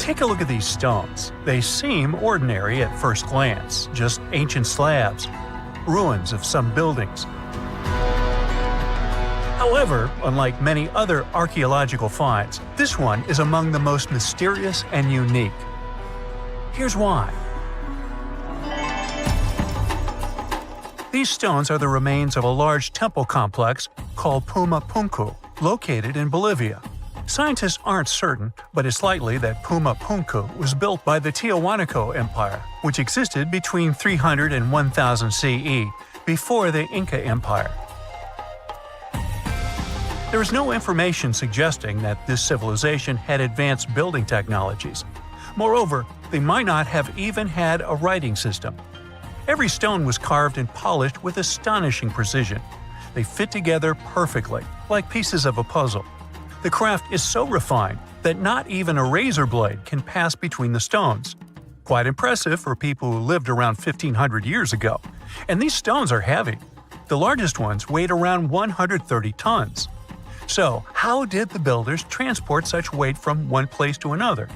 Take a look at these stones. They seem ordinary at first glance, just ancient slabs, ruins of some buildings. However, unlike many other archaeological finds, this one is among the most mysterious and unique. Here's why. These stones are the remains of a large temple complex called Puma Punku, located in Bolivia. Scientists aren't certain, but it's likely that Puma Punku was built by the Tiahuanaco Empire, which existed between 300 and 1000 CE, before the Inca Empire. There is no information suggesting that this civilization had advanced building technologies. Moreover, they might not have even had a writing system. Every stone was carved and polished with astonishing precision. They fit together perfectly, like pieces of a puzzle. The craft is so refined that not even a razor blade can pass between the stones. Quite impressive for people who lived around 1500 years ago. And these stones are heavy. The largest ones weighed around 130 tons. So, how did the builders transport such weight from one place to another?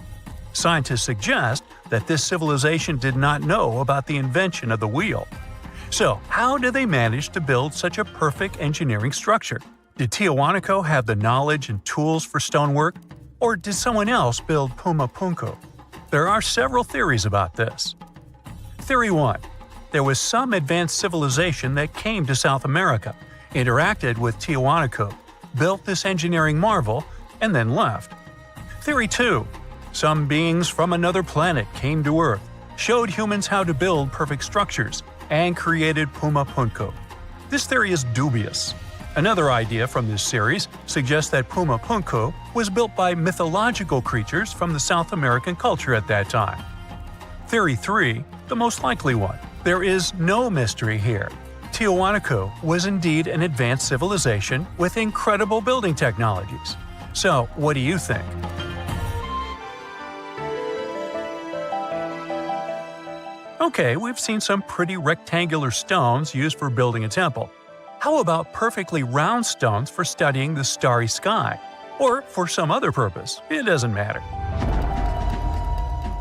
Scientists suggest that this civilization did not know about the invention of the wheel. So, how did they manage to build such a perfect engineering structure? Did Tiahuanaco have the knowledge and tools for stonework? Or did someone else build Puma Punku? There are several theories about this. Theory 1. There was some advanced civilization that came to South America, interacted with Tiahuanaco, built this engineering marvel, and then left. Theory 2. Some beings from another planet came to Earth, showed humans how to build perfect structures, and created Puma Punku. This theory is dubious. Another idea from this series suggests that Puma Punku was built by mythological creatures from the South American culture at that time. Theory 3, the most likely one. There is no mystery here. Tiahuanaco was indeed an advanced civilization with incredible building technologies. So, what do you think? Okay, we've seen some pretty rectangular stones used for building a temple. How about perfectly round stones for studying the starry sky? Or for some other purpose, it doesn't matter.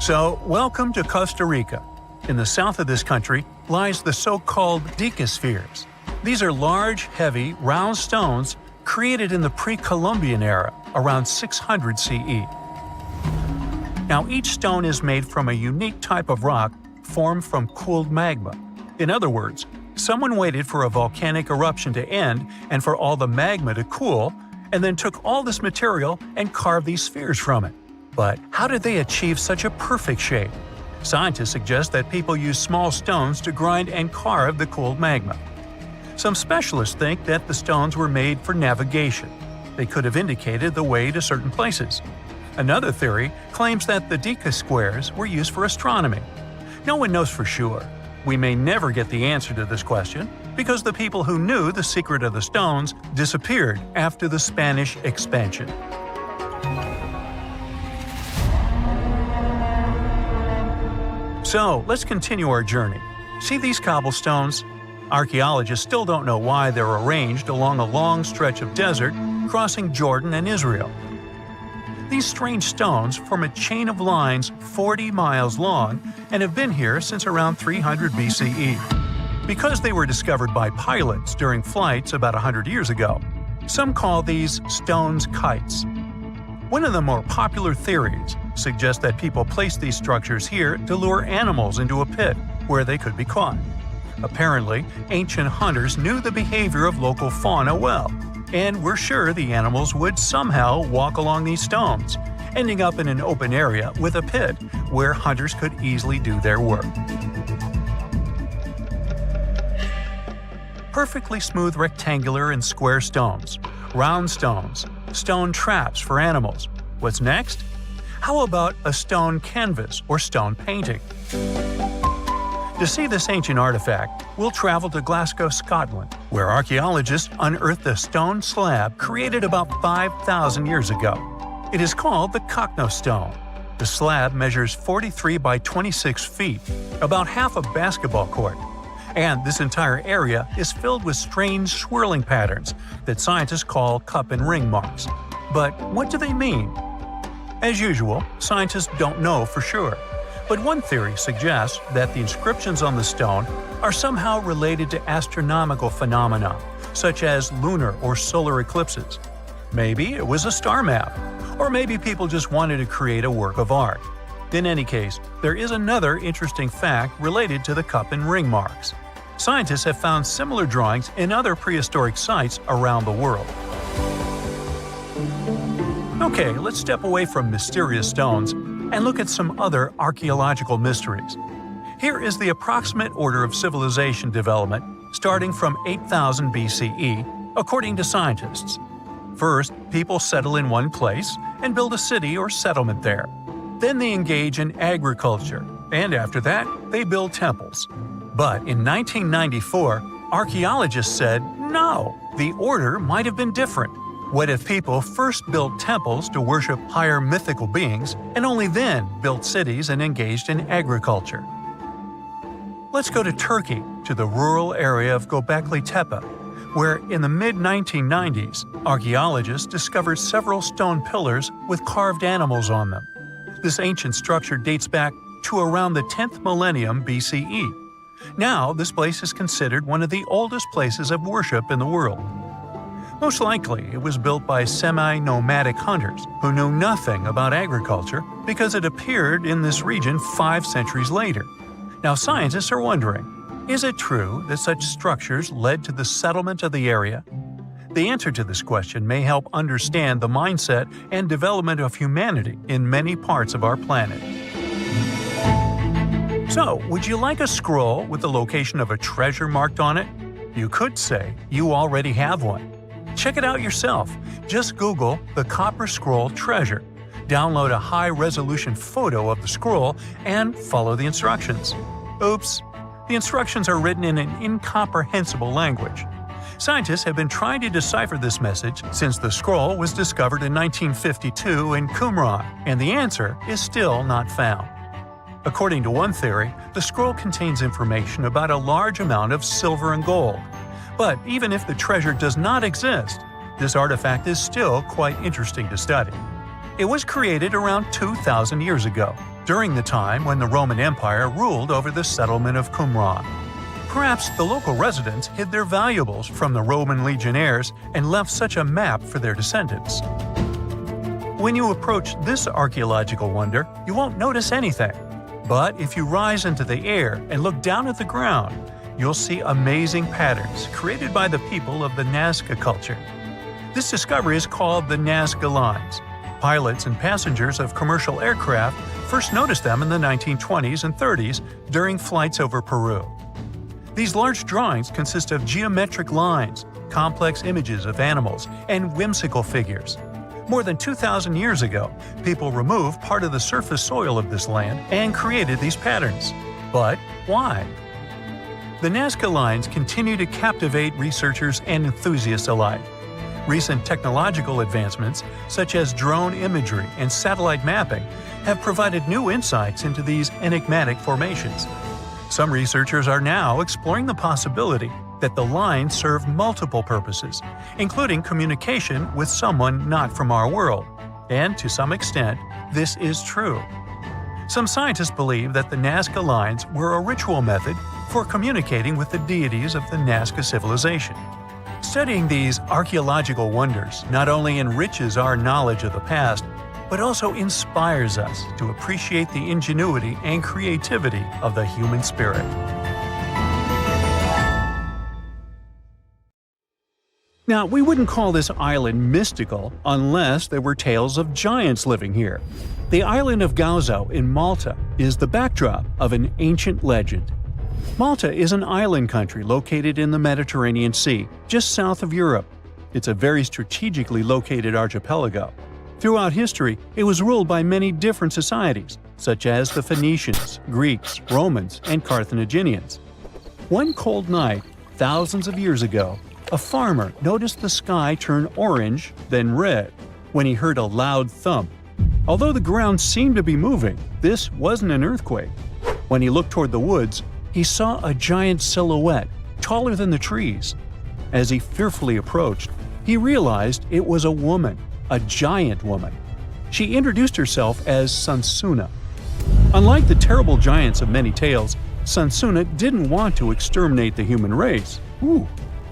So, welcome to Costa Rica. In the south of this country lies the so-called decaspheres. These are large, heavy, round stones created in the pre-Columbian era, around 600 CE. Now, each stone is made from a unique type of rock formed from cooled magma. In other words, someone waited for a volcanic eruption to end and for all the magma to cool, and then took all this material and carved these spheres from it. But how did they achieve such a perfect shape? Scientists suggest that people used small stones to grind and carve the cooled magma. Some specialists think that the stones were made for navigation. They could have indicated the way to certain places. Another theory claims that the deca squares were used for astronomy. No one knows for sure. We may never get the answer to this question because the people who knew the secret of the stones disappeared after the Spanish expansion. So, let's continue our journey. See these cobblestones? Archaeologists still don't know why they're arranged along a long stretch of desert crossing Jordan and Israel. These strange stones form a chain of lines 40 miles long and have been here since around 300 BCE. Because they were discovered by pilots during flights about 100 years ago, some call these stones kites. One of the more popular theories suggests that people placed these structures here to lure animals into a pit where they could be caught. Apparently, ancient hunters knew the behavior of local fauna well, and were sure the animals would somehow walk along these stones, ending up in an open area with a pit where hunters could easily do their work. Perfectly smooth rectangular and square stones, round stones, stone traps for animals. What's next? How about a stone canvas or stone painting? To see this ancient artifact, we'll travel to Glasgow, Scotland, where archaeologists unearthed a stone slab created about 5,000 years ago. It is called the Cockno Stone. The slab measures 43 by 26 feet, about half a basketball court. And this entire area is filled with strange swirling patterns that scientists call cup and ring marks. But what do they mean? As usual, scientists don't know for sure, but one theory suggests that the inscriptions on the stone are somehow related to astronomical phenomena, such as lunar or solar eclipses. Maybe it was a star map, or maybe people just wanted to create a work of art. In any case, there is another interesting fact related to the cup and ring marks. Scientists have found similar drawings in other prehistoric sites around the world. Okay, let's step away from mysterious stones and look at some other archaeological mysteries. Here is the approximate order of civilization development starting from 8000 BCE, according to scientists. First, people settle in one place and build a city or settlement there. Then they engage in agriculture, and after that, they build temples. But in 1994, archaeologists said, no, the order might have been different. What if people first built temples to worship higher mythical beings, and only then built cities and engaged in agriculture? Let's go to Turkey, to the rural area of Gobekli Tepe, where in the mid-1990s, archaeologists discovered several stone pillars with carved animals on them. This ancient structure dates back to around the 10th millennium BCE. Now, this place is considered one of the oldest places of worship in the world. Most likely, it was built by semi-nomadic hunters who knew nothing about agriculture because it appeared in this region 5 centuries later. Now, scientists are wondering, is it true that such structures led to the settlement of the area? The answer to this question may help understand the mindset and development of humanity in many parts of our planet. So, would you like a scroll with the location of a treasure marked on it? You could say you already have one. Check it out yourself. Just Google the Copper Scroll Treasure. Download a high-resolution photo of the scroll and follow the instructions. Oops! The instructions are written in an incomprehensible language. Scientists have been trying to decipher this message since the scroll was discovered in 1952 in Qumran, and the answer is still not found. According to one theory, the scroll contains information about a large amount of silver and gold. But even if the treasure does not exist, this artifact is still quite interesting to study. It was created around 2,000 years ago, during the time when the Roman Empire ruled over the settlement of Qumran. Perhaps the local residents hid their valuables from the Roman legionnaires and left such a map for their descendants. When you approach this archaeological wonder, you won't notice anything. But if you rise into the air and look down at the ground, you'll see amazing patterns created by the people of the Nazca culture. This discovery is called the Nazca Lines. Pilots and passengers of commercial aircraft first noticed them in the 1920s and 30s during flights over Peru. These large drawings consist of geometric lines, complex images of animals, and whimsical figures. More than 2,000 years ago, people removed part of the surface soil of this land and created these patterns. But why? The Nazca lines continue to captivate researchers and enthusiasts alike. Recent technological advancements, such as drone imagery and satellite mapping, have provided new insights into these enigmatic formations. Some researchers are now exploring the possibility that the lines serve multiple purposes, including communication with someone not from our world. And to some extent, this is true. Some scientists believe that the Nazca lines were a ritual method for communicating with the deities of the Nazca civilization. Studying these archaeological wonders not only enriches our knowledge of the past, but also inspires us to appreciate the ingenuity and creativity of the human spirit. Now, we wouldn't call this island mystical unless there were tales of giants living here. The island of Gozo in Malta is the backdrop of an ancient legend. Malta is an island country located in the Mediterranean Sea, just south of Europe. It's a very strategically located archipelago. Throughout history, it was ruled by many different societies, such as the Phoenicians, Greeks, Romans, and Carthaginians. One cold night, thousands of years ago, a farmer noticed the sky turn orange, then red, when he heard a loud thump. Although the ground seemed to be moving, this wasn't an earthquake. When he looked toward the woods, he saw a giant silhouette, taller than the trees. As he fearfully approached, he realized it was a woman, a giant woman. She introduced herself as Sunsuna. Unlike the terrible giants of many tales, Sunsuna didn't want to exterminate the human race.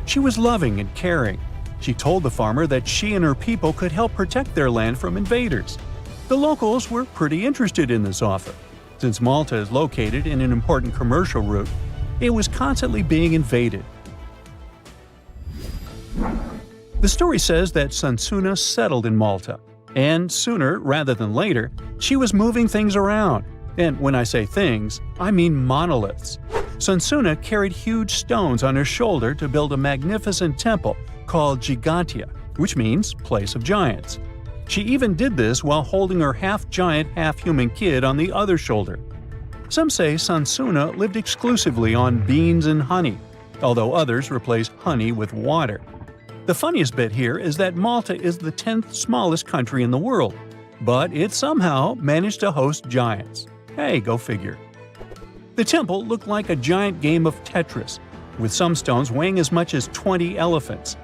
She was loving and caring. She told the farmer that she and her people could help protect their land from invaders. The locals were pretty interested in this offer. Since Malta is located in an important commercial route, it was constantly being invaded. The story says that Sunsuna settled in Malta, and sooner rather than later, she was moving things around. And when I say things, I mean monoliths. Sunsuna carried huge stones on her shoulder to build a magnificent temple called Ggantija, which means place of giants. She even did this while holding her half-giant, half-human kid on the other shoulder. Some say Sunsuna lived exclusively on beans and honey, although others replaced honey with water. The funniest bit here is that Malta is the 10th smallest country in the world, but it somehow managed to host giants. Hey, go figure. The temple looked like a giant game of Tetris, with some stones weighing as much as 20 elephants.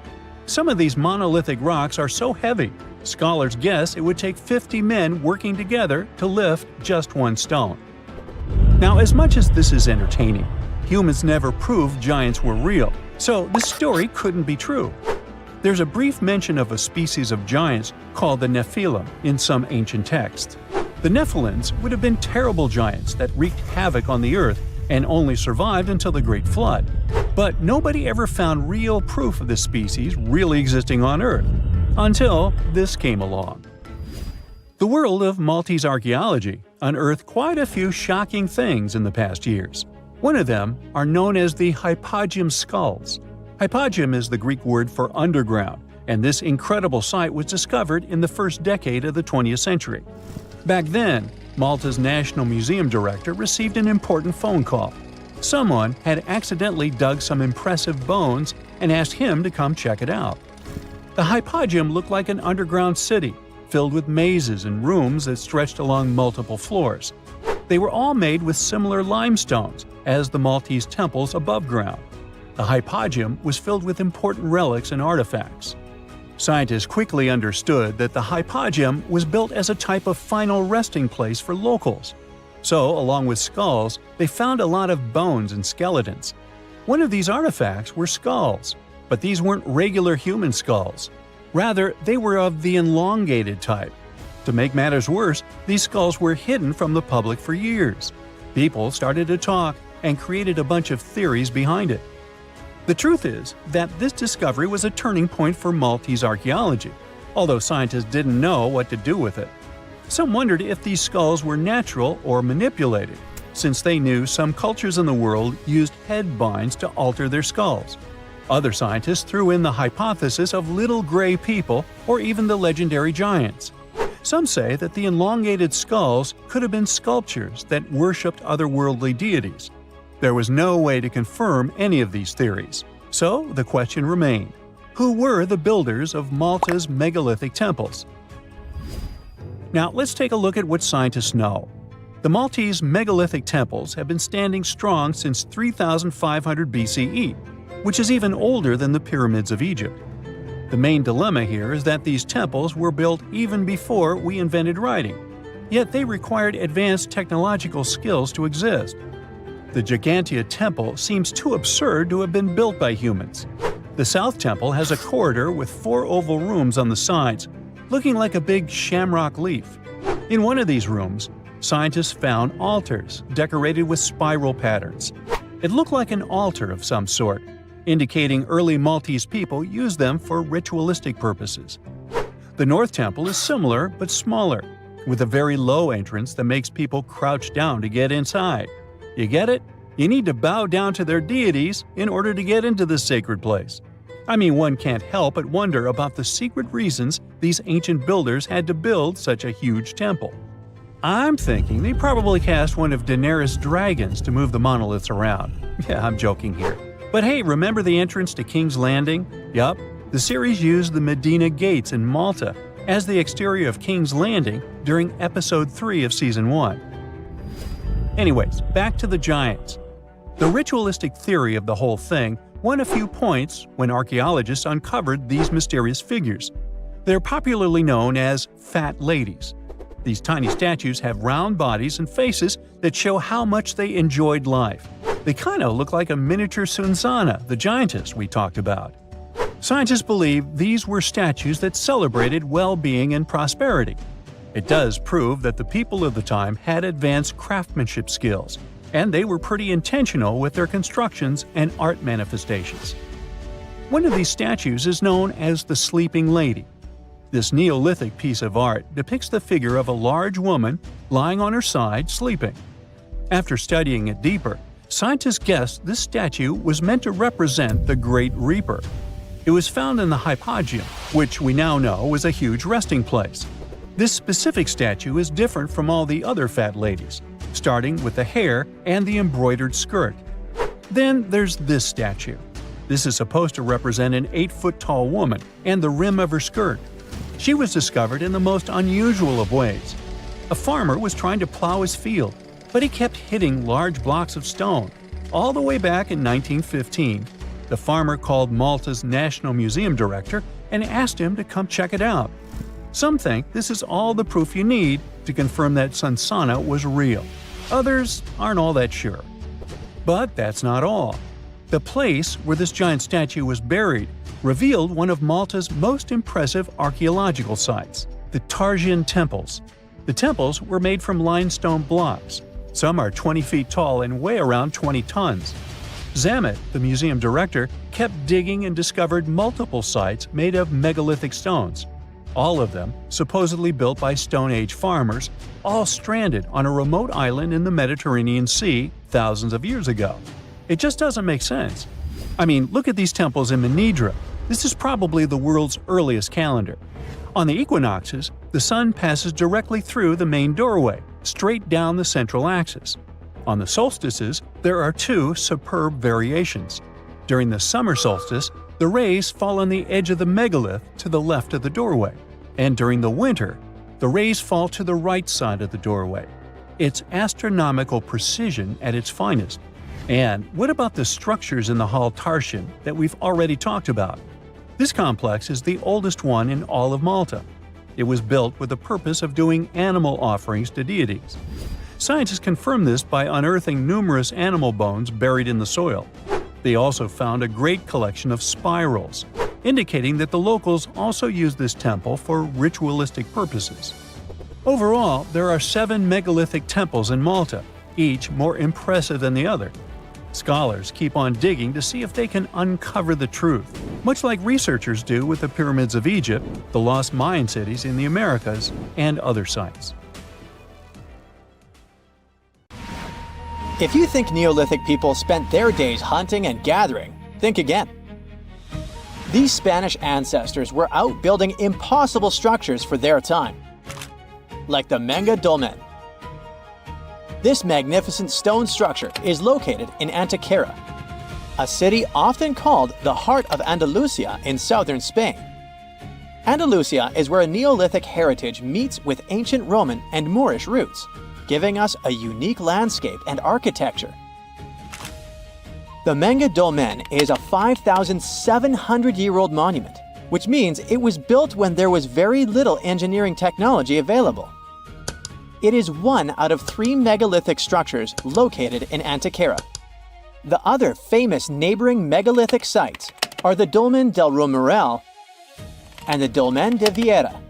Some of these monolithic rocks are so heavy, scholars guess it would take 50 men working together to lift just one stone. Now, as much as this is entertaining, humans never proved giants were real, so this story couldn't be true. There's a brief mention of a species of giants called the Nephilim in some ancient texts. The Nephilims would have been terrible giants that wreaked havoc on the earth and only survived until the Great Flood. But nobody ever found real proof of this species really existing on Earth, until this came along. The world of Maltese archaeology unearthed quite a few shocking things in the past years. One of them are known as the hypogeum skulls. Hypogeum is the Greek word for underground, and this incredible site was discovered in the first decade of the 20th century. Back then, Malta's National Museum director received an important phone call. Someone had accidentally dug some impressive bones and asked him to come check it out. The hypogeum looked like an underground city, filled with mazes and rooms that stretched along multiple floors. They were all made with similar limestones as the Maltese temples above ground. The hypogeum was filled with important relics and artifacts. Scientists quickly understood that the hypogeum was built as a type of final resting place for locals. So, along with skulls, they found a lot of bones and skeletons. One of these artifacts were skulls, but these weren't regular human skulls. Rather, they were of the elongated type. To make matters worse, these skulls were hidden from the public for years. People started to talk and created a bunch of theories behind it. The truth is that this discovery was a turning point for Maltese archaeology, although scientists didn't know what to do with it. Some wondered if these skulls were natural or manipulated, since they knew some cultures in the world used head binds to alter their skulls. Other scientists threw in the hypothesis of little gray people or even the legendary giants. Some say that the elongated skulls could have been sculptures that worshipped otherworldly deities. There was no way to confirm any of these theories, so the question remained: who were the builders of Malta's megalithic temples? Now let's take a look at what scientists know. The Maltese megalithic temples have been standing strong since 3500 BCE, which is even older than the pyramids of Egypt. The main dilemma here is that these temples were built even before we invented writing, yet they required advanced technological skills to exist. The Ggantija Temple seems too absurd to have been built by humans. The South Temple has a corridor with 4 oval rooms on the sides, looking like a big shamrock leaf. In one of these rooms, scientists found altars decorated with spiral patterns. It looked like an altar of some sort, indicating early Maltese people used them for ritualistic purposes. The North Temple is similar but smaller, with a very low entrance that makes people crouch down to get inside. You get it? You need to bow down to their deities in order to get into this sacred place. I mean, one can't help but wonder about the secret reasons these ancient builders had to build such a huge temple. I'm thinking they probably cast one of Daenerys' dragons to move the monoliths around. Yeah, I'm joking here. But hey, remember the entrance to King's Landing? Yup, the series used the Medina Gates in Malta as the exterior of King's Landing during Episode 3 of Season 1. Anyways, back to the giants. The ritualistic theory of the whole thing won a few points when archaeologists uncovered these mysterious figures. They're popularly known as fat ladies, These tiny statues have round bodies and faces that show how much they enjoyed life. They kinda look like a miniature Sunsana, the giantess we talked about. Scientists believe these were statues that celebrated well-being and prosperity. It does prove that the people of the time had advanced craftsmanship skills, and they were pretty intentional with their constructions and art manifestations. One of these statues is known as the Sleeping Lady. This Neolithic piece of art depicts the figure of a large woman lying on her side sleeping. After studying it deeper, scientists guessed this statue was meant to represent the Great Reaper. It was found in the hypogeum, which we now know was a huge resting place. This specific statue is different from all the other fat ladies, starting with the hair and the embroidered skirt. Then there's this statue. This is supposed to represent an 8-foot-tall woman and the rim of her skirt. She was discovered in the most unusual of ways. A farmer was trying to plow his field, but he kept hitting large blocks of stone. All the way back in 1915, the farmer called Malta's National Museum director and asked him to come check it out. Some think this is all the proof you need to confirm that Sunsana was real. Others aren't all that sure. But that's not all. The place where this giant statue was buried revealed one of Malta's most impressive archaeological sites, the Ggantija Temples. The temples were made from limestone blocks. Some are 20 feet tall and weigh around 20 tons. Zamet, the museum director, kept digging and discovered multiple sites made of megalithic stones. All of them supposedly built by Stone Age farmers, all stranded on a remote island in the Mediterranean Sea thousands of years ago. It just doesn't make sense. I mean, look at these temples in Manidra. This is probably the world's earliest calendar. On the equinoxes, the sun passes directly through the main doorway, straight down the central axis. On the solstices, there are two superb variations. During the summer solstice, the rays fall on the edge of the megalith to the left of the doorway, and during the winter, the rays fall to the right side of the doorway. It's astronomical precision at its finest. And what about the structures in the Hall Tarshan that we've already talked about? This complex is the oldest one in all of Malta. It was built with the purpose of doing animal offerings to deities. Scientists confirm this by unearthing numerous animal bones buried in the soil. They also found a great collection of spirals, indicating that the locals also used this temple for ritualistic purposes. Overall, there are 7 megalithic temples in Malta, each more impressive than the other. Scholars keep on digging to see if they can uncover the truth, much like researchers do with the pyramids of Egypt, the lost Mayan cities in the Americas, and other sites. If you think Neolithic people spent their days hunting and gathering, think again. These Spanish ancestors were out building impossible structures for their time, like the Menga Dolmen. This magnificent stone structure is located in Antequera, a city often called the heart of Andalusia in southern Spain. Andalusia is where Neolithic heritage meets with ancient Roman and Moorish roots, giving us a unique landscape and architecture. The Menga Dolmen is a 5,700-year-old monument, which means it was built when there was very little engineering technology available. It is one out of 3 megalithic structures located in Antequera. The other famous neighboring megalithic sites are the Dolmen del Romeral and the Dolmen de Vieira.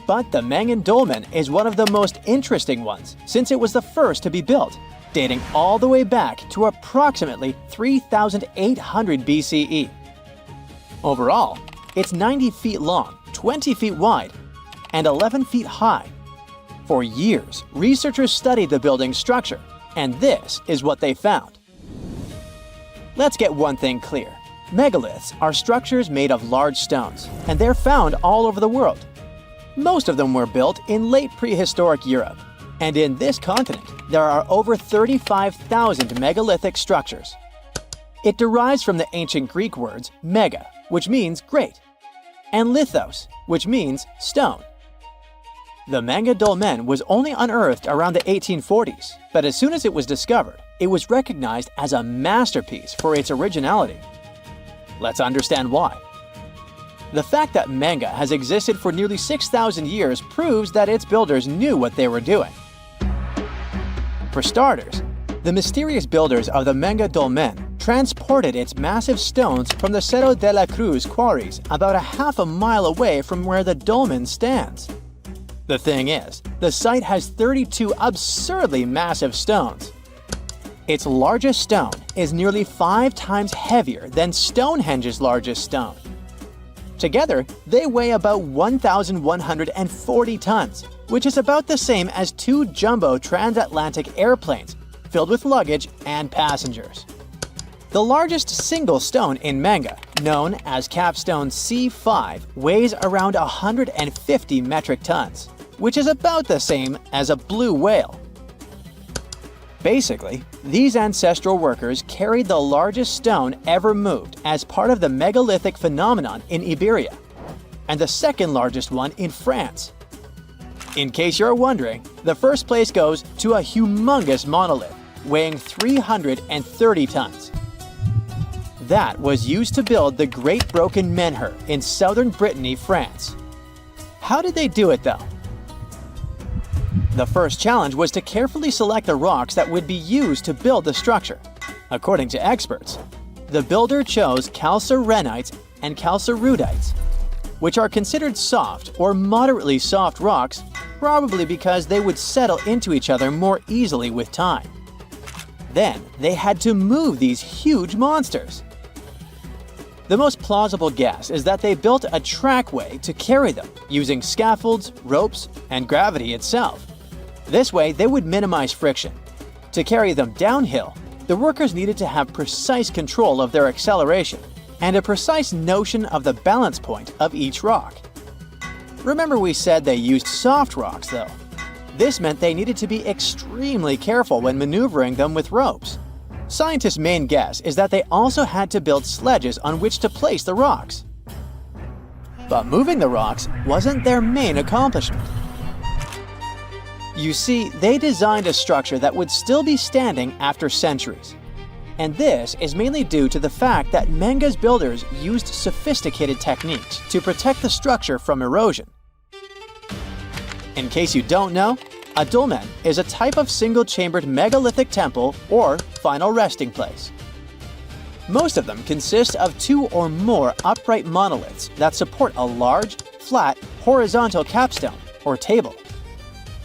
But the Menga Dolmen is one of the most interesting ones since it was the first to be built, dating all the way back to approximately 3,800 BCE. Overall, it's 90 feet long, 20 feet wide, and 11 feet high. For years, researchers studied the building's structure, and this is what they found. Let's get one thing clear. Megaliths are structures made of large stones, and they're found all over the world. Most of them were built in late prehistoric Europe, and in this continent, there are over 35,000 megalithic structures. It derives from the ancient Greek words mega, which means great, and lithos, which means stone. The Menga Dolmen was only unearthed around the 1840s, but as soon as it was discovered, it was recognized as a masterpiece for its originality. Let's understand why. The fact that Menga has existed for nearly 6,000 years proves that its builders knew what they were doing. For starters, the mysterious builders of the Menga dolmen transported its massive stones from the Cerro de la Cruz quarries about a half a mile away from where the dolmen stands. The thing is, the site has 32 absurdly massive stones. Its largest stone is nearly 5 times heavier than Stonehenge's largest stone. Together, they weigh about 1,140 tons, which is about the same as 2 jumbo transatlantic airplanes filled with luggage and passengers. The largest single stone in Menga, known as Capstone C5, weighs around 150 metric tons, which is about the same as a blue whale. Basically, these ancestral workers carried the largest stone ever moved as part of the megalithic phenomenon in Iberia, and the second largest one in France. In case you're wondering, the first place goes to a humongous monolith, weighing 330 tons. That was used to build the Great Broken Menhir in southern Brittany, France. How did they do it though? The first challenge was to carefully select the rocks that would be used to build the structure. According to experts, the builder chose calcarenites and calcarudites, which are considered soft or moderately soft rocks, probably because they would settle into each other more easily with time. Then they had to move these huge monsters. The most plausible guess is that they built a trackway to carry them, using scaffolds, ropes, and gravity itself. This way, they would minimize friction. To carry them downhill, the workers needed to have precise control of their acceleration and a precise notion of the balance point of each rock. Remember we said they used soft rocks, though. This meant they needed to be extremely careful when maneuvering them with ropes. Scientists' main guess is that they also had to build sledges on which to place the rocks. But moving the rocks wasn't their main accomplishment. You see, they designed a structure that would still be standing after centuries. And this is mainly due to the fact that Menga's builders used sophisticated techniques to protect the structure from erosion. In case you don't know, a dolmen is a type of single-chambered megalithic temple or final resting place. Most of them consist of 2 or more upright monoliths that support a large, flat, horizontal capstone or table.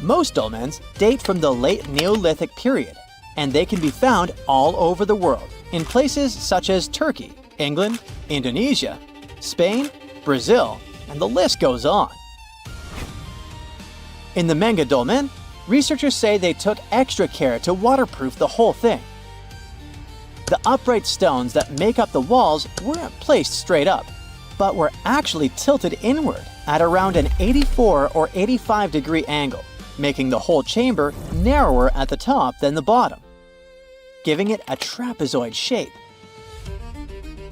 Most dolmens date from the late Neolithic period, and they can be found all over the world, in places such as Turkey, England, Indonesia, Spain, Brazil, and the list goes on. In the Menga dolmen, researchers say they took extra care to waterproof the whole thing. The upright stones that make up the walls weren't placed straight up, but were actually tilted inward at around an 84 or 85 degree angle, making the whole chamber narrower at the top than the bottom, giving it a trapezoid shape.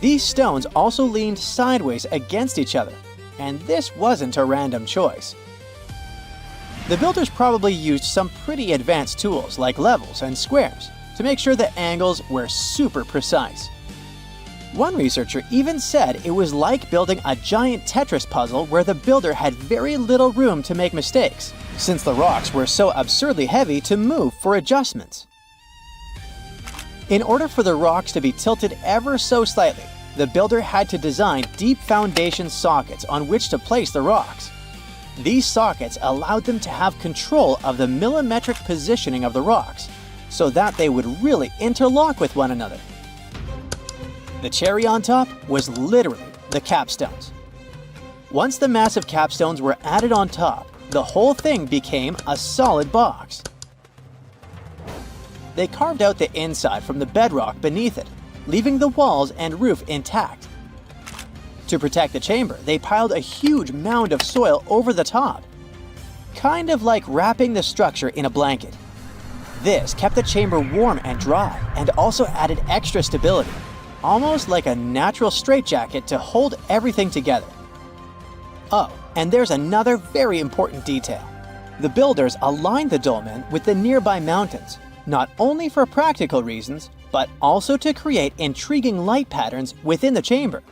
These stones also leaned sideways against each other, and this wasn't a random choice. The builders probably used some pretty advanced tools like levels and squares to make sure the angles were super precise. One researcher even said it was like building a giant Tetris puzzle where the builder had very little room to make mistakes, since the rocks were so absurdly heavy to move for adjustments. In order for the rocks to be tilted ever so slightly, the builder had to design deep foundation sockets on which to place the rocks. These sockets allowed them to have control of the millimetric positioning of the rocks, so that they would really interlock with one another. The cherry on top was literally the capstones. Once the massive capstones were added on top, the whole thing became a solid box. They carved out the inside from the bedrock beneath it, leaving the walls and roof intact. To protect the chamber, they piled a huge mound of soil over the top, kind of like wrapping the structure in a blanket. This kept the chamber warm and dry and also added extra stability, almost like a natural straitjacket to hold everything together. Oh, and there's another very important detail. The builders aligned the dolmen with the nearby mountains, not only for practical reasons, but also to create intriguing light patterns within the chamber.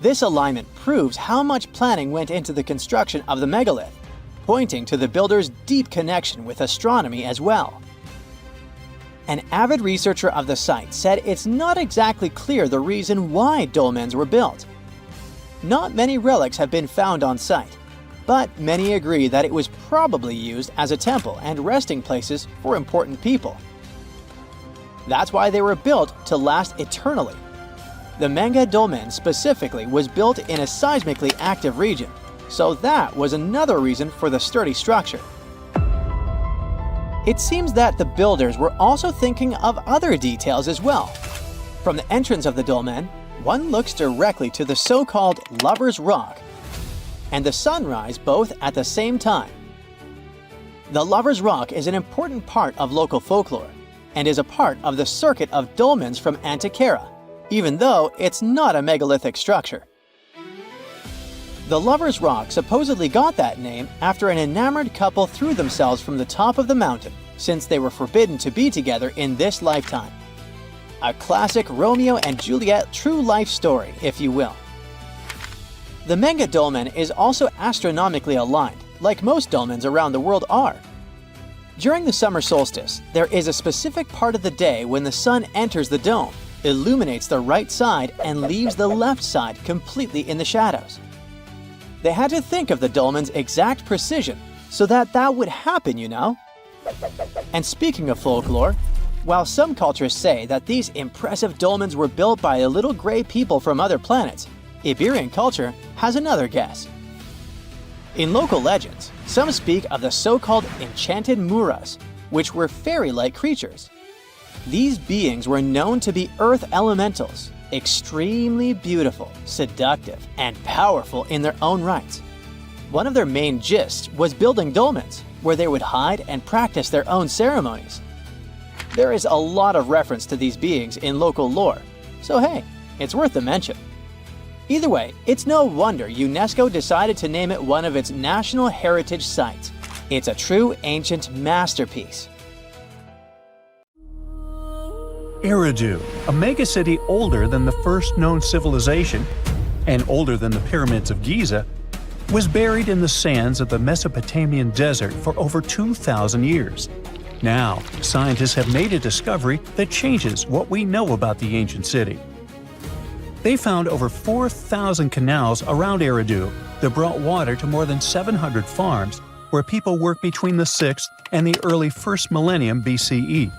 This alignment proves how much planning went into the construction of the megalith, pointing to the builder's deep connection with astronomy as well. An avid researcher of the site said it's not exactly clear the reason why dolmens were built. Not many relics have been found on site, but many agree that it was probably used as a temple and resting places for important people. That's why they were built to last eternally. The Menga Dolmen specifically was built in a seismically active region, so that was another reason for the sturdy structure. It seems that the builders were also thinking of other details as well. From the entrance of the dolmen, one looks directly to the so-called Lover's Rock and the sunrise both at the same time. The Lover's Rock is an important part of local folklore and is a part of the circuit of dolmens from Antikythera, even though it's not a megalithic structure. The Lover's Rock supposedly got that name after an enamored couple threw themselves from the top of the mountain, since they were forbidden to be together in this lifetime. A classic Romeo and Juliet true life story, if you will. The Menga Dolmen is also astronomically aligned, like most dolmens around the world are. During the summer solstice, there is a specific part of the day when the sun enters the dome, illuminates the right side, and leaves the left side completely in the shadows. They had to think of the dolmen's exact precision so that would happen, you know. And speaking of folklore, while some cultures say that these impressive dolmens were built by a little gray people from other planets, Iberian culture has another guess. In local legends, some speak of the so-called enchanted muras, which were fairy-like creatures. These beings were known to be earth elementals, extremely beautiful, seductive, and powerful in their own rights. One of their main gists was building dolmens, where they would hide and practice their own ceremonies. There is a lot of reference to these beings in local lore, so hey, it's worth a mention. Either way, it's no wonder UNESCO decided to name it one of its National Heritage Sites. It's a true ancient masterpiece. Eridu, a megacity older than the first known civilization and older than the pyramids of Giza, was buried in the sands of the Mesopotamian desert for over 2,000 years. Now, scientists have made a discovery that changes what we know about the ancient city. They found over 4,000 canals around Eridu that brought water to more than 700 farms where people worked between the 6th and the early 1st millennium BCE.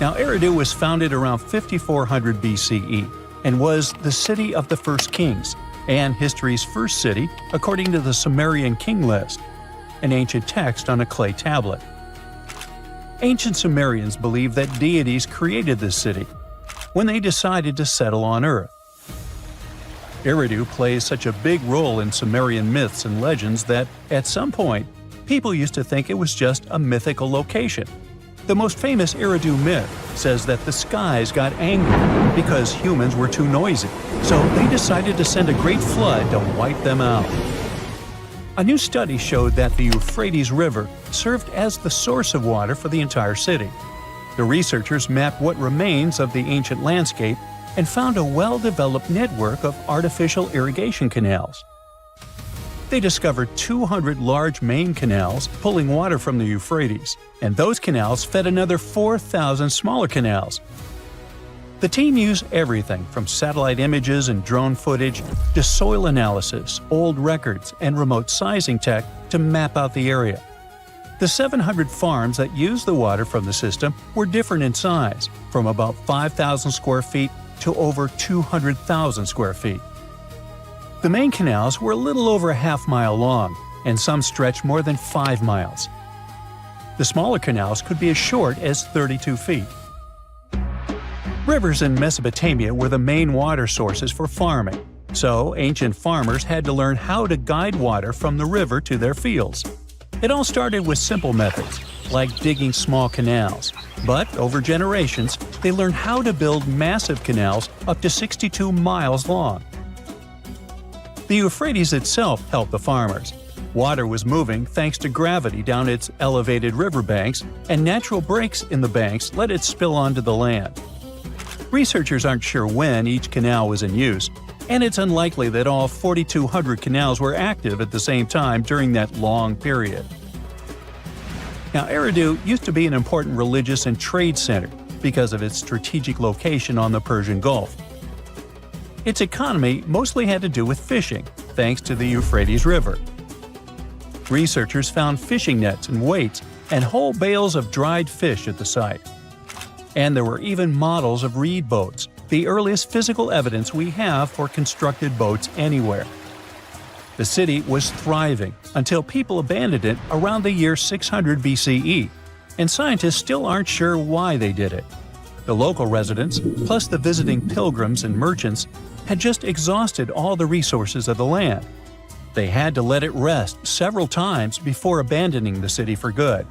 Now, Eridu was founded around 5400 BCE and was the city of the first kings and history's first city according to the Sumerian king list, an ancient text on a clay tablet. Ancient Sumerians believed that deities created this city when they decided to settle on Earth. Eridu plays such a big role in Sumerian myths and legends that, at some point, people used to think it was just a mythical location. The most famous Eridu myth says that the skies got angry because humans were too noisy, so they decided to send a great flood to wipe them out. A new study showed that the Euphrates River served as the source of water for the entire city. The researchers mapped what remains of the ancient landscape and found a well-developed network of artificial irrigation canals. They discovered 200 large main canals pulling water from the Euphrates, and those canals fed another 4,000 smaller canals. The team used everything from satellite images and drone footage to soil analysis, old records, and remote sizing tech to map out the area. The 700 farms that used the water from the system were different in size, from about 5,000 square feet to over 200,000 square feet. The main canals were a little over a half-mile long, and some stretched more than 5 miles. The smaller canals could be as short as 32 feet. Rivers in Mesopotamia were the main water sources for farming, so ancient farmers had to learn how to guide water from the river to their fields. It all started with simple methods, like digging small canals, but over generations, they learned how to build massive canals up to 62 miles long. The Euphrates itself helped the farmers. Water was moving thanks to gravity down its elevated riverbanks, and natural breaks in the banks let it spill onto the land. Researchers aren't sure when each canal was in use, and it's unlikely that all 4,200 canals were active at the same time during that long period. Now, Eridu used to be an important religious and trade center because of its strategic location on the Persian Gulf. Its economy mostly had to do with fishing, thanks to the Euphrates River. Researchers found fishing nets and weights and whole bales of dried fish at the site. And there were even models of reed boats, the earliest physical evidence we have for constructed boats anywhere. The city was thriving until people abandoned it around the year 600 BCE, and scientists still aren't sure why they did it. The local residents, plus the visiting pilgrims and merchants, had just exhausted all the resources of the land. They had to let it rest several times before abandoning the city for good.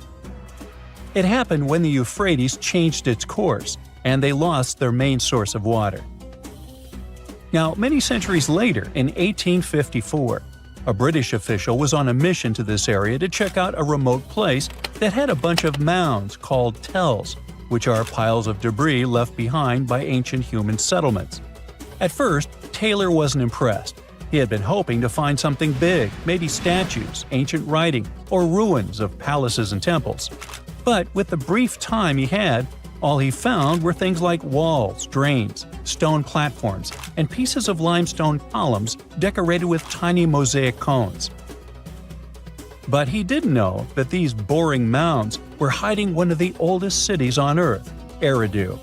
It happened when the Euphrates changed its course, and they lost their main source of water. Now, many centuries later, in 1854, a British official was on a mission to this area to check out a remote place that had a bunch of mounds called tells, which are piles of debris left behind by ancient human settlements. At first, Taylor wasn't impressed. He had been hoping to find something big, maybe statues, ancient writing, or ruins of palaces and temples. But with the brief time he had, all he found were things like walls, drains, stone platforms, and pieces of limestone columns decorated with tiny mosaic cones. But he didn't know that these boring mounds were hiding one of the oldest cities on Earth, Eridu.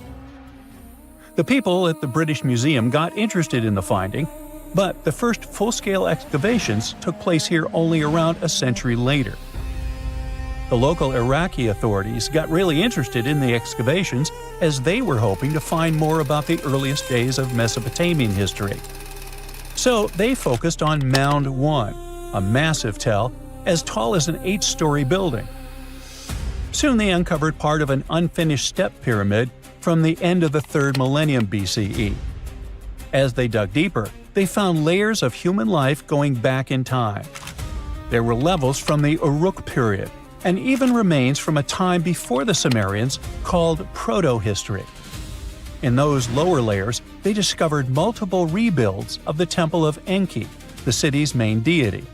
The people at the British Museum got interested in the finding, but the first full-scale excavations took place here only around a century later. The local Iraqi authorities got really interested in the excavations as they were hoping to find more about the earliest days of Mesopotamian history. So they focused on Mound 1, a massive tell as tall as an 8-story building. Soon they uncovered part of an unfinished step pyramid from the end of the 3rd millennium BCE. As they dug deeper, they found layers of human life going back in time. There were levels from the Uruk period, and even remains from a time before the Sumerians called proto-history. In those lower layers, they discovered multiple rebuilds of the Temple of Enki, the city's main deity.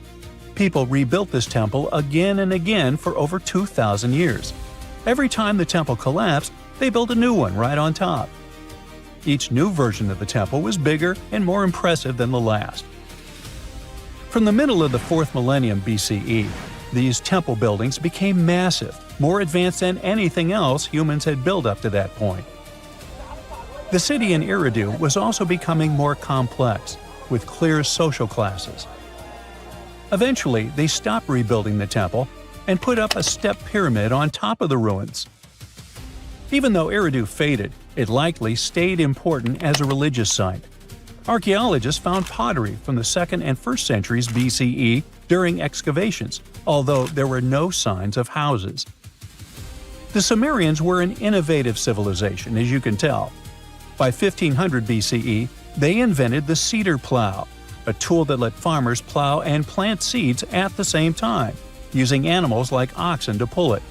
People rebuilt this temple again and again for over 2,000 years. Every time the temple collapsed, they built a new one right on top. Each new version of the temple was bigger and more impressive than the last. From the middle of the 4th millennium BCE, these temple buildings became massive, more advanced than anything else humans had built up to that point. The city in Eridu was also becoming more complex, with clear social classes. Eventually, they stopped rebuilding the temple and put up a step pyramid on top of the ruins. Even though Eridu faded, it likely stayed important as a religious site. Archaeologists found pottery from the 2nd and 1st centuries BCE during excavations, although there were no signs of houses. The Sumerians were an innovative civilization, as you can tell. By 1500 BCE, they invented the cedar plow, a tool that let farmers plow and plant seeds at the same time, using animals like oxen to pull it.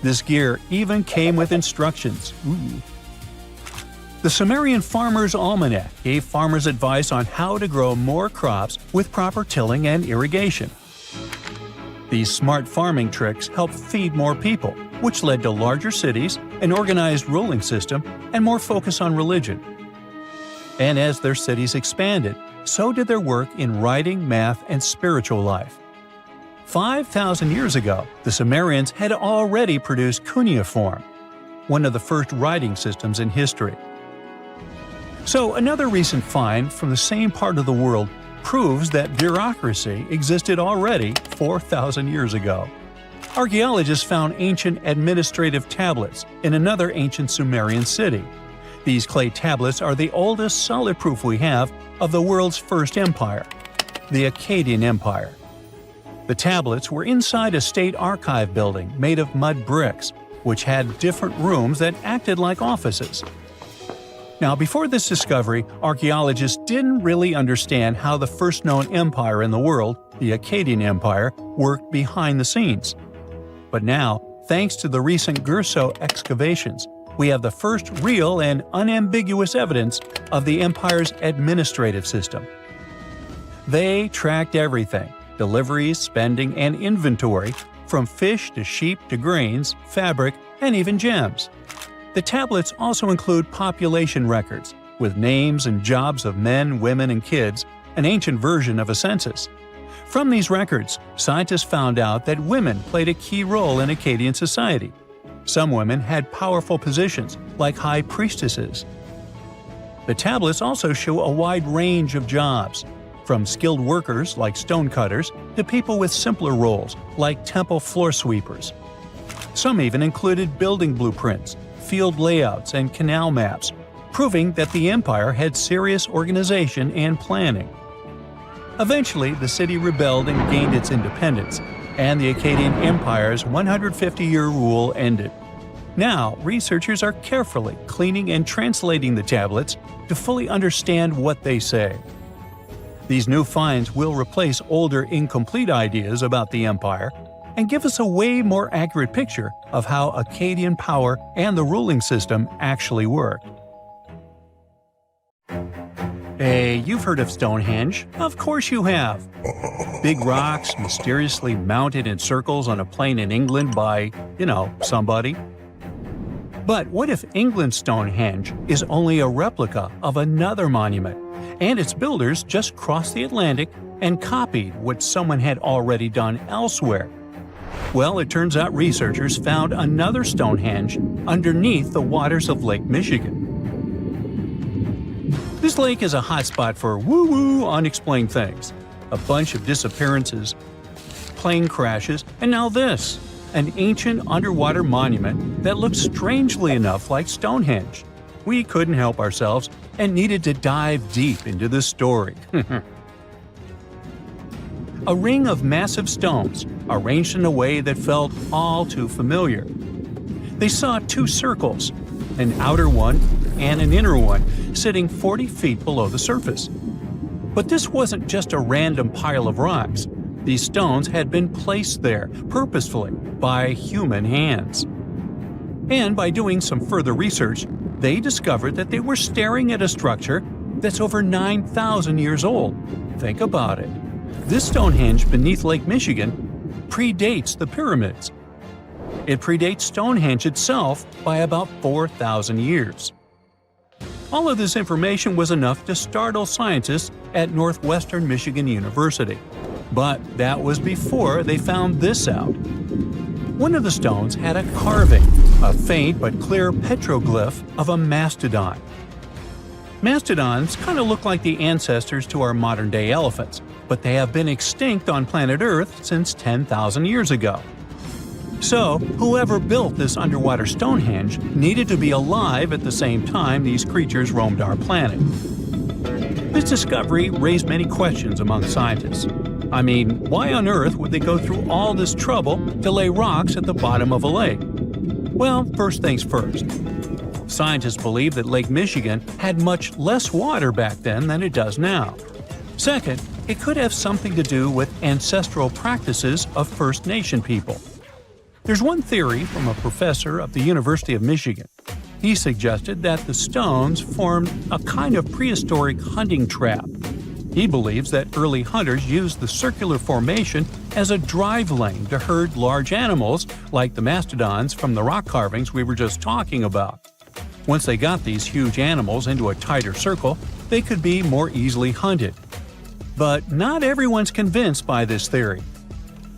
This gear even came with instructions. The Sumerian Farmer's Almanac gave farmers advice on how to grow more crops with proper tilling and irrigation. These smart farming tricks helped feed more people, which led to larger cities, an organized ruling system, and more focus on religion. And as their cities expanded, so did their work in writing, math, and spiritual life. 5,000 years ago, the Sumerians had already produced cuneiform, one of the first writing systems in history. So another recent find from the same part of the world proves that bureaucracy existed already 4,000 years ago. Archaeologists found ancient administrative tablets in another ancient Sumerian city. These clay tablets are the oldest solid proof we have of the world's first empire, the Akkadian Empire. The tablets were inside a state archive building made of mud bricks, which had different rooms that acted like offices. Now, before this discovery, archaeologists didn't really understand how the first known empire in the world, the Akkadian Empire, worked behind the scenes. But now, thanks to the recent Gerso excavations, we have the first real and unambiguous evidence of the empire's administrative system, They tracked everything – deliveries, spending, and inventory, from fish to sheep to grains, fabric, and even gems. The tablets also include population records, with names and jobs of men, women, and kids, an ancient version of a census. From these records, scientists found out that women played a key role in Akkadian society. Some women had powerful positions, like high priestesses. The tablets also show a wide range of jobs, from skilled workers like stonecutters to people with simpler roles like temple floor sweepers. Some even included building blueprints, field layouts, and canal maps, proving that the empire had serious organization and planning. Eventually, the city rebelled and gained its independence, and the Akkadian Empire's 150-year rule ended. Now, researchers are carefully cleaning and translating the tablets to fully understand what they say. These new finds will replace older, incomplete ideas about the empire and give us a way more accurate picture of how Akkadian power and the ruling system actually worked. Hey, you've heard of Stonehenge? Of course you have! Big rocks mysteriously mounted in circles on a plain in England by, somebody. But what if England's Stonehenge is only a replica of another monument, and its builders just crossed the Atlantic and copied what someone had already done elsewhere? Well, it turns out researchers found another Stonehenge underneath the waters of Lake Michigan. This lake is a hotspot for woo-woo unexplained things. A bunch of disappearances, plane crashes, and now this, an ancient underwater monument that looks strangely enough like Stonehenge. We couldn't help ourselves and needed to dive deep into this story. A ring of massive stones, arranged in a way that felt all too familiar. They saw two circles, an outer one and an inner one, sitting 40 feet below the surface. But this wasn't just a random pile of rocks. These stones had been placed there, purposefully, by human hands. And by doing some further research, they discovered that they were staring at a structure that's over 9,000 years old. Think about it. This Stonehenge beneath Lake Michigan predates the pyramids. It predates Stonehenge itself by about 4,000 years. All of this information was enough to startle scientists at Northwestern Michigan University. But that was before they found this out. One of the stones had a carving, a faint but clear petroglyph of a mastodon. Mastodons kind of look like the ancestors to our modern-day elephants, but they have been extinct on planet Earth since 10,000 years ago. So, whoever built this underwater Stonehenge needed to be alive at the same time these creatures roamed our planet. This discovery raised many questions among scientists. I mean, why on earth would they go through all this trouble to lay rocks at the bottom of a lake? Well, first things first. Scientists believe that Lake Michigan had much less water back then than it does now. Second, it could have something to do with ancestral practices of First Nation people. There's one theory from a professor of the University of Michigan. He suggested that the stones formed a kind of prehistoric hunting trap. He believes that early hunters used the circular formation as a drive lane to herd large animals like the mastodons from the rock carvings we were just talking about. Once they got these huge animals into a tighter circle, they could be more easily hunted. But not everyone's convinced by this theory.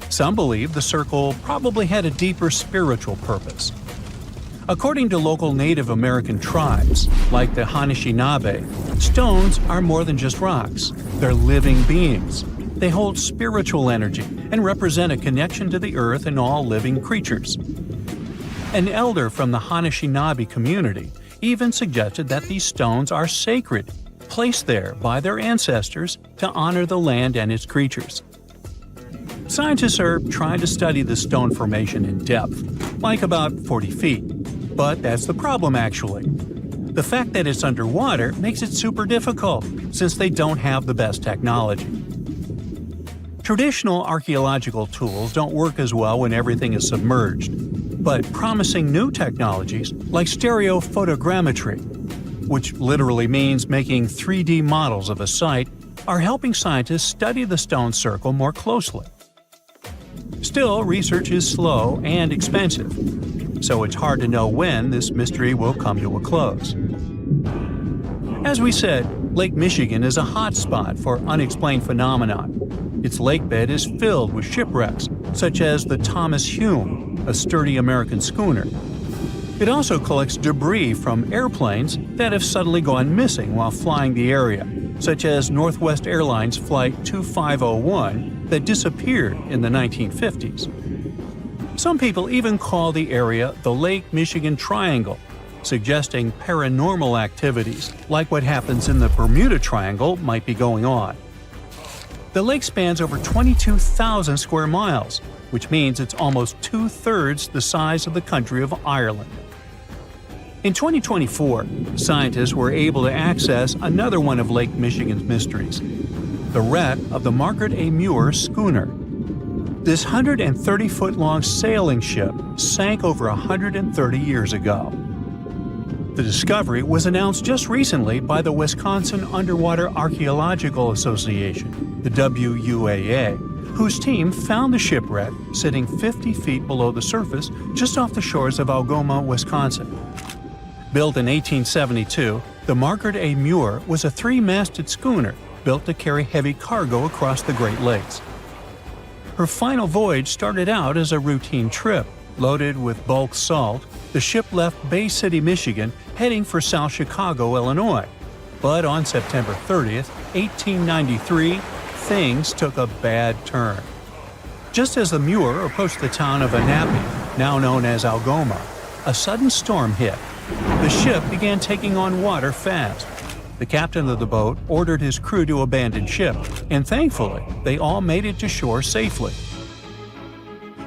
Some believe the circle probably had a deeper spiritual purpose. According to local Native American tribes, like the Anishinaabe, stones are more than just rocks. They're living beings. They hold spiritual energy and represent a connection to the earth and all living creatures. An elder from the Anishinaabe community even suggested that these stones are sacred, placed there by their ancestors to honor the land and its creatures. Scientists are trying to study the stone formation in depth, like about 40 feet. But that's the problem, actually. The fact that it's underwater makes it super difficult, since they don't have the best technology. Traditional archaeological tools don't work as well when everything is submerged, but promising new technologies like stereophotogrammetry, which literally means making 3D models of a site, are helping scientists study the stone circle more closely. Still, research is slow and expensive, so it's hard to know when this mystery will come to a close. As we said, Lake Michigan is a hot spot for unexplained phenomena. Its lakebed is filled with shipwrecks, such as the Thomas Hume, a sturdy American schooner. It also collects debris from airplanes that have suddenly gone missing while flying the area, such as Northwest Airlines Flight 2501 that disappeared in the 1950s. Some people even call the area the Lake Michigan Triangle, suggesting paranormal activities like what happens in the Bermuda Triangle might be going on. The lake spans over 22,000 square miles, which means it's almost two-thirds the size of the country of Ireland. In 2024, scientists were able to access another one of Lake Michigan's mysteries, the wreck of the Margaret A. Muir schooner. This 130-foot-long sailing ship sank over 130 years ago. The discovery was announced just recently by the Wisconsin Underwater Archaeological Association, the WUAA, whose team found the shipwreck sitting 50 feet below the surface just off the shores of Algoma, Wisconsin. Built in 1872, the Margaret A. Muir was a three-masted schooner built to carry heavy cargo across the Great Lakes. Her final voyage started out as a routine trip. Loaded with bulk salt, the ship left Bay City, Michigan, heading for South Chicago, Illinois. But on September 30th, 1893, things took a bad turn. Just as the Muir approached the town of Annapolis, now known as Algoma, a sudden storm hit. The ship began taking on water fast. The captain of the boat ordered his crew to abandon ship, and thankfully, they all made it to shore safely.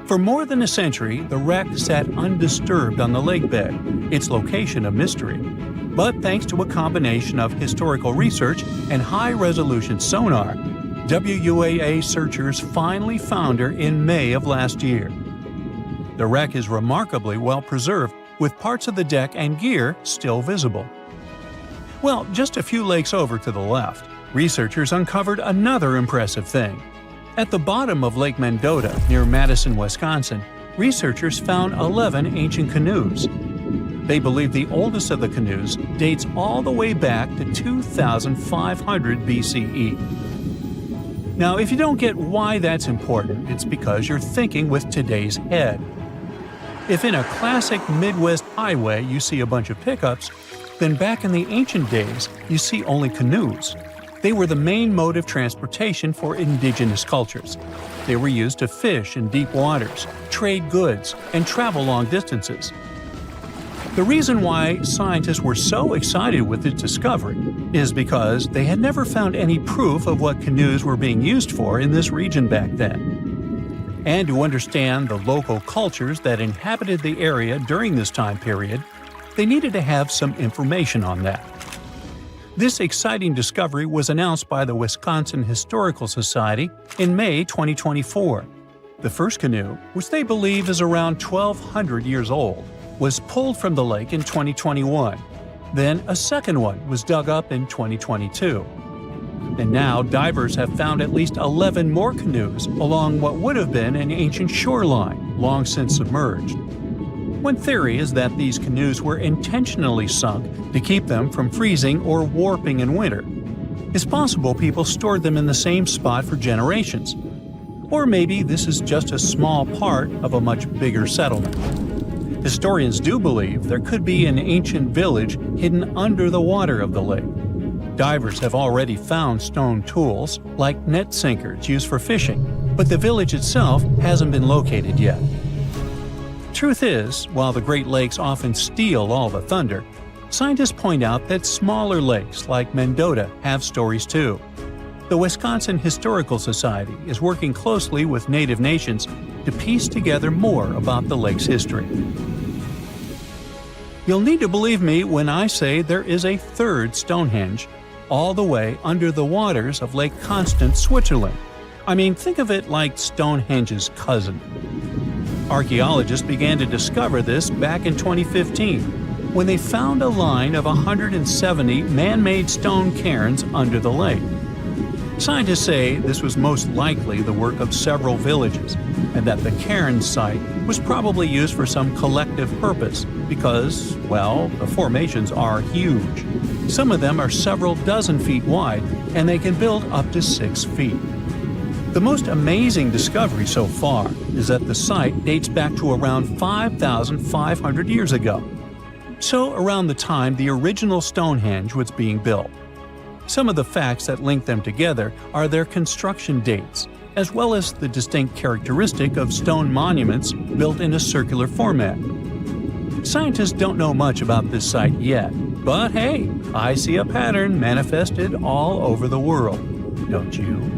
For more than a century, the wreck sat undisturbed on the lakebed, its location a mystery. But thanks to a combination of historical research and high-resolution sonar, WUAA searchers finally found her in May of last year. The wreck is remarkably well preserved, with parts of the deck and gear still visible. Well, just a few lakes over to the left, researchers uncovered another impressive thing. At the bottom of Lake Mendota, near Madison, Wisconsin, researchers found 11 ancient canoes. They believe the oldest of the canoes dates all the way back to 2500 BCE. Now, if you don't get why that's important, it's because you're thinking with today's head. If in a classic Midwest highway you see a bunch of pickups, then back in the ancient days you see only canoes. They were the main mode of transportation for indigenous cultures. They were used to fish in deep waters, trade goods, and travel long distances. The reason why scientists were so excited with this discovery is because they had never found any proof of what canoes were being used for in this region back then. And to understand the local cultures that inhabited the area during this time period, they needed to have some information on that. This exciting discovery was announced by the Wisconsin Historical Society in May 2024. The first canoe, which they believe is around 1,200 years old, was pulled from the lake in 2021. Then a second one was dug up in 2022. And now divers have found at least 11 more canoes along what would have been an ancient shoreline, long since submerged. One theory is that these canoes were intentionally sunk to keep them from freezing or warping in winter. It's possible people stored them in the same spot for generations. Or maybe this is just a small part of a much bigger settlement. Historians do believe there could be an ancient village hidden under the water of the lake. Divers have already found stone tools, like net sinkers used for fishing, but the village itself hasn't been located yet. Truth is, while the Great Lakes often steal all the thunder, scientists point out that smaller lakes like Mendota have stories too. The Wisconsin Historical Society is working closely with Native nations to piece together more about the lake's history. You'll need to believe me when I say there is a third Stonehenge, all the way under the waters of Lake Constance, Switzerland. I mean, think of it like Stonehenge's cousin. Archaeologists began to discover this back in 2015, when they found a line of 170 man-made stone cairns under the lake. Scientists say this was most likely the work of several villages, and that the cairn site was probably used for some collective purpose because, well, the formations are huge. Some of them are several dozen feet wide, and they can build up to 6 feet. The most amazing discovery so far is that the site dates back to around 5,500 years ago. So around the time the original Stonehenge was being built. Some of the facts that link them together are their construction dates, as well as the distinct characteristic of stone monuments built in a circular format. Scientists don't know much about this site yet, but hey, I see a pattern manifested all over the world, don't you?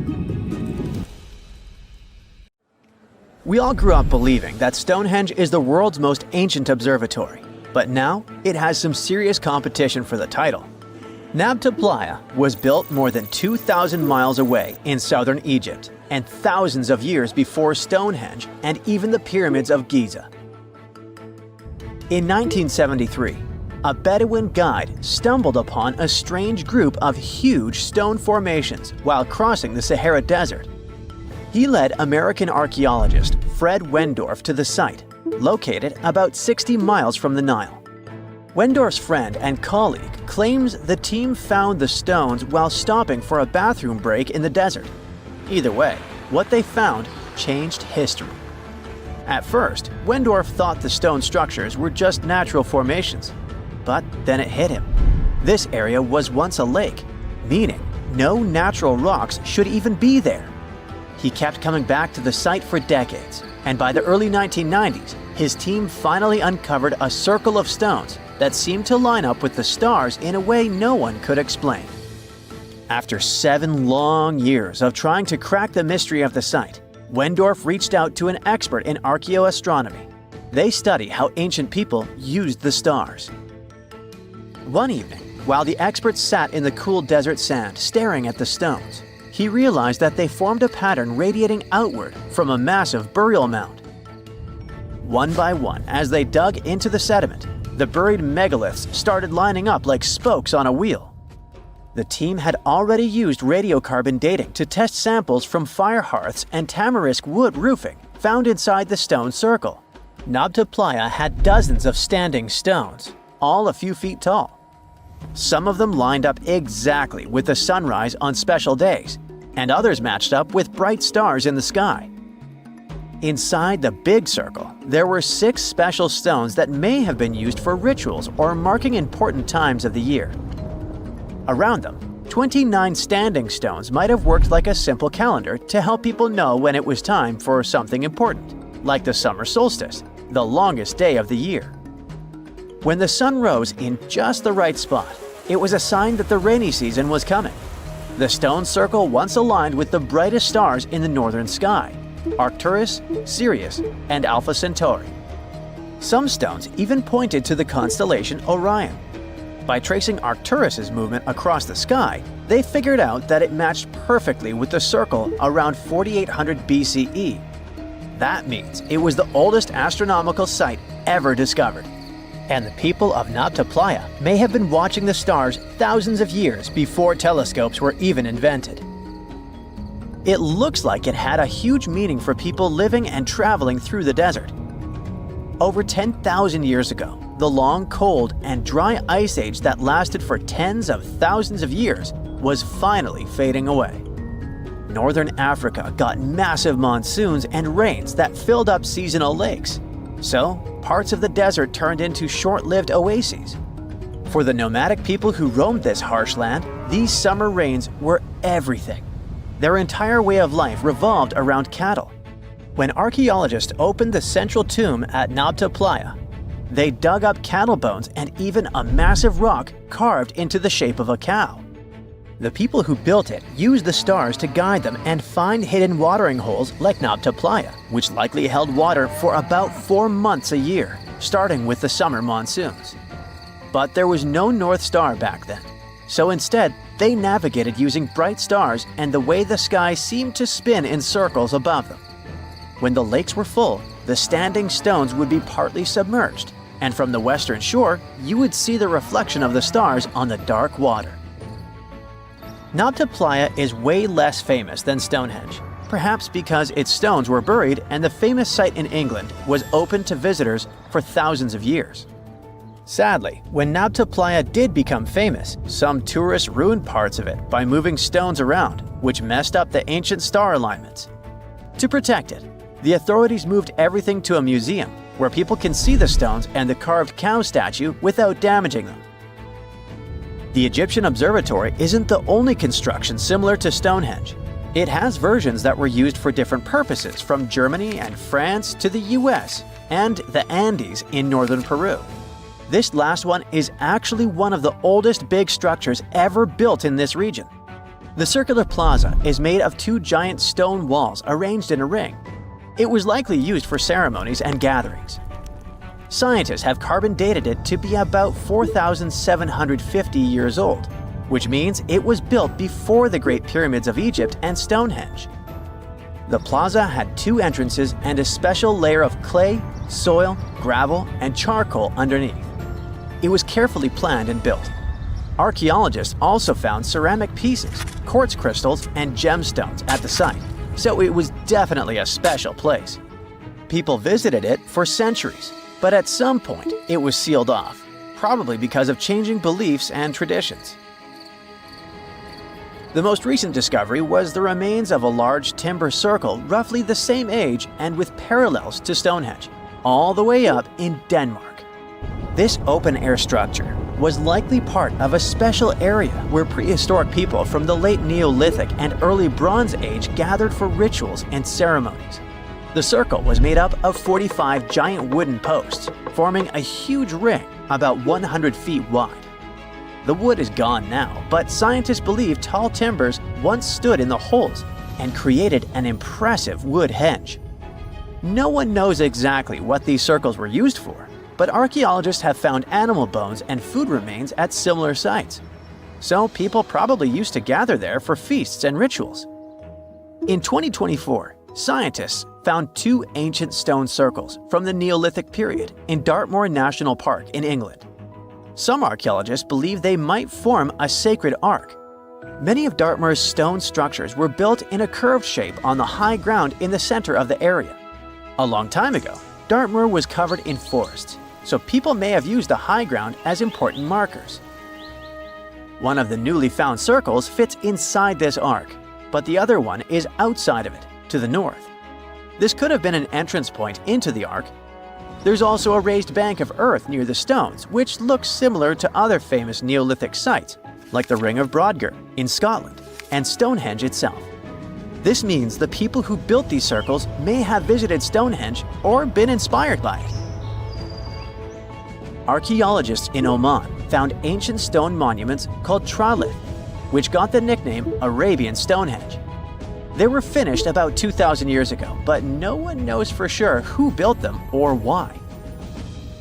We all grew up believing that Stonehenge is the world's most ancient observatory, but now it has some serious competition for the title. Nabta Playa was built more than 2,000 miles away in southern Egypt and thousands of years before Stonehenge and even the pyramids of Giza. In 1973, a Bedouin guide stumbled upon a strange group of huge stone formations while crossing the Sahara Desert. He led American archaeologist Fred Wendorf to the site, located about 60 miles from the Nile. Wendorf's friend and colleague claims the team found the stones while stopping for a bathroom break in the desert. Either way, what they found changed history. At first, Wendorf thought the stone structures were just natural formations. But then it hit him. This area was once a lake, meaning no natural rocks should even be there. He kept coming back to the site for decades, and by the early 1990s, his team finally uncovered a circle of stones that seemed to line up with the stars in a way no one could explain. After 7 long years of trying to crack the mystery of the site, Wendorf reached out to an expert in archaeoastronomy. They study how ancient people used the stars. One evening, while the expert sat in the cool desert sand staring at the stones, he realized that they formed a pattern radiating outward from a massive burial mound. One by one, as they dug into the sediment, the buried megaliths started lining up like spokes on a wheel. The team had already used radiocarbon dating to test samples from fire hearths and tamarisk wood roofing found inside the stone circle. Nabta Playa had dozens of standing stones, all a few feet tall. Some of them lined up exactly with the sunrise on special days, and others matched up with bright stars in the sky. Inside the big circle, there were 6 special stones that may have been used for rituals or marking important times of the year. Around them, 29 standing stones might have worked like a simple calendar to help people know when it was time for something important, like the summer solstice, the longest day of the year. When the sun rose in just the right spot, it was a sign that the rainy season was coming. The stone circle once aligned with the brightest stars in the northern sky: Arcturus, Sirius, and Alpha Centauri. Some stones even pointed to the constellation Orion. By tracing Arcturus's movement across the sky, they figured out that it matched perfectly with the circle around 4800 BCE. That means it was the oldest astronomical site ever discovered. And the people of Nabta Playa may have been watching the stars thousands of years before telescopes were even invented. It looks like it had a huge meaning for people living and traveling through the desert. Over 10,000 years ago, the long, cold, and dry ice age that lasted for tens of thousands of years was finally fading away. Northern Africa got massive monsoons and rains that filled up seasonal lakes. So, parts of the desert turned into short-lived oases. For the nomadic people who roamed this harsh land, these summer rains were everything. Their entire way of life revolved around cattle. When archaeologists opened the central tomb at Nabta Playa, they dug up cattle bones and even a massive rock carved into the shape of a cow. The people who built it used the stars to guide them and find hidden watering holes like Nabta Playa, which likely held water for about 4 months a year, starting with the summer monsoons. But there was no North Star back then, so instead, they navigated using bright stars and the way the sky seemed to spin in circles above them. When the lakes were full, the standing stones would be partly submerged, and from the western shore, you would see the reflection of the stars on the dark water. Nabta Playa is way less famous than Stonehenge, perhaps because its stones were buried and the famous site in England was open to visitors for thousands of years. Sadly, when Nabta Playa did become famous, some tourists ruined parts of it by moving stones around, which messed up the ancient star alignments. To protect it, the authorities moved everything to a museum where people can see the stones and the carved cow statue without damaging them. The Egyptian Observatory isn't the only construction similar to Stonehenge. It has versions that were used for different purposes, from Germany and France to the US and the Andes in northern Peru. This last one is actually one of the oldest big structures ever built in this region. The circular plaza is made of two giant stone walls arranged in a ring. It was likely used for ceremonies and gatherings. Scientists have carbon dated it to be about 4,750 years old, which means it was built before the Great Pyramids of Egypt and Stonehenge. The plaza had two entrances and a special layer of clay, soil, gravel, and charcoal underneath. It was carefully planned and built. Archaeologists also found ceramic pieces, quartz crystals, and gemstones at the site, so it was definitely a special place. People visited it for centuries, but at some point it was sealed off, probably because of changing beliefs and traditions. The most recent discovery was the remains of a large timber circle roughly the same age and with parallels to Stonehenge, all the way up in Denmark. This open-air structure was likely part of a special area where prehistoric people from the late Neolithic and early Bronze Age gathered for rituals and ceremonies. The circle was made up of 45 giant wooden posts, forming a huge ring about 100 feet wide. The wood is gone now, but scientists believe tall timbers once stood in the holes and created an impressive wood henge. No one knows exactly what these circles were used for, but archaeologists have found animal bones and food remains at similar sites. So people probably used to gather there for feasts and rituals. In 2024, scientists found two ancient stone circles from the Neolithic period in Dartmoor National Park in England. Some archaeologists believe they might form a sacred ark. Many of Dartmoor's stone structures were built in a curved shape on the high ground in the center of the area. A long time ago, Dartmoor was covered in forests, so people may have used the high ground as important markers. One of the newly found circles fits inside this ark, but the other one is outside of it, to the north. This could have been an entrance point into the ark. There's also a raised bank of earth near the stones, which looks similar to other famous Neolithic sites, like the Ring of Brodgar in Scotland and Stonehenge itself. This means the people who built these circles may have visited Stonehenge or been inspired by it. Archaeologists in Oman found ancient stone monuments called tralith, which got the nickname Arabian Stonehenge. They were finished about 2,000 years ago, but no one knows for sure who built them or why.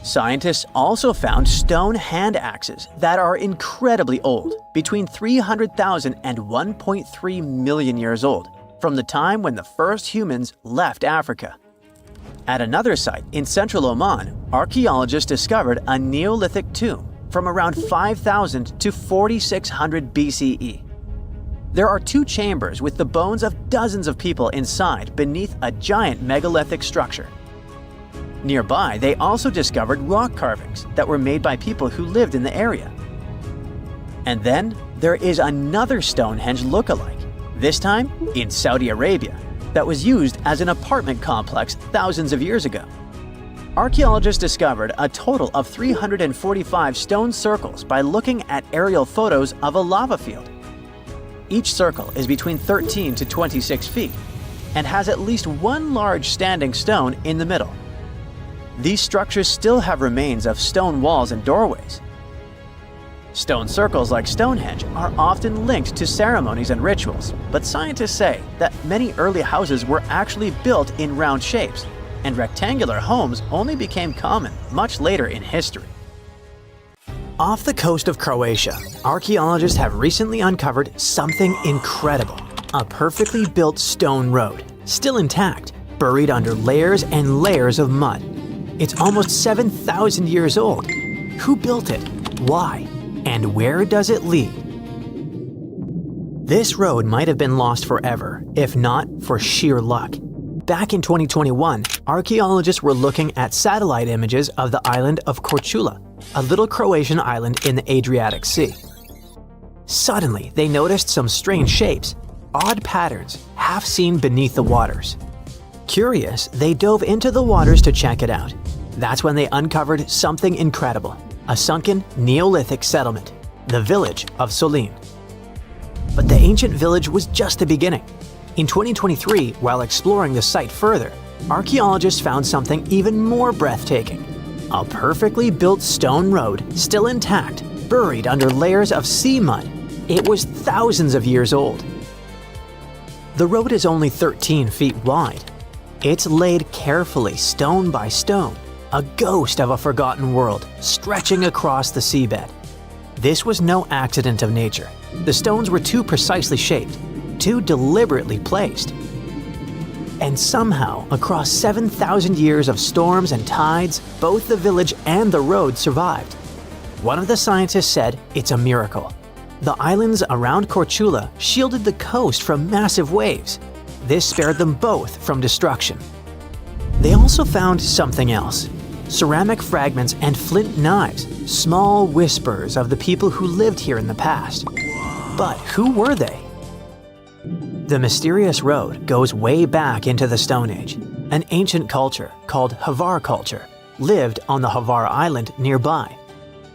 Scientists also found stone hand axes that are incredibly old, between 300,000 and 1.3 million years old, from the time when the first humans left Africa. At another site in central Oman, archaeologists discovered a Neolithic tomb from around 5,000 to 4,600 BCE. There are two chambers with the bones of dozens of people inside beneath a giant megalithic structure. Nearby, they also discovered rock carvings that were made by people who lived in the area. And then there is another Stonehenge look-alike, this time in Saudi Arabia, that was used as an apartment complex thousands of years ago. Archaeologists discovered a total of 345 stone circles by looking at aerial photos of a lava field. Each circle is between 13 to 26 feet and has at least one large standing stone in the middle. These structures still have remains of stone walls and doorways. Stone circles like Stonehenge are often linked to ceremonies and rituals, but scientists say that many early houses were actually built in round shapes, and rectangular homes only became common much later in history. Off the coast of Croatia, archaeologists have recently uncovered something incredible: a perfectly built stone road, still intact, buried under layers and layers of mud. It's almost 7,000 years old. Who built it? Why? And where does it lead? This road might have been lost forever, if not for sheer luck. Back in 2021, archaeologists were looking at satellite images of the island of Korčula, a little Croatian island in the Adriatic Sea. Suddenly, they noticed some strange shapes, odd patterns, half seen beneath the waters. Curious, they dove into the waters to check it out. That's when they uncovered something incredible, a sunken Neolithic settlement, the village of Solin. But the ancient village was just the beginning. In 2023, while exploring the site further, archaeologists found something even more breathtaking. A perfectly built stone road, still intact, buried under layers of sea mud. It was thousands of years old. The road is only 13 feet wide. It's laid carefully, stone by stone, a ghost of a forgotten world stretching across the seabed. This was no accident of nature. The stones were too precisely shaped, too deliberately placed. And somehow, across 7,000 years of storms and tides, both the village and the road survived. One of the scientists said it's a miracle. The islands around Korčula shielded the coast from massive waves. This spared them both from destruction. They also found something else: ceramic fragments and flint knives, small whispers of the people who lived here in the past. But who were they? The mysterious road goes way back into the Stone Age. An ancient culture called Hvar culture lived on the Hvar Island nearby.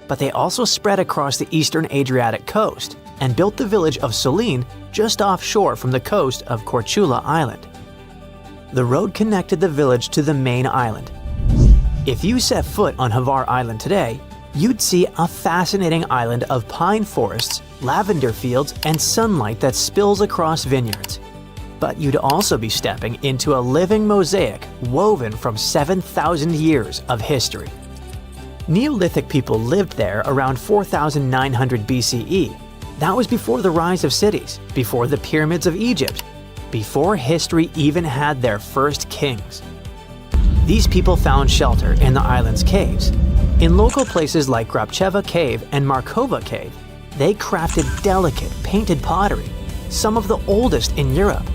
But they also spread across the eastern Adriatic coast and built the village of Solin just offshore from the coast of Korčula Island. The road connected the village to the main island. If you set foot on Hvar Island today, you'd see a fascinating island of pine forests, lavender fields, and sunlight that spills across vineyards. But you'd also be stepping into a living mosaic woven from 7,000 years of history. Neolithic people lived there around 4,900 BCE. That was before the rise of cities, before the pyramids of Egypt, before history even had their first kings. These people found shelter in the island's caves. In local places like Grabcheva Cave and Markova Cave, they crafted delicate, painted pottery, some of the oldest in Europe.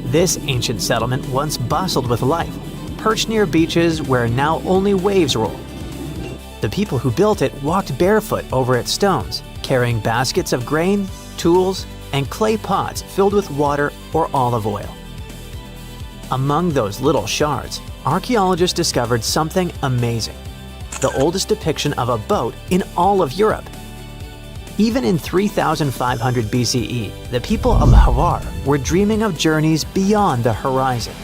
This ancient settlement once bustled with life, perched near beaches where now only waves roll. The people who built it walked barefoot over its stones, carrying baskets of grain, tools, and clay pots filled with water or olive oil. Among those little shards, archaeologists discovered something amazing: the oldest depiction of a boat in all of Europe. Even in 3,500 BCE, the people of Hvar were dreaming of journeys beyond the horizon.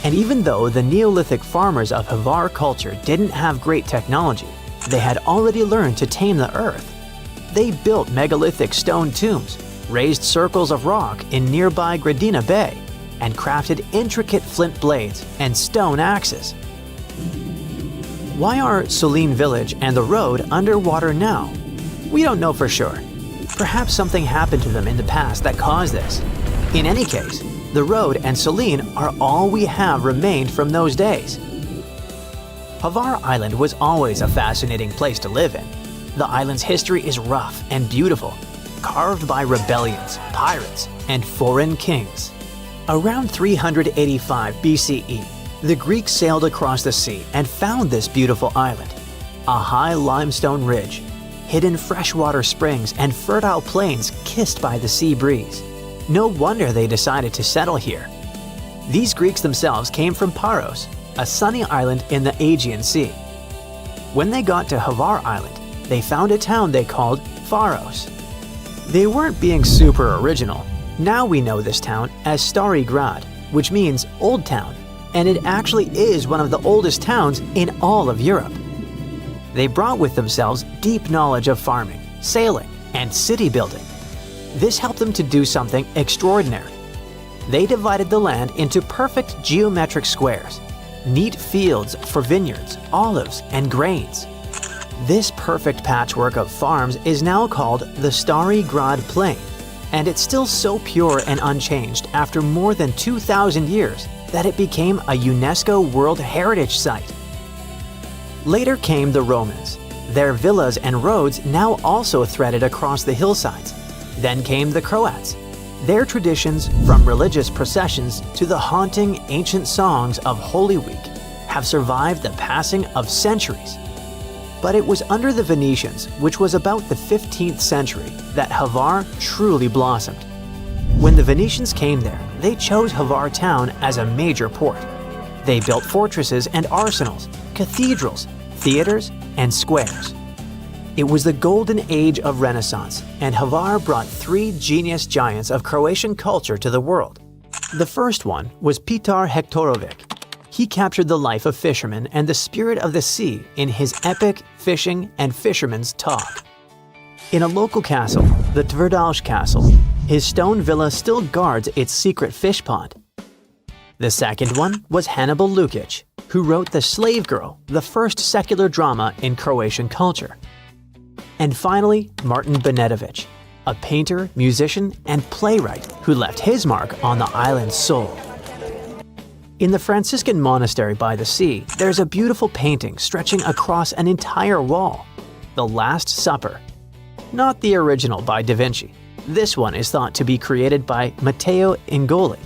And even though the Neolithic farmers of Hvar culture didn't have great technology, they had already learned to tame the earth. They built megalithic stone tombs, raised circles of rock in nearby Gradina Bay, and crafted intricate flint blades and stone axes. Why are Solin village and the road underwater now? We don't know for sure. Perhaps something happened to them in the past that caused this. In any case, the road and Solin are all we have remained from those days. Hvar Island was always a fascinating place to live in. The island's history is rough and beautiful, carved by rebellions, pirates, and foreign kings. Around 385 BCE, the Greeks sailed across the sea and found this beautiful island, a high limestone ridge, hidden freshwater springs, and fertile plains kissed by the sea breeze. No wonder they decided to settle here. These Greeks themselves came from Paros, a sunny island in the Aegean Sea. When they got to Hvar Island, they found a town they called Pharos. They weren't being super original. Now we know this town as Stari Grad, which means Old Town, and it actually is one of the oldest towns in all of Europe. They brought with themselves deep knowledge of farming, sailing, and city building. This helped them to do something extraordinary. They divided the land into perfect geometric squares, neat fields for vineyards, olives, and grains. This perfect patchwork of farms is now called the Stari Grad Plain, and it's still so pure and unchanged after more than 2,000 years that it became a UNESCO World Heritage Site. Later came the Romans. Their villas and roads now also threaded across the hillsides. Then came the Croats, Their traditions, from religious processions to the haunting ancient songs of Holy Week, have survived the passing of centuries. But it was under the Venetians, which was about the 15th century, that Hvar truly blossomed. When the Venetians came there, they chose Hvar town as a major port. They built fortresses and arsenals, cathedrals, theaters, and squares. It was the golden age of Renaissance, and Hvar brought three genius giants of Croatian culture to the world. The first one was Petar Hektorovic. He captured the life of fishermen and the spirit of the sea in his epic Fishing and Fisherman's Talk. In a local castle, the Tvrdalj Castle, his stone villa still guards its secret fish pond. The second one was Hannibal Lukic, who wrote The Slave Girl, the first secular drama in Croatian culture. And finally, Martin Benetovic, a painter, musician, and playwright who left his mark on the island's soul. In the Franciscan monastery by the sea, there's a beautiful painting stretching across an entire wall, The Last Supper. Not the original by Da Vinci. This one is thought to be created by Matteo Ingoli.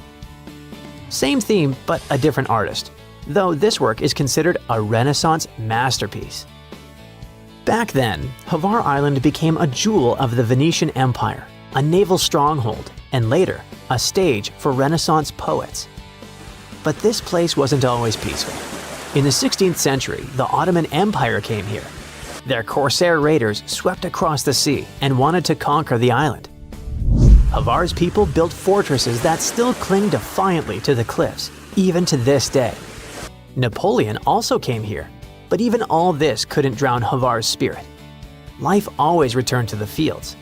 Same theme, but a different artist, though this work is considered a Renaissance masterpiece. Back then, Hvar Island became a jewel of the Venetian Empire, a naval stronghold, and later, a stage for Renaissance poets. But this place wasn't always peaceful. In the 16th century, the Ottoman Empire came here. Their corsair raiders swept across the sea and wanted to conquer the island. Hvar's people built fortresses that still cling defiantly to the cliffs, even to this day. Napoleon also came here, but even all this couldn't drown Hvar's spirit. Life always returned to the fields.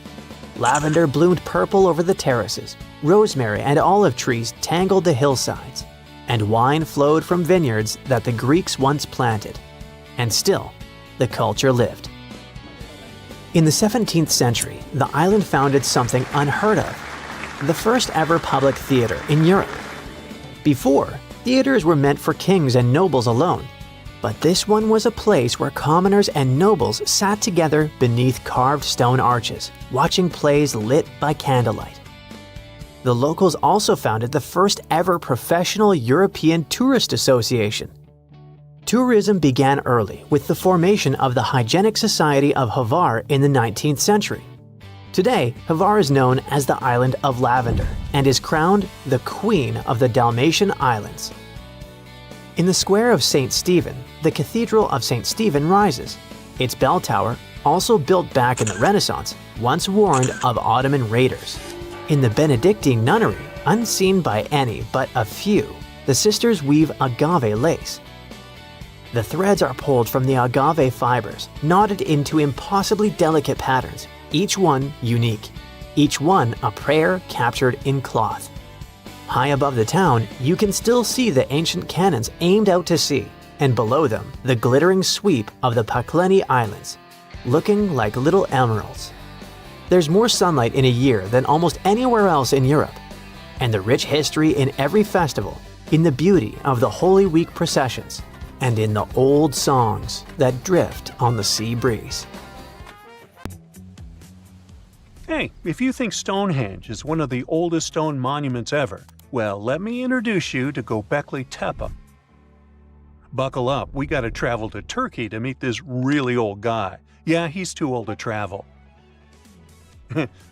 Lavender bloomed purple over the terraces, rosemary and olive trees tangled the hillsides, and wine flowed from vineyards that the Greeks once planted. And still, the culture lived. In the 17th century, the island founded something unheard of: the first ever public theater in Europe. Before, theaters were meant for kings and nobles alone, but this one was a place where commoners and nobles sat together beneath carved stone arches, watching plays lit by candlelight. The locals also founded the first ever professional European Tourist Association. Tourism began early with the formation of the Hygienic Society of Hvar in the 19th century. Today, Hvar is known as the Island of Lavender and is crowned the Queen of the Dalmatian Islands. In the square of St. Stephen, the Cathedral of St. Stephen rises. Its bell tower, also built back in the Renaissance, once warned of Ottoman raiders. In the Benedictine nunnery, unseen by any but a few, the sisters weave agave lace. The threads are pulled from the agave fibers, knotted into impossibly delicate patterns, each one unique, each one a prayer captured in cloth. High above the town, you can still see the ancient cannons aimed out to sea, and below them, the glittering sweep of the Pakleni Islands, looking like little emeralds. There's more sunlight in a year than almost anywhere else in Europe, and the rich history in every festival, in the beauty of the Holy Week processions, and in the old songs that drift on the sea breeze. Hey, if you think Stonehenge is one of the oldest stone monuments ever, well, let me introduce you to Gobekli Tepe. Buckle up, we gotta travel to Turkey to meet this really old guy. Yeah, he's too old to travel.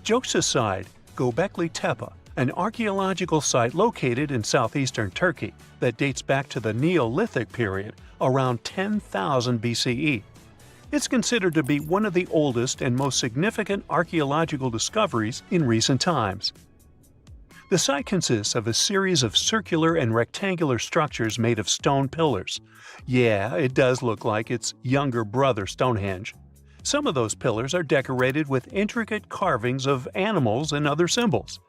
Jokes aside, Gobekli Tepe, an archaeological site located in southeastern Turkey that dates back to the Neolithic period around 10,000 BCE. It's considered to be one of the oldest and most significant archaeological discoveries in recent times. The site consists of a series of circular and rectangular structures made of stone pillars. Yeah, it does look like its younger brother Stonehenge. Some of those pillars are decorated with intricate carvings of animals and other symbols.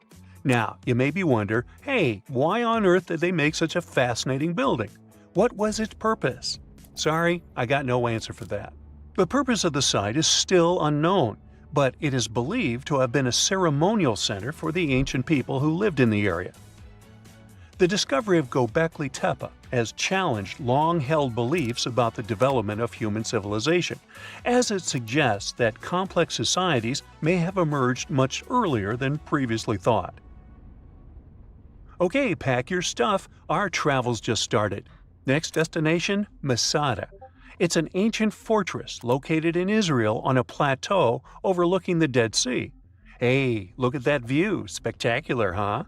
Now, you maybe wonder, hey, why on earth did they make such a fascinating building? What was its purpose? Sorry, I got no answer for that. The purpose of the site is still unknown, but it is believed to have been a ceremonial center for the ancient people who lived in the area. The discovery of Gobekli Tepe has challenged long-held beliefs about the development of human civilization, as it suggests that complex societies may have emerged much earlier than previously thought. Okay, pack your stuff, our travel's just started. Next destination, Masada. It's an ancient fortress located in Israel on a plateau overlooking the Dead Sea. Hey, look at that view, spectacular, huh?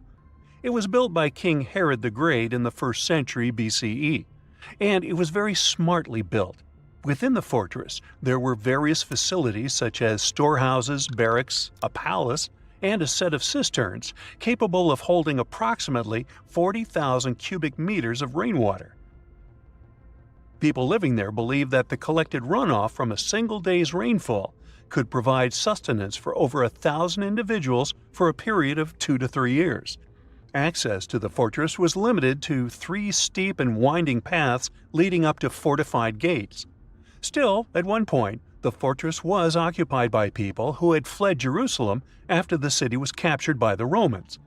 It was built by King Herod the Great in the 1st century BCE, and it was very smartly built. Within the fortress, there were various facilities such as storehouses, barracks, a palace, and a set of cisterns capable of holding approximately 40,000 cubic meters of rainwater. People living there believed that the collected runoff from a single day's rainfall could provide sustenance for over 1,000 individuals for a period of 2 to 3 years. Access to the fortress was limited to 3 steep and winding paths leading up to fortified gates. Still, at one point, the fortress was occupied by people who had fled Jerusalem after the city was captured by the Romans.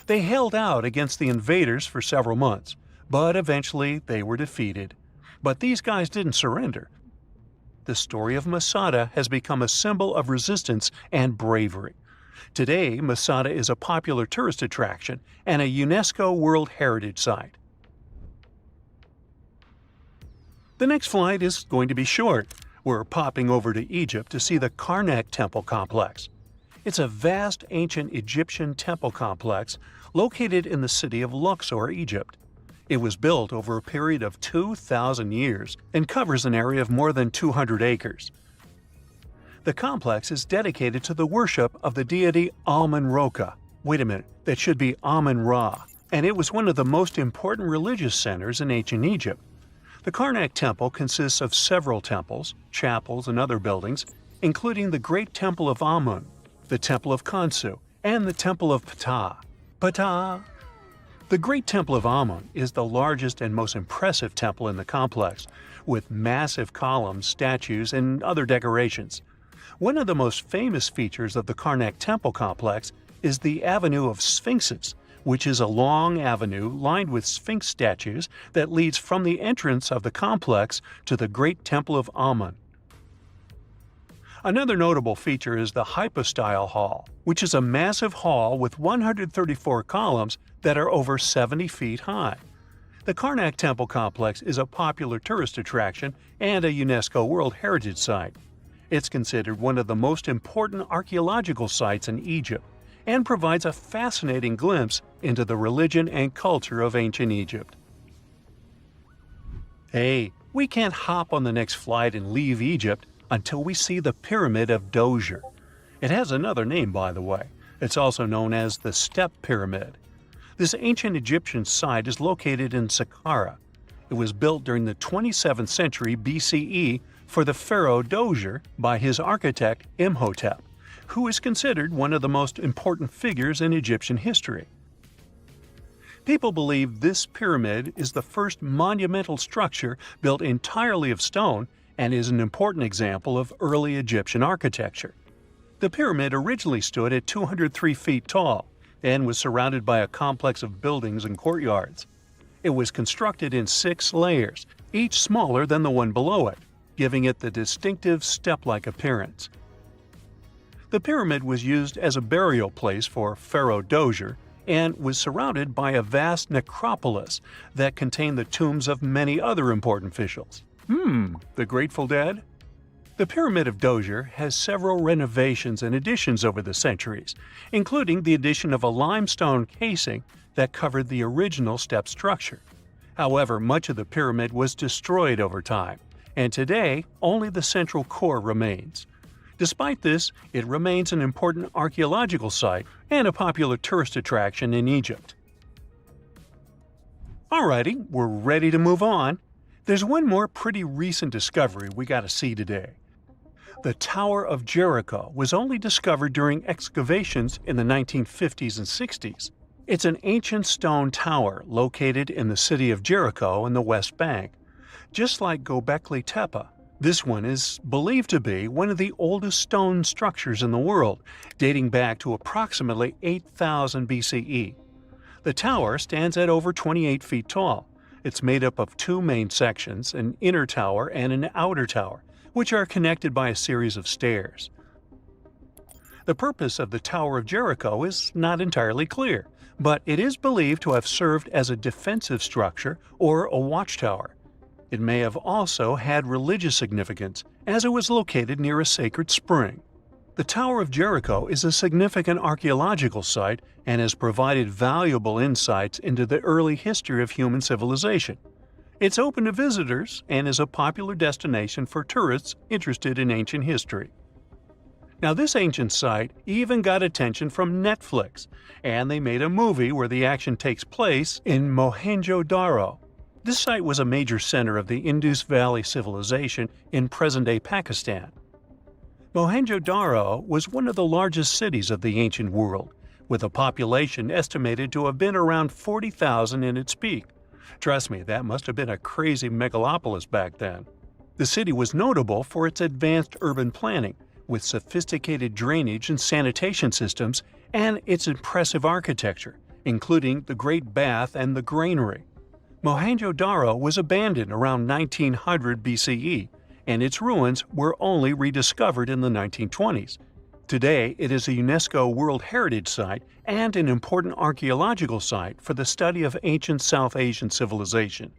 They held out against the invaders for several months, but eventually they were defeated. But these guys didn't surrender. The story of Masada has become a symbol of resistance and bravery. Today, Masada is a popular tourist attraction and a UNESCO World Heritage Site. The next flight is going to be short. We're popping over to Egypt to see the Karnak Temple Complex. It's a vast ancient Egyptian temple complex located in the city of Luxor, Egypt. It was built over a period of 2,000 years and covers an area of more than 200 acres. The complex is dedicated to the worship of the deity Amun-Roka. Wait a minute, that should be Amun-Ra, and it was one of the most important religious centers in ancient Egypt. The Karnak Temple consists of several temples, chapels, and other buildings, including the Great Temple of Amun, the Temple of Khonsu, and the Temple of Ptah. Ptah! The Great Temple of Amun is the largest and most impressive temple in the complex, with massive columns, statues, and other decorations. One of the most famous features of the Karnak Temple complex is the Avenue of Sphinxes, which is a long avenue lined with Sphinx statues that leads from the entrance of the complex to the Great Temple of Amun. Another notable feature is the Hypostyle Hall, which is a massive hall with 134 columns that are over 70 feet high. The Karnak Temple complex is a popular tourist attraction and a UNESCO World Heritage Site. It's considered one of the most important archaeological sites in Egypt and provides a fascinating glimpse into the religion and culture of ancient Egypt. Hey, we can't hop on the next flight and leave Egypt until we see the Pyramid of Djoser. It has another name, by the way. It's also known as the Step Pyramid. This ancient Egyptian site is located in Saqqara. It was built during the 27th century BCE for the pharaoh Djoser by his architect Imhotep, who is considered one of the most important figures in Egyptian history. People believe this pyramid is the first monumental structure built entirely of stone and is an important example of early Egyptian architecture. The pyramid originally stood at 203 feet tall and was surrounded by a complex of buildings and courtyards. It was constructed in 6 layers, each smaller than the one below it, giving it the distinctive step-like appearance. The pyramid was used as a burial place for Pharaoh Djoser and was surrounded by a vast necropolis that contained the tombs of many other important officials. The Grateful Dead? The Pyramid of Djoser has several renovations and additions over the centuries, including the addition of a limestone casing that covered the original step structure. However, much of the pyramid was destroyed over time, and today only the central core remains. Despite this, it remains an important archaeological site and a popular tourist attraction in Egypt. Alrighty, we're ready to move on. There's one more pretty recent discovery we gotta see today. The Tower of Jericho was only discovered during excavations in the 1950s and 60s. It's an ancient stone tower located in the city of Jericho in the West Bank. Just like Gobekli Tepe, this one is believed to be one of the oldest stone structures in the world, dating back to approximately 8000 BCE. The tower stands at over 28 feet tall. It's made up of 2 main sections, an inner tower and an outer tower, which are connected by a series of stairs. The purpose of the Tower of Jericho is not entirely clear, but it is believed to have served as a defensive structure or a watchtower. It may have also had religious significance, as it was located near a sacred spring. The Tower of Jericho is a significant archaeological site and has provided valuable insights into the early history of human civilization. It's open to visitors and is a popular destination for tourists interested in ancient history. Now, this ancient site even got attention from Netflix, and they made a movie where the action takes place in Mohenjo Daro. This site was a major center of the Indus Valley civilization in present-day Pakistan. Mohenjo Daro was one of the largest cities of the ancient world, with a population estimated to have been around 40,000 in its peak. Trust me, that must have been a crazy megalopolis back then. The city was notable for its advanced urban planning, with sophisticated drainage and sanitation systems, and its impressive architecture, including the Great Bath and the Granary. Mohenjo Daro was abandoned around 1900 BCE, and its ruins were only rediscovered in the 1920s. Today, it is a UNESCO World Heritage Site and an important archaeological site for the study of ancient South Asian civilization.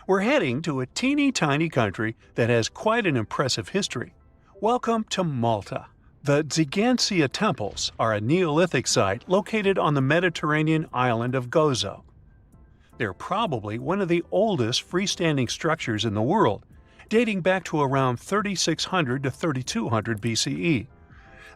We're heading to a teeny-tiny country that has quite an impressive history. Welcome to Malta. The Ggantija Temples are a Neolithic site located on the Mediterranean island of Gozo. They're probably one of the oldest freestanding structures in the world, dating back to around 3600 to 3200 BCE.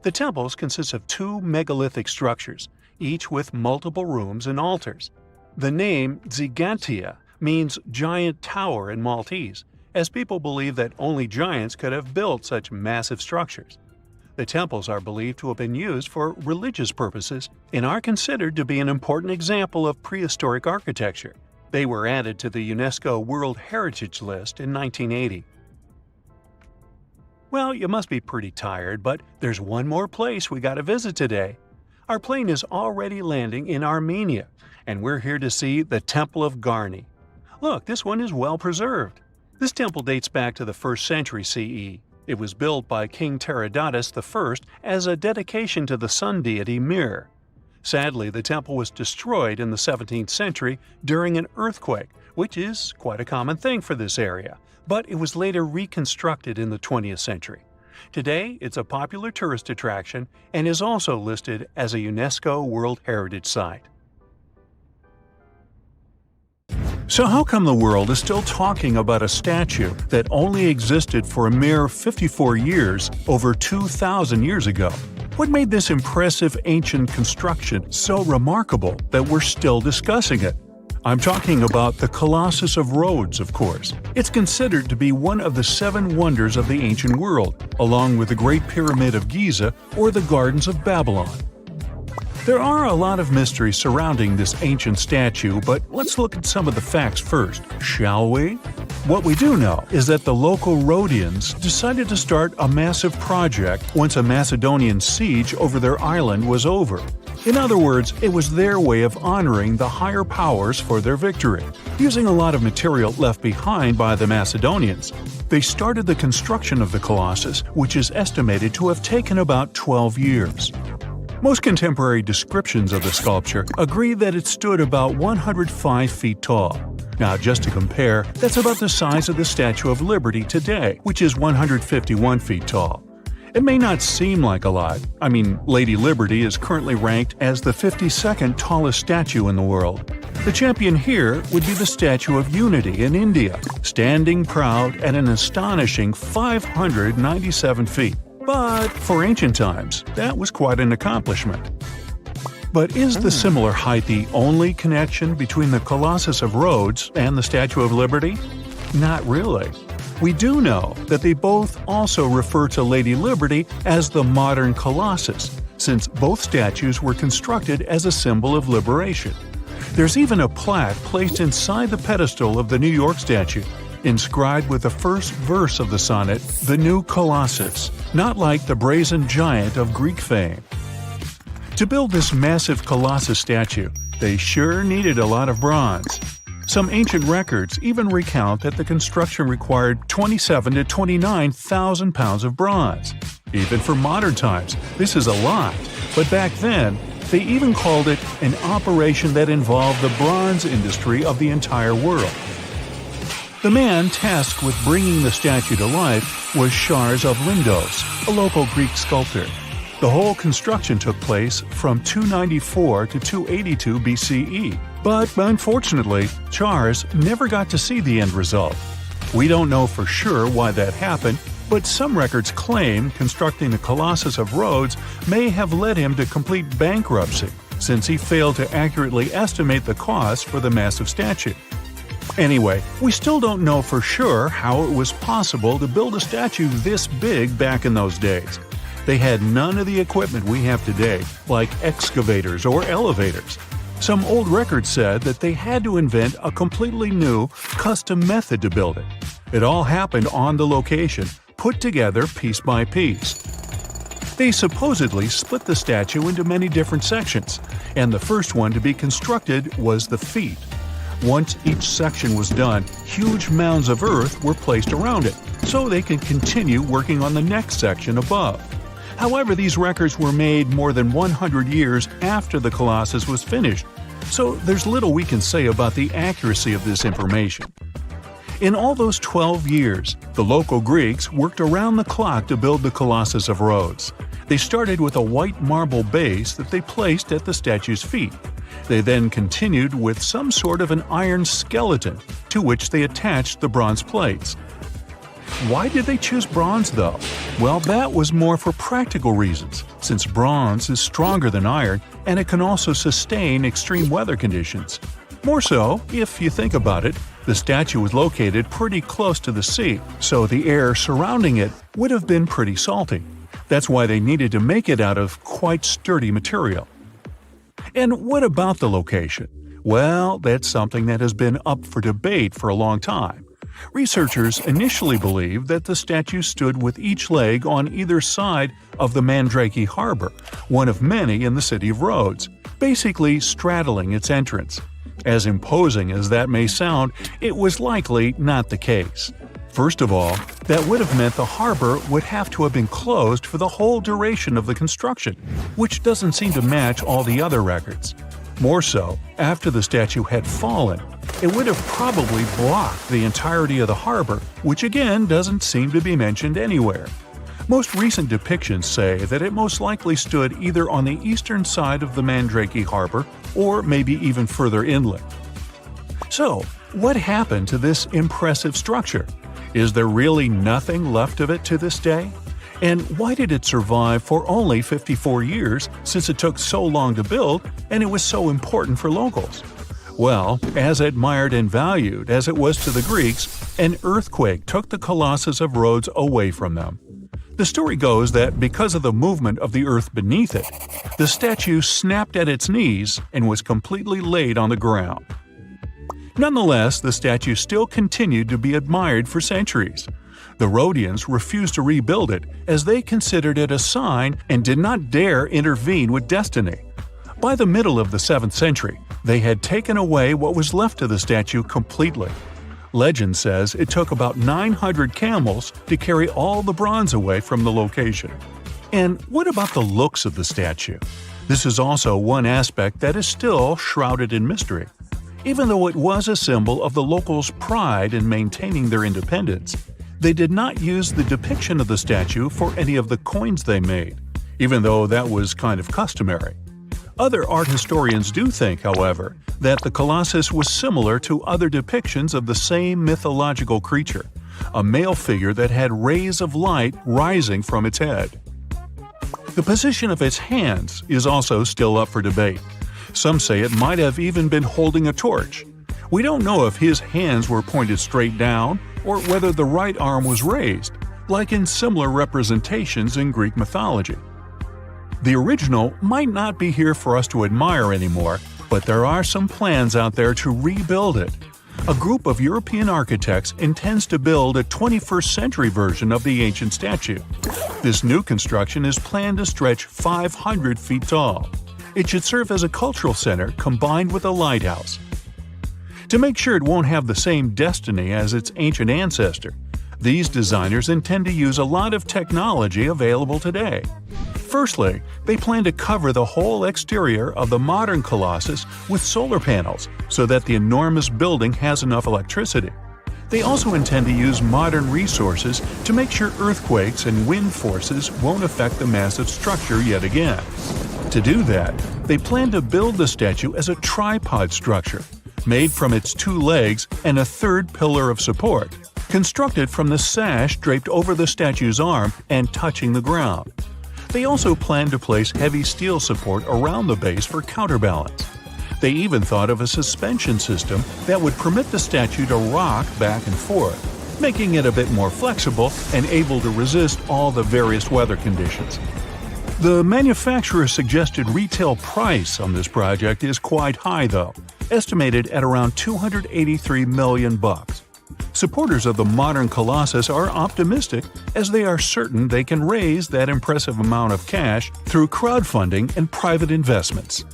The temples consist of two megalithic structures, each with multiple rooms and altars. The name Ggantija means giant tower in Maltese, as people believe that only giants could have built such massive structures. The temples are believed to have been used for religious purposes and are considered to be an important example of prehistoric architecture. They were added to the UNESCO World Heritage List in 1980. Well, you must be pretty tired, but there's one more place we gotta visit today. Our plane is already landing in Armenia, and we're here to see the Temple of Garni. Look, this one is well preserved. This temple dates back to the 1st century CE. It was built by King Tiridates I as a dedication to the sun deity Mir. Sadly, the temple was destroyed in the 17th century during an earthquake, which is quite a common thing for this area, but it was later reconstructed in the 20th century. Today, it's a popular tourist attraction and is also listed as a UNESCO World Heritage Site. So how come the world is still talking about a statue that only existed for a mere 54 years over 2,000 years ago? What made this impressive ancient construction so remarkable that we're still discussing it? I'm talking about the Colossus of Rhodes, of course. It's considered to be one of the 7 wonders of the ancient world, along with the Great Pyramid of Giza or the Gardens of Babylon. There are a lot of mysteries surrounding this ancient statue, but let's look at some of the facts first, shall we? What we do know is that the local Rhodians decided to start a massive project once a Macedonian siege over their island was over. In other words, it was their way of honoring the higher powers for their victory. Using a lot of material left behind by the Macedonians, they started the construction of the Colossus, which is estimated to have taken about 12 years. Most contemporary descriptions of the sculpture agree that it stood about 105 feet tall. Now, just to compare, that's about the size of the Statue of Liberty today, which is 151 feet tall. It may not seem like a lot. I mean, Lady Liberty is currently ranked as the 52nd tallest statue in the world. The champion here would be the Statue of Unity in India, standing proud at an astonishing 597 feet. But for ancient times, that was quite an accomplishment. But is the similar height the only connection between the Colossus of Rhodes and the Statue of Liberty? Not really. We do know that they both also refer to Lady Liberty as the modern Colossus, since both statues were constructed as a symbol of liberation. There's even a plaque placed inside the pedestal of the New York statue, inscribed with the first verse of the sonnet, "The New Colossus," not like the brazen giant of Greek fame. To build this massive Colossus statue, they sure needed a lot of bronze. Some ancient records even recount that the construction required 27,000 to 29,000 pounds of bronze. Even for modern times, this is a lot. But back then, they even called it an operation that involved the bronze industry of the entire world. The man tasked with bringing the statue to life was Shars of Lindos, a local Greek sculptor. The whole construction took place from 294 to 282 BCE, but unfortunately, Shars never got to see the end result. We don't know for sure why that happened, but some records claim constructing the Colossus of Rhodes may have led him to complete bankruptcy, since he failed to accurately estimate the cost for the massive statue. Anyway, we still don't know for sure how it was possible to build a statue this big back in those days. They had none of the equipment we have today, like excavators or elevators. Some old records said that they had to invent a completely new, custom method to build it. It all happened on the location, put together piece by piece. They supposedly split the statue into many different sections, and the first one to be constructed was the feet. Once each section was done, huge mounds of earth were placed around it, so they could continue working on the next section above. However, these records were made more than 100 years after the Colossus was finished, so there's little we can say about the accuracy of this information. In all those 12 years, the local Greeks worked around the clock to build the Colossus of Rhodes. They started with a white marble base that they placed at the statue's feet. They then continued with some sort of an iron skeleton, to which they attached the bronze plates. Why did they choose bronze, though? Well, that was more for practical reasons, since bronze is stronger than iron and it can also sustain extreme weather conditions. More so, if you think about it, the statue was located pretty close to the sea, so the air surrounding it would have been pretty salty. That's why they needed to make it out of quite sturdy material. And what about the location? Well, that's something that has been up for debate for a long time. Researchers initially believed that the statue stood with each leg on either side of the Mandrake Harbor, one of many in the city of Rhodes, basically straddling its entrance. As imposing as that may sound, it was likely not the case. First of all, that would have meant the harbor would have to have been closed for the whole duration of the construction, which doesn't seem to match all the other records. More so, after the statue had fallen, it would have probably blocked the entirety of the harbor, which again doesn't seem to be mentioned anywhere. Most recent depictions say that it most likely stood either on the eastern side of the Mandrake Harbor or maybe even further inland. So, what happened to this impressive structure? Is there really nothing left of it to this day? And why did it survive for only 54 years, since it took so long to build and it was so important for locals? Well, as admired and valued as it was to the Greeks, an earthquake took the Colossus of Rhodes away from them. The story goes that because of the movement of the earth beneath it, the statue snapped at its knees and was completely laid on the ground. Nonetheless, the statue still continued to be admired for centuries. The Rhodians refused to rebuild it as they considered it a sign and did not dare intervene with destiny. By the middle of the 7th century, they had taken away what was left of the statue completely. Legend says it took about 900 camels to carry all the bronze away from the location. And what about the looks of the statue? This is also one aspect that is still shrouded in mystery. Even though it was a symbol of the locals' pride in maintaining their independence, they did not use the depiction of the statue for any of the coins they made, even though that was kind of customary. Other art historians do think, however, that the Colossus was similar to other depictions of the same mythological creature, a male figure that had rays of light rising from its head. The position of its hands is also still up for debate. Some say it might have even been holding a torch. We don't know if his hands were pointed straight down or whether the right arm was raised, like in similar representations in Greek mythology. The original might not be here for us to admire anymore, but there are some plans out there to rebuild it. A group of European architects intends to build a 21st century version of the ancient statue. This new construction is planned to stretch 500 feet tall. It should serve as a cultural center combined with a lighthouse. To make sure it won't have the same destiny as its ancient ancestor, these designers intend to use a lot of technology available today. Firstly, they plan to cover the whole exterior of the modern Colossus with solar panels so that the enormous building has enough electricity. They also intend to use modern resources to make sure earthquakes and wind forces won't affect the massive structure yet again. To do that, they plan to build the statue as a tripod structure, made from its 2 legs and a third pillar of support, constructed from the sash draped over the statue's arm and touching the ground. They also plan to place heavy steel support around the base for counterbalance. They even thought of a suspension system that would permit the statue to rock back and forth, making it a bit more flexible and able to resist all the various weather conditions. The manufacturer's suggested retail price on this project is quite high though, estimated at around $283 million. Supporters of the modern Colossus are optimistic as they are certain they can raise that impressive amount of cash through crowdfunding and private investments.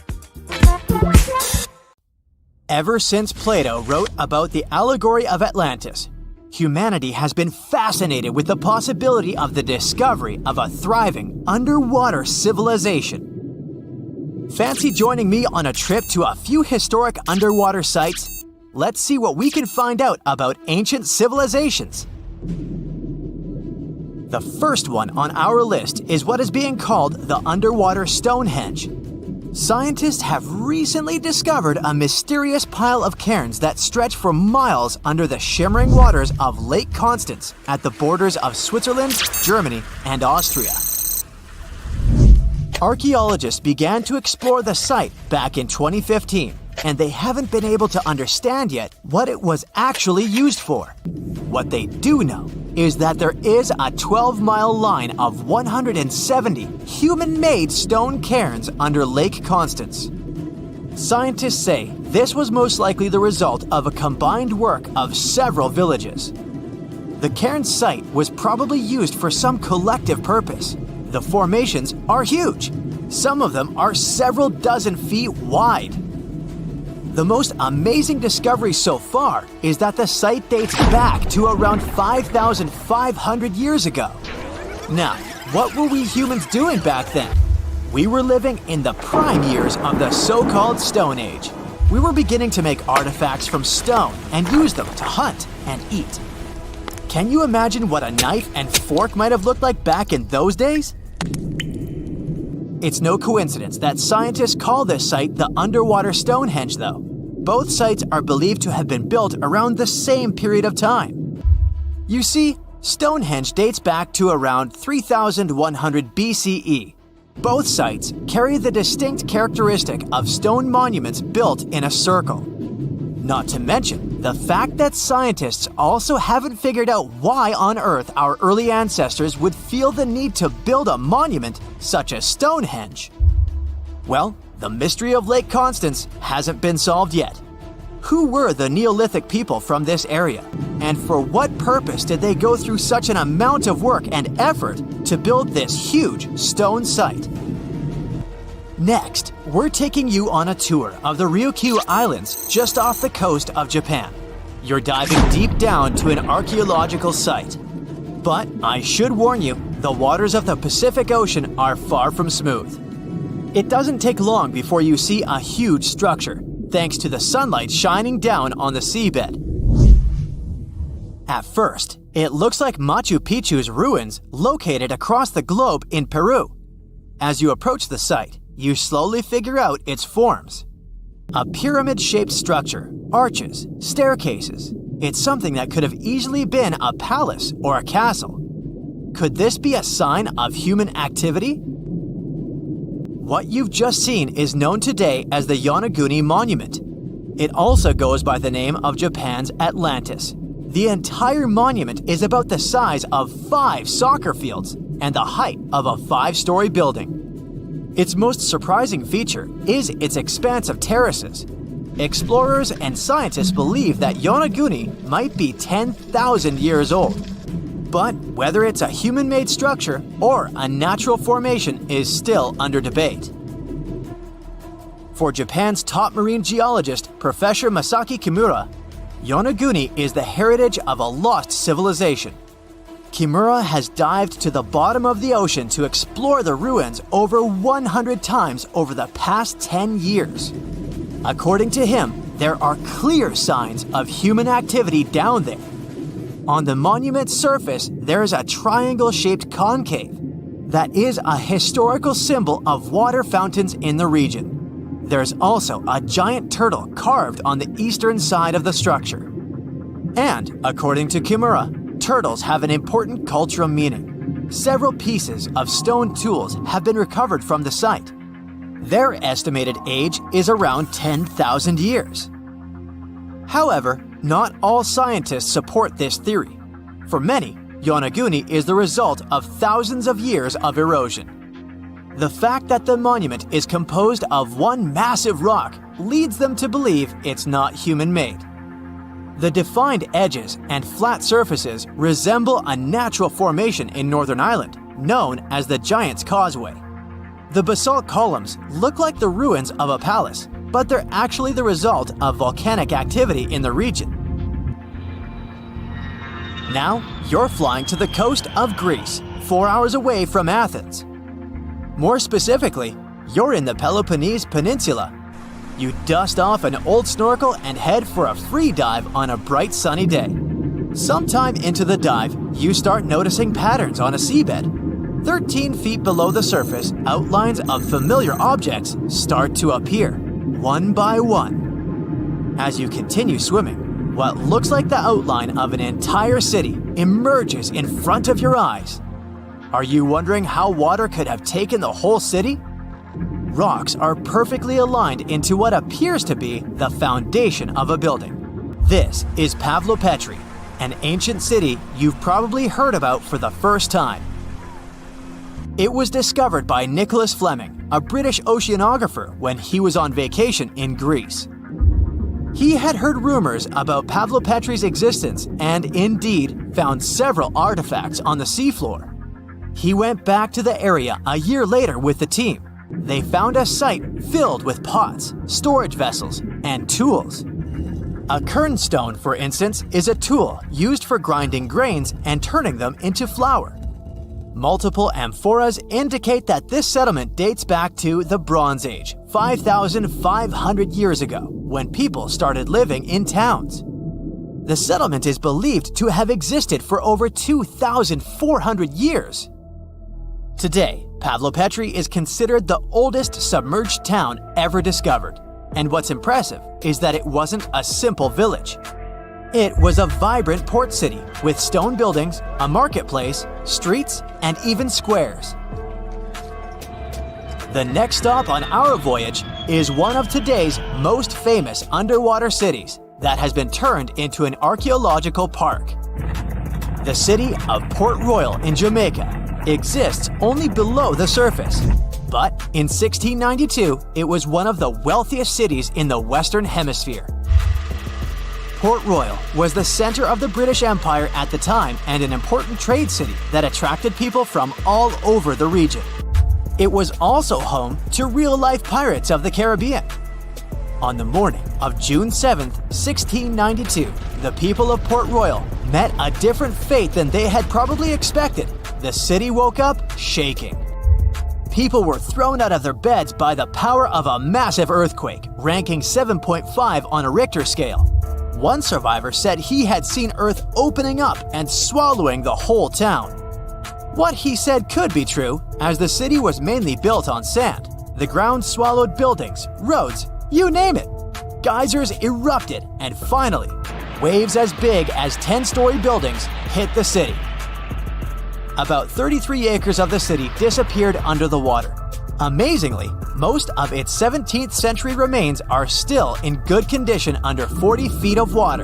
Ever since Plato wrote about the allegory of Atlantis, humanity has been fascinated with the possibility of the discovery of a thriving underwater civilization. Fancy joining me on a trip to a few historic underwater sites? Let's see what we can find out about ancient civilizations. The first one on our list is what is being called the underwater Stonehenge. Scientists have recently discovered a mysterious pile of cairns that stretch for miles under the shimmering waters of Lake Constance at the borders of Switzerland, Germany, and Austria. Archaeologists began to explore the site back in 2015, and they haven't been able to understand yet what it was actually used for. What they do know is that there is a 12-mile line of 170 human-made stone cairns under Lake Constance. Scientists say this was most likely the result of a combined work of several villages. The cairn site was probably used for some collective purpose. The formations are huge. Some of them are several dozen feet wide. The most amazing discovery so far is that the site dates back to around 5,500 years ago. Now, what were we humans doing back then? We were living in the prime years of the so-called Stone Age. We were beginning to make artifacts from stone and use them to hunt and eat. Can you imagine what a knife and fork might have looked like back in those days? It's no coincidence that scientists call this site the underwater Stonehenge, though. Both sites are believed to have been built around the same period of time. You see, Stonehenge dates back to around 3100 BCE. Both sites carry the distinct characteristic of stone monuments built in a circle. Not to mention the fact that scientists also haven't figured out why on earth our early ancestors would feel the need to build a monument such as Stonehenge. Well, the mystery of Lake Constance hasn't been solved yet. Who were the Neolithic people from this area? And for what purpose did they go through such an amount of work and effort to build this huge stone site? Next, we're taking you on a tour of the Ryukyu Islands just off the coast of Japan. You're diving deep down to an archaeological site. But I should warn you, the waters of the Pacific Ocean are far from smooth. It doesn't take long before you see a huge structure, thanks to the sunlight shining down on the seabed. At first, it looks like Machu Picchu's ruins located across the globe in Peru. As you approach the site, you slowly figure out its forms. A pyramid-shaped structure, arches, staircases. It's something that could have easily been a palace or a castle. Could this be a sign of human activity? What you've just seen is known today as the Yonaguni Monument. It also goes by the name of Japan's Atlantis. The entire monument is about the size of 5 soccer fields and the height of a 5-story building. Its most surprising feature is its expanse of terraces. Explorers and scientists believe that Yonaguni might be 10,000 years old. But whether it's a human-made structure or a natural formation is still under debate. For Japan's top marine geologist, Professor Masaki Kimura, Yonaguni is the heritage of a lost civilization. Kimura has dived to the bottom of the ocean to explore the ruins over 100 times over the past 10 years. According to him, there are clear signs of human activity down there. On the monument's surface, there is a triangle-shaped concave that is a historical symbol of water fountains in the region. There's also a giant turtle carved on the eastern side of the structure. And, according to Kimura, turtles have an important cultural meaning. Several pieces of stone tools have been recovered from the site. Their estimated age is around 10,000 years. However, not all scientists support this theory. For many, Yonaguni is the result of thousands of years of erosion. The fact that the monument is composed of one massive rock leads them to believe it's not human-made. The defined edges and flat surfaces resemble a natural formation in Northern Ireland, known as the Giant's Causeway. The basalt columns look like the ruins of a palace, but they're actually the result of volcanic activity in the region. Now, you're flying to the coast of Greece, 4 hours away from Athens. More specifically, you're in the Peloponnese Peninsula. You dust off an old snorkel and head for a free dive on a bright sunny day. Sometime into the dive, you start noticing patterns on a seabed. 13 feet below the surface, outlines of familiar objects start to appear, one by one. As you continue swimming, what looks like the outline of an entire city emerges in front of your eyes. Are you wondering how water could have taken the whole city? Rocks are perfectly aligned into what appears to be the foundation of a building. This is Pavlopetri, an ancient city you've probably heard about for the first time. It was discovered by Nicholas Fleming, a British oceanographer, when he was on vacation in Greece. He had heard rumors about Pavlopetri's existence and indeed found several artifacts on the seafloor. He went back to the area a year later with the team. They found a site filled with pots, storage vessels, and tools. A kernstone, for instance, is a tool used for grinding grains and turning them into flour. Multiple amphoras indicate that this settlement dates back to the Bronze Age, 5,500 years ago, when people started living in towns. The settlement is believed to have existed for over 2,400 years. Today, Pavlopetri is considered the oldest submerged town ever discovered, and what's impressive is that it wasn't a simple village. It was a vibrant port city with stone buildings, a marketplace, streets, and even squares. The next stop on our voyage is one of today's most famous underwater cities that has been turned into an archaeological park. The city of Port Royal in Jamaica exists only below the surface, but in 1692 it was one of the wealthiest cities in the Western Hemisphere. Port Royal was the center of the British Empire at the time and an important trade city that attracted people from all over the region. It was also home to real-life pirates of the Caribbean. On the morning of June 7, 1692, the people of Port Royal met a different fate than they had probably expected. The city woke up shaking. People were thrown out of their beds by the power of a massive earthquake, ranking 7.5 on a Richter scale. One survivor said he had seen Earth opening up and swallowing the whole town. What he said could be true, as the city was mainly built on sand. The ground swallowed buildings, roads, you name it. Geysers erupted, and finally, waves as big as 10-story buildings hit the city. About 33 acres of the city disappeared under the water. Amazingly, most of its 17th century remains are still in good condition under 40 feet of water.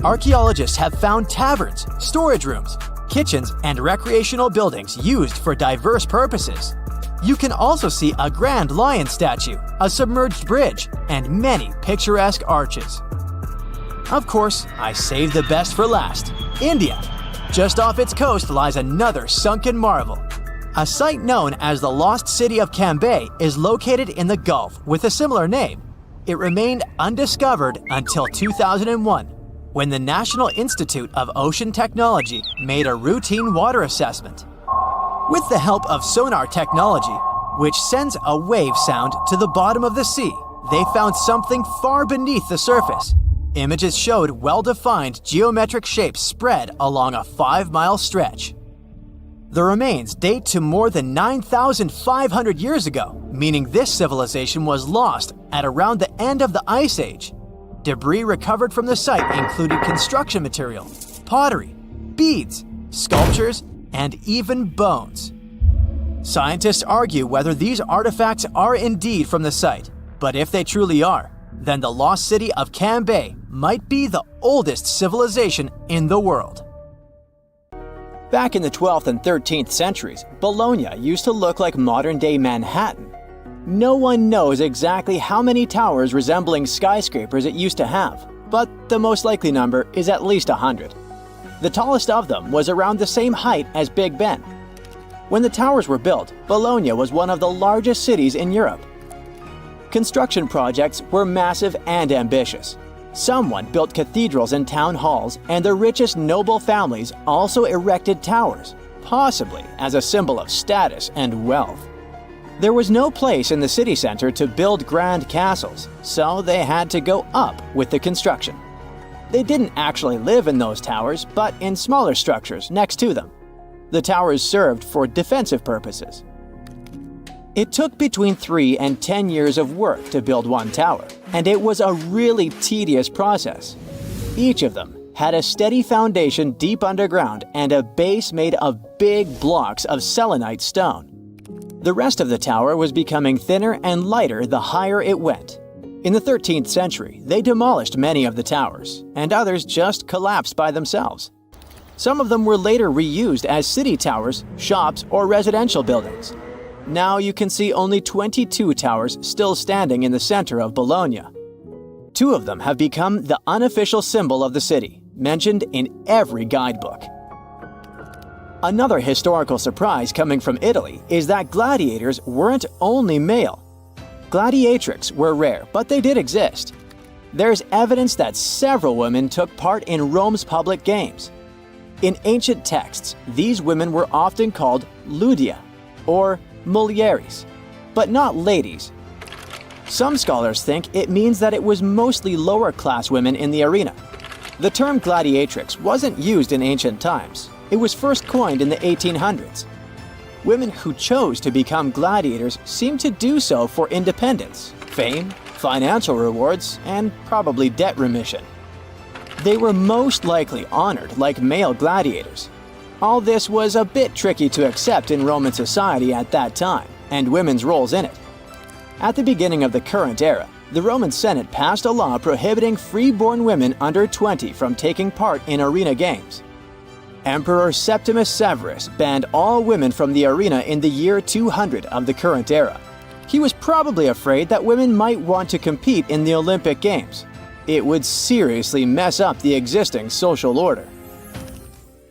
Archaeologists have found taverns, storage rooms, kitchens, and recreational buildings used for diverse purposes. You can also see a grand lion statue, a submerged bridge, and many picturesque arches. Of course, I saved the best for last: India. Just off its coast lies another sunken marvel. A site known as the Lost City of Cambay is located in the Gulf with a similar name. It remained undiscovered until 2001, when the National Institute of Ocean Technology made a routine water assessment. With the help of sonar technology, which sends a wave sound to the bottom of the sea, they found something far beneath the surface. Images showed well-defined geometric shapes spread along a 5-mile stretch. The remains date to more than 9,500 years ago, meaning this civilization was lost at around the end of the Ice Age. Debris recovered from the site included construction material, pottery, beads, sculptures, and even bones. Scientists argue whether these artifacts are indeed from the site, but if they truly are, then the lost city of Cambay might be the oldest civilization in the world. Back in the 12th and 13th centuries, Bologna used to look like modern-day Manhattan. No one knows exactly how many towers resembling skyscrapers it used to have, but the most likely number is at least 100. The tallest of them was around the same height as Big Ben. When the towers were built, Bologna was one of the largest cities in Europe. Construction projects were massive and ambitious. Someone built cathedrals and town halls, and the richest noble families also erected towers, possibly as a symbol of status and wealth. There was no place in the city center to build grand castles, so they had to go up with the construction. They didn't actually live in those towers, but in smaller structures next to them. The towers served for defensive purposes. It took between 3 and 10 years of work to build one tower, and it was a really tedious process. Each of them had a steady foundation deep underground and a base made of big blocks of selenite stone. The rest of the tower was becoming thinner and lighter the higher it went. In the 13th century, they demolished many of the towers, and others just collapsed by themselves. Some of them were later reused as city towers, shops, or residential buildings. Now you can see only 22 towers still standing in the center of Bologna. 2 of them have become the unofficial symbol of the city, mentioned in every guidebook. Another historical surprise coming from Italy is that gladiators weren't only male. Gladiatrix were rare, but they did exist. There's evidence that several women took part in Rome's public games. In ancient texts, these women were often called ludia, or mulieres, but not ladies. Some scholars think it means that it was mostly lower-class women in the arena. The term gladiatrix wasn't used in ancient times. It was first coined in the 1800s. Women who chose to become gladiators seemed to do so for independence, fame, financial rewards, and probably debt remission. They were most likely honored like male gladiators. All this was a bit tricky to accept in Roman society at that time, and women's roles in it. At the beginning of the current era, the Roman Senate passed a law prohibiting free-born women under 20 from taking part in arena games. Emperor Septimus Severus banned all women from the arena in the year 200 of the current era. He was probably afraid that women might want to compete in the Olympic Games. It would seriously mess up the existing social order.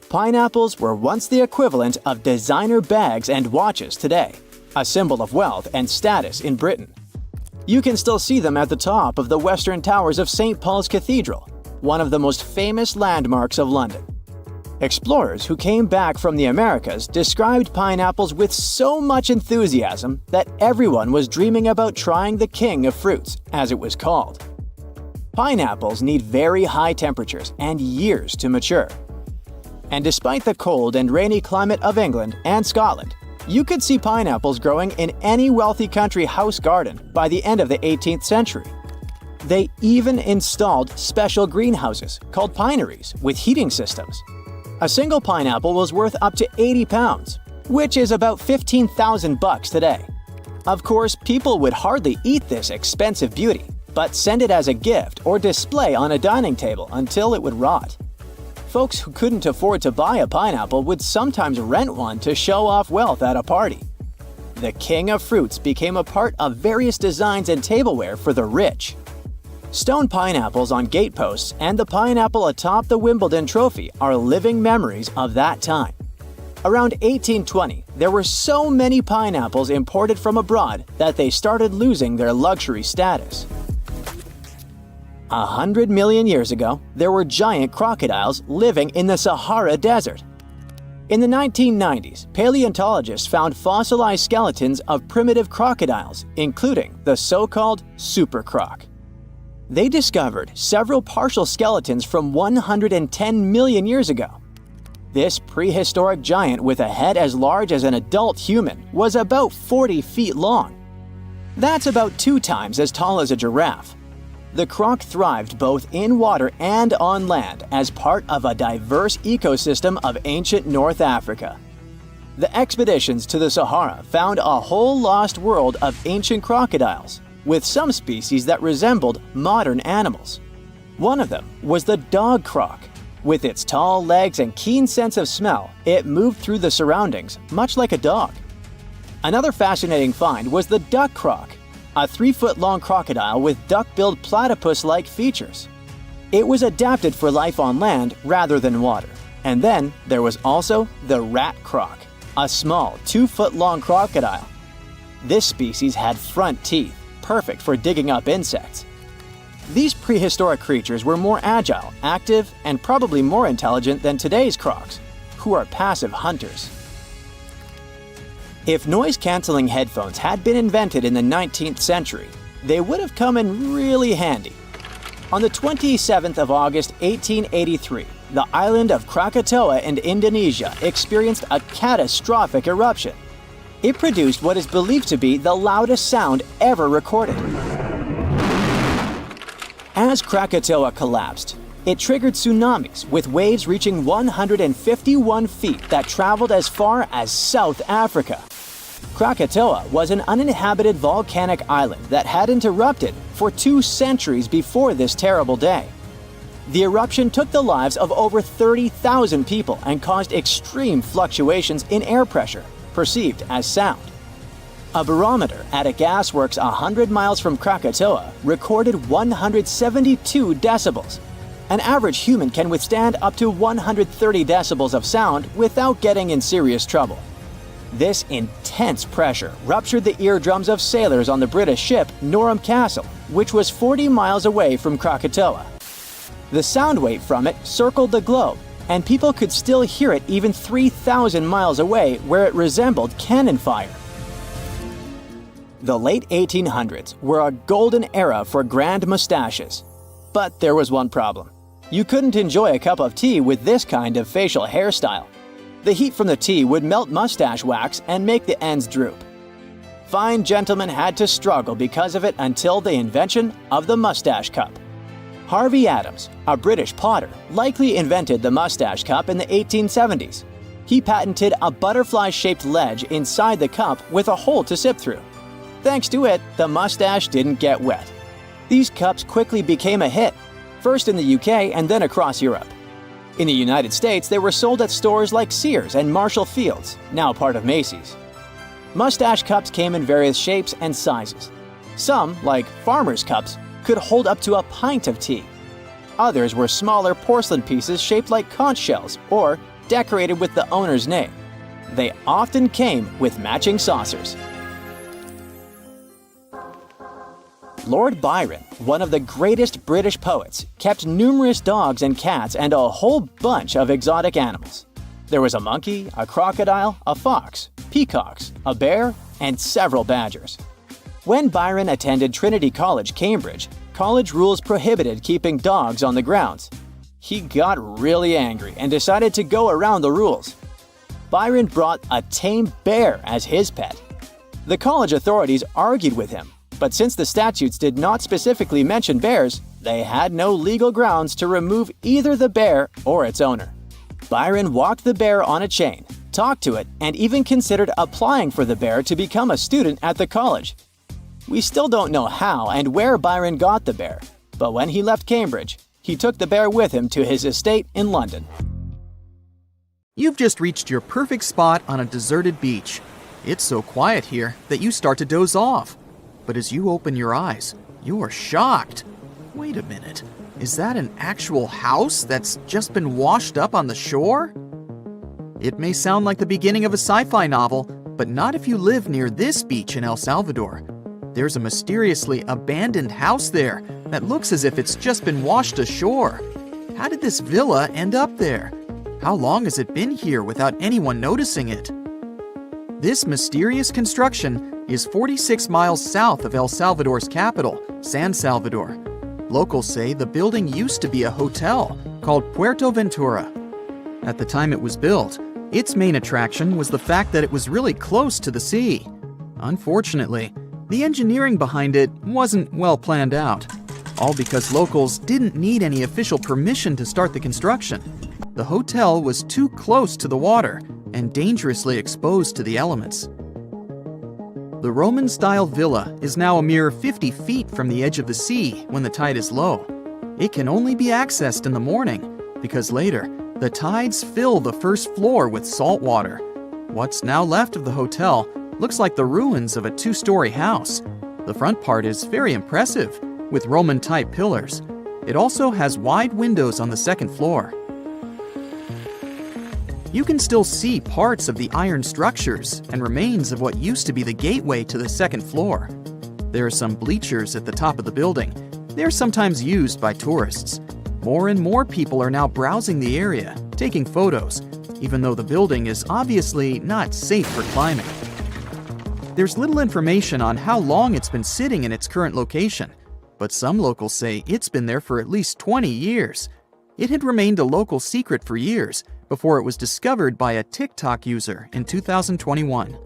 Pineapples were once the equivalent of designer bags and watches today, a symbol of wealth and status in Britain. You can still see them at the top of the western towers of St. Paul's Cathedral, one of the most famous landmarks of London. Explorers who came back from the Americas described pineapples with so much enthusiasm that everyone was dreaming about trying the king of fruits, as it was called. Pineapples need very high temperatures and years to mature. And despite the cold and rainy climate of England and Scotland, you could see pineapples growing in any wealthy country house garden by the end of the 18th century. They even installed special greenhouses called pineries with heating systems. A single pineapple was worth up to 80 pounds, which is about $15,000 today. Of course, people would hardly eat this expensive beauty, but send it as a gift or display on a dining table until it would rot. Folks who couldn't afford to buy a pineapple would sometimes rent one to show off wealth at a party. The king of fruits became a part of various designs and tableware for the rich. Stone pineapples on gateposts and the pineapple atop the Wimbledon trophy are living memories of that time. Around 1820, there were so many pineapples imported from abroad that they started losing their luxury status. 100 million years ago, there were giant crocodiles living in the Sahara Desert. In the 1990s, paleontologists found fossilized skeletons of primitive crocodiles, including the so-called supercroc. They discovered several partial skeletons from 110 million years ago. This prehistoric giant with a head as large as an adult human was about 40 feet long. That's about 2 times as tall as a giraffe. The croc thrived both in water and on land as part of a diverse ecosystem of ancient North Africa. The expeditions to the Sahara found a whole lost world of ancient crocodiles, with some species that resembled modern animals. One of them was the dog croc. With its tall legs and keen sense of smell, it moved through the surroundings much like a dog. Another fascinating find was the duck croc, a 3-foot-long crocodile with duck-billed platypus-like features. It was adapted for life on land rather than water. And then there was also the rat croc, a small 2-foot-long crocodile. This species had front teeth, perfect for digging up insects. These prehistoric creatures were more agile, active, and probably more intelligent than today's crocs, who are passive hunters. If noise-canceling headphones had been invented in the 19th century, they would have come in really handy. On the 27th of August 1883, the island of Krakatoa in Indonesia experienced a catastrophic eruption. It produced what is believed to be the loudest sound ever recorded. As Krakatoa collapsed, it triggered tsunamis with waves reaching 151 feet that traveled as far as South Africa. Krakatoa was an uninhabited volcanic island that hadn't erupted for 2 centuries before this terrible day. The eruption took the lives of over 30,000 people and caused extreme fluctuations in air pressure, perceived as sound. A barometer at a gasworks 100 miles from Krakatoa recorded 172 decibels. An average human can withstand up to 130 decibels of sound without getting in serious trouble. This intense pressure ruptured the eardrums of sailors on the British ship Norham Castle, which was 40 miles away from Krakatoa. The sound wave from it circled the globe, and people could still hear it even 3,000 miles away where it resembled cannon fire. The late 1800s were a golden era for grand mustaches. But there was one problem. You couldn't enjoy a cup of tea with this kind of facial hairstyle. The heat from the tea would melt mustache wax and make the ends droop. Fine gentlemen had to struggle because of it until the invention of the mustache cup. Harvey Adams, a British potter, likely invented the mustache cup in the 1870s. He patented a butterfly-shaped ledge inside the cup with a hole to sip through. Thanks to it, the mustache didn't get wet. These cups quickly became a hit, first in the UK and then across Europe. In the United States, they were sold at stores like Sears and Marshall Field's, now part of Macy's. Mustache cups came in various shapes and sizes. Some, like farmers' cups, could hold up to a pint of tea. Others were smaller porcelain pieces shaped like conch shells or decorated with the owner's name. They often came with matching saucers. Lord Byron, one of the greatest British poets, kept numerous dogs and cats and a whole bunch of exotic animals. There was a monkey, a crocodile, a fox, peacocks, a bear, and several badgers. When Byron attended Trinity College, Cambridge, college rules prohibited keeping dogs on the grounds. He got really angry and decided to go around the rules. Byron brought a tame bear as his pet. The college authorities argued with him, but since the statutes did not specifically mention bears, they had no legal grounds to remove either the bear or its owner. Byron walked the bear on a chain, talked to it, and even considered applying for the bear to become a student at the college. We still don't know how and where Byron got the bear, but when he left Cambridge, he took the bear with him to his estate in London. You've just reached your perfect spot on a deserted beach. It's so quiet here that you start to doze off. But as you open your eyes, you are shocked. Wait a minute, is that an actual house that's just been washed up on the shore? It may sound like the beginning of a sci-fi novel, but not if you live near this beach in El Salvador. There's a mysteriously abandoned house there that looks as if it's just been washed ashore. How did this villa end up there? How long has it been here without anyone noticing it? This mysterious construction is 46 miles south of El Salvador's capital, San Salvador. Locals say the building used to be a hotel called Puerto Ventura. At the time it was built, its main attraction was the fact that it was really close to the sea. Unfortunately, the engineering behind it wasn't well planned out, all because locals didn't need any official permission to start the construction. The hotel was too close to the water and dangerously exposed to the elements. The Roman-style villa is now a mere 50 feet from the edge of the sea when the tide is low. It can only be accessed in the morning because later, the tides fill the first floor with salt water. What's now left of the hotel looks like the ruins of a two-story house. The front part is very impressive, with Roman-type pillars. It also has wide windows on the second floor. You can still see parts of the iron structures and remains of what used to be the gateway to the second floor. There are some bleachers at the top of the building. They're sometimes used by tourists. More and more people are now browsing the area, taking photos, even though the building is obviously not safe for climbing. There's little information on how long it's been sitting in its current location, but some locals say it's been there for at least 20 years. It had remained a local secret for years before it was discovered by a TikTok user in 2021.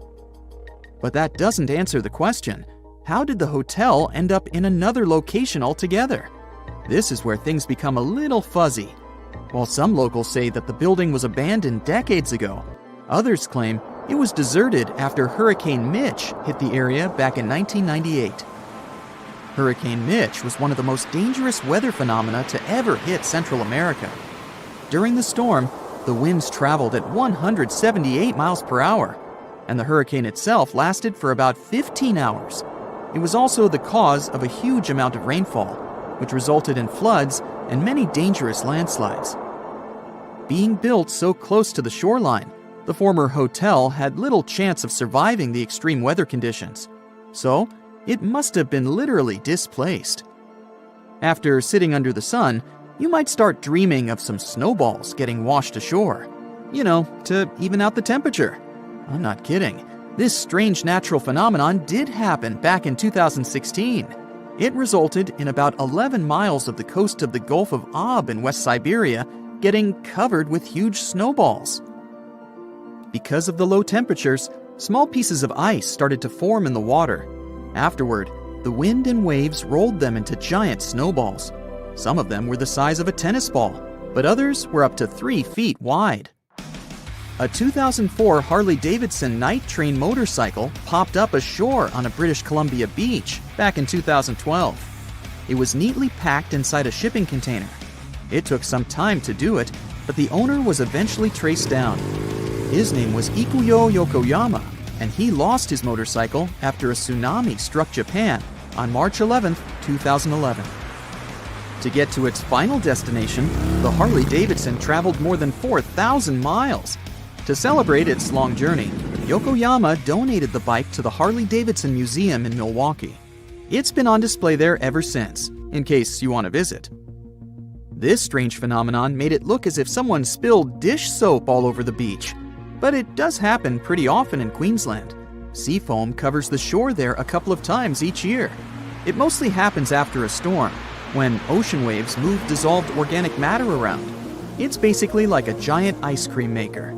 But that doesn't answer the question, how did the hotel end up in another location altogether? This is where things become a little fuzzy. While some locals say that the building was abandoned decades ago, others claim it was deserted after Hurricane Mitch hit the area back in 1998. Hurricane Mitch was one of the most dangerous weather phenomena to ever hit Central America. During the storm, the winds traveled at 178 miles per hour, and the hurricane itself lasted for about 15 hours. It was also the cause of a huge amount of rainfall, which resulted in floods and many dangerous landslides. Being built so close to the shoreline, the former hotel had little chance of surviving the extreme weather conditions, so it must have been literally displaced. After sitting under the sun, you might start dreaming of some snowballs getting washed ashore. To even out the temperature. I'm not kidding. This strange natural phenomenon did happen back in 2016. It resulted in about 11 miles of the coast of the Gulf of Ob in West Siberia getting covered with huge snowballs. Because of the low temperatures, small pieces of ice started to form in the water. Afterward, the wind and waves rolled them into giant snowballs. Some of them were the size of a tennis ball, but others were up to 3 feet wide. A 2004 Harley-Davidson night train motorcycle popped up ashore on a British Columbia beach back in 2012. It was neatly packed inside a shipping container. It took some time to do it, but the owner was eventually traced down. His name was Ikuyo Yokoyama, and he lost his motorcycle after a tsunami struck Japan on March 11, 2011. To get to its final destination, the Harley-Davidson traveled more than 4,000 miles. To celebrate its long journey, Yokoyama donated the bike to the Harley-Davidson Museum in Milwaukee. It's been on display there ever since, in case you want to visit. This strange phenomenon made it look as if someone spilled dish soap all over the beach. But it does happen pretty often in Queensland. Sea foam covers the shore there a couple of times each year. It mostly happens after a storm, when ocean waves move dissolved organic matter around. It's basically like a giant ice cream maker.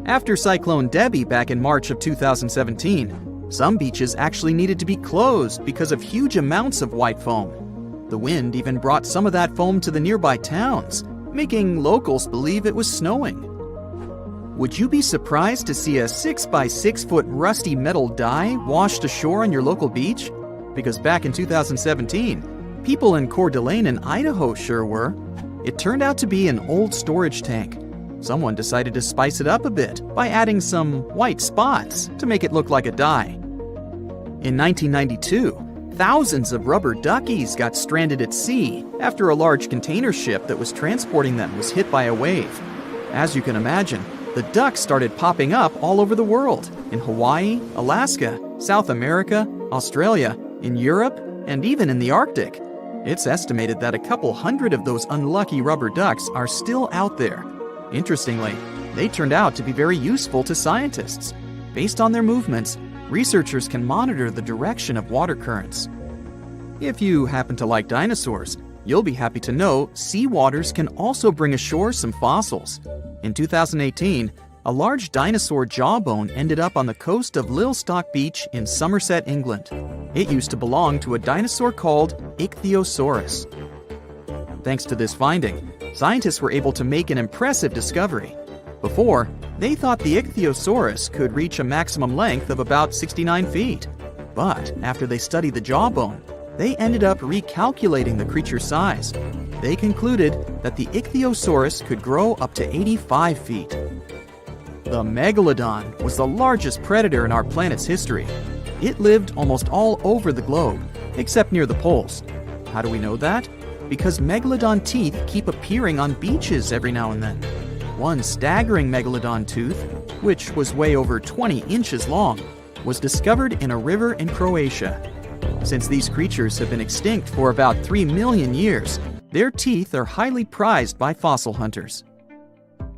After Cyclone Debbie back in March of 2017, some beaches actually needed to be closed because of huge amounts of white foam. The wind even brought some of that foam to the nearby towns, making locals believe it was snowing. Would you be surprised to see a 6 by 6 foot rusty metal die washed ashore on your local beach? Because back in 2017, people in Coeur d'Alene in Idaho sure were. It turned out to be an old storage tank. Someone decided to spice it up a bit by adding some white spots to make it look like a die. In 1992, thousands of rubber duckies got stranded at sea after a large container ship that was transporting them was hit by a wave. As you can imagine, the ducks started popping up all over the world, in Hawaii, Alaska, South America, Australia, in Europe, and even in the Arctic. It's estimated that a couple hundred of those unlucky rubber ducks are still out there. Interestingly, they turned out to be very useful to scientists. Based on their movements, researchers can monitor the direction of water currents. If you happen to like dinosaurs, you'll be happy to know sea waters can also bring ashore some fossils. In 2018, a large dinosaur jawbone ended up on the coast of Lilstock Beach in Somerset, England. It used to belong to a dinosaur called Ichthyosaurus. Thanks to this finding, scientists were able to make an impressive discovery. Before, they thought the Ichthyosaurus could reach a maximum length of about 69 feet. But after they studied the jawbone, they ended up recalculating the creature's size. They concluded that the Ichthyosaurus could grow up to 85 feet. The Megalodon was the largest predator in our planet's history. It lived almost all over the globe, except near the poles. How do we know that? Because Megalodon teeth keep appearing on beaches every now and then. One staggering Megalodon tooth, which was way over 20 inches long, was discovered in a river in Croatia. Since these creatures have been extinct for about 3 million years, their teeth are highly prized by fossil hunters.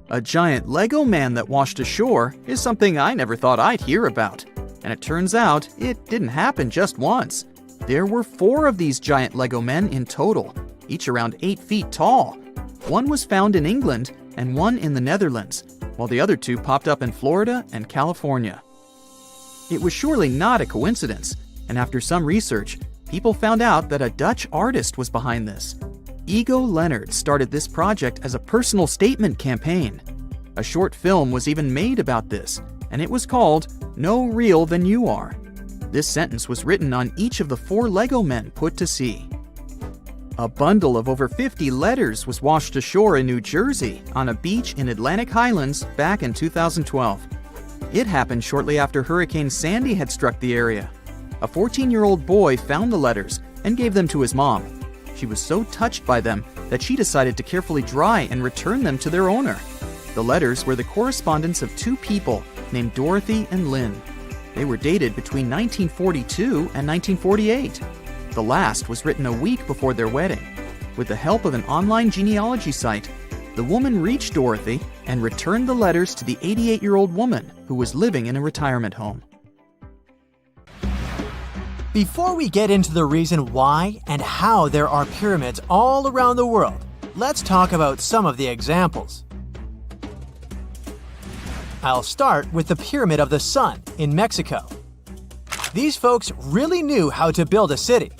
A giant Lego man that washed ashore is something I never thought I'd hear about. And it turns out it didn't happen just once. There were 4 of these giant Lego men in total, each around 8 feet tall. One was found in England and one in the Netherlands, while the other 2 popped up in Florida and California. It was surely not a coincidence, and after some research, people found out that a Dutch artist was behind this. Ego Leonard started this project as a personal statement campaign. A short film was even made about this, and it was called No Real Than You Are. This sentence was written on each of the 4 Lego men put to sea. A bundle of over 50 letters was washed ashore in New Jersey on a beach in Atlantic Highlands back in 2012. It happened shortly after Hurricane Sandy had struck the area. A 14-year-old boy found the letters and gave them to his mom. She was so touched by them that she decided to carefully dry and return them to their owner. The letters were the correspondence of 2 people named Dorothy and Lynn. They were dated between 1942 and 1948. The last was written a week before their wedding. With the help of an online genealogy site, the woman reached Dorothy and returned the letters to the 88-year-old woman who was living in a retirement home. Before we get into the reason why and how there are pyramids all around the world, let's talk about some of the examples. I'll start with the Pyramid of the Sun in Mexico. These folks really knew how to build a city.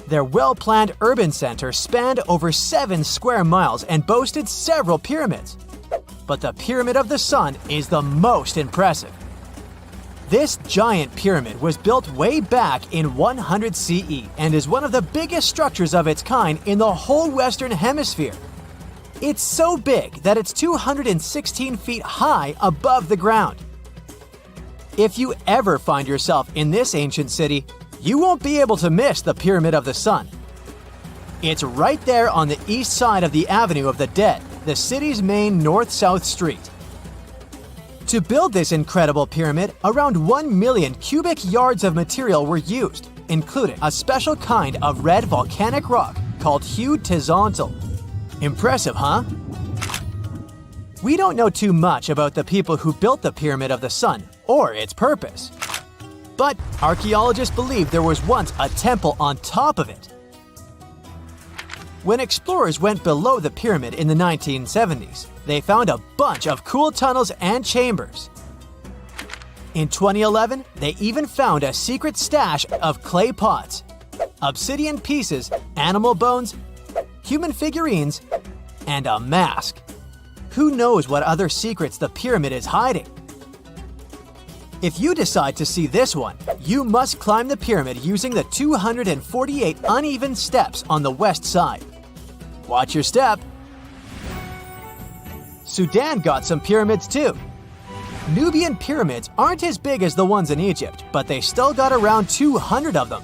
Their well-planned urban center spanned over 7 square miles and boasted several pyramids. But the Pyramid of the Sun is the most impressive. This giant pyramid was built way back in 100 CE and is one of the biggest structures of its kind in the whole Western Hemisphere. It's so big that it's 216 feet high above the ground. If you ever find yourself in this ancient city, you won't be able to miss the Pyramid of the Sun. It's right there on the east side of the Avenue of the Dead, the city's main north-south street. To build this incredible pyramid, around 1 million cubic yards of material were used, including a special kind of red volcanic rock called hued tezontle. Impressive, huh? We don't know too much about the people who built the Pyramid of the Sun or its purpose. But archaeologists believe there was once a temple on top of it. When explorers went below the pyramid in the 1970s, they found a bunch of cool tunnels and chambers. In 2011, they even found a secret stash of clay pots, obsidian pieces, animal bones, human figurines, and a mask. Who knows what other secrets the pyramid is hiding? If you decide to see this one, you must climb the pyramid using the 248 uneven steps on the west side. Watch your step. Sudan got some pyramids too. Nubian pyramids aren't as big as the ones in Egypt, but they still got around 200 of them.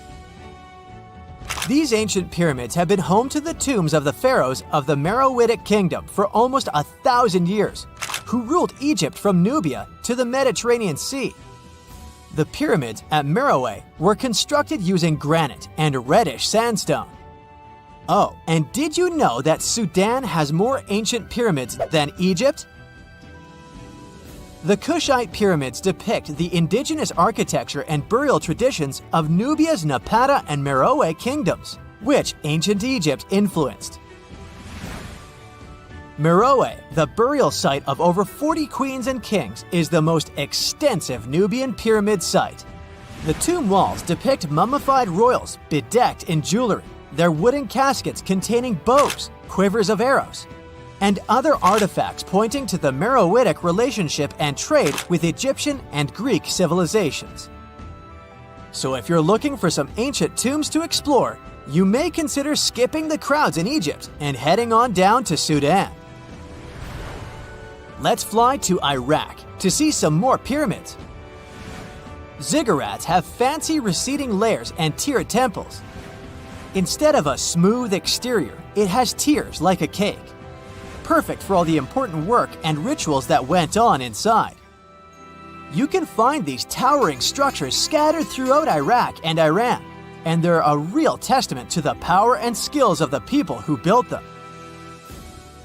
These ancient pyramids have been home to the tombs of the pharaohs of the Meroitic Kingdom for almost 1,000 years, who ruled Egypt from Nubia to the Mediterranean Sea. The pyramids at Meroe were constructed using granite and reddish sandstone. Oh, and did you know that Sudan has more ancient pyramids than Egypt? The Kushite pyramids depict the indigenous architecture and burial traditions of Nubia's Napata and Meroe kingdoms, which ancient Egypt influenced. Meroe, the burial site of over 40 queens and kings, is the most extensive Nubian pyramid site. The tomb walls depict mummified royals bedecked in jewelry, their wooden caskets containing bows, quivers of arrows, and other artifacts pointing to the Meroitic relationship and trade with Egyptian and Greek civilizations. So if you're looking for some ancient tombs to explore, you may consider skipping the crowds in Egypt and heading on down to Sudan. Let's fly to Iraq to see some more pyramids. Ziggurats have fancy receding layers and tiered temples. Instead of a smooth exterior, it has tiers like a cake. Perfect for all the important work and rituals that went on inside. You can find these towering structures scattered throughout Iraq and Iran, and they're a real testament to the power and skills of the people who built them.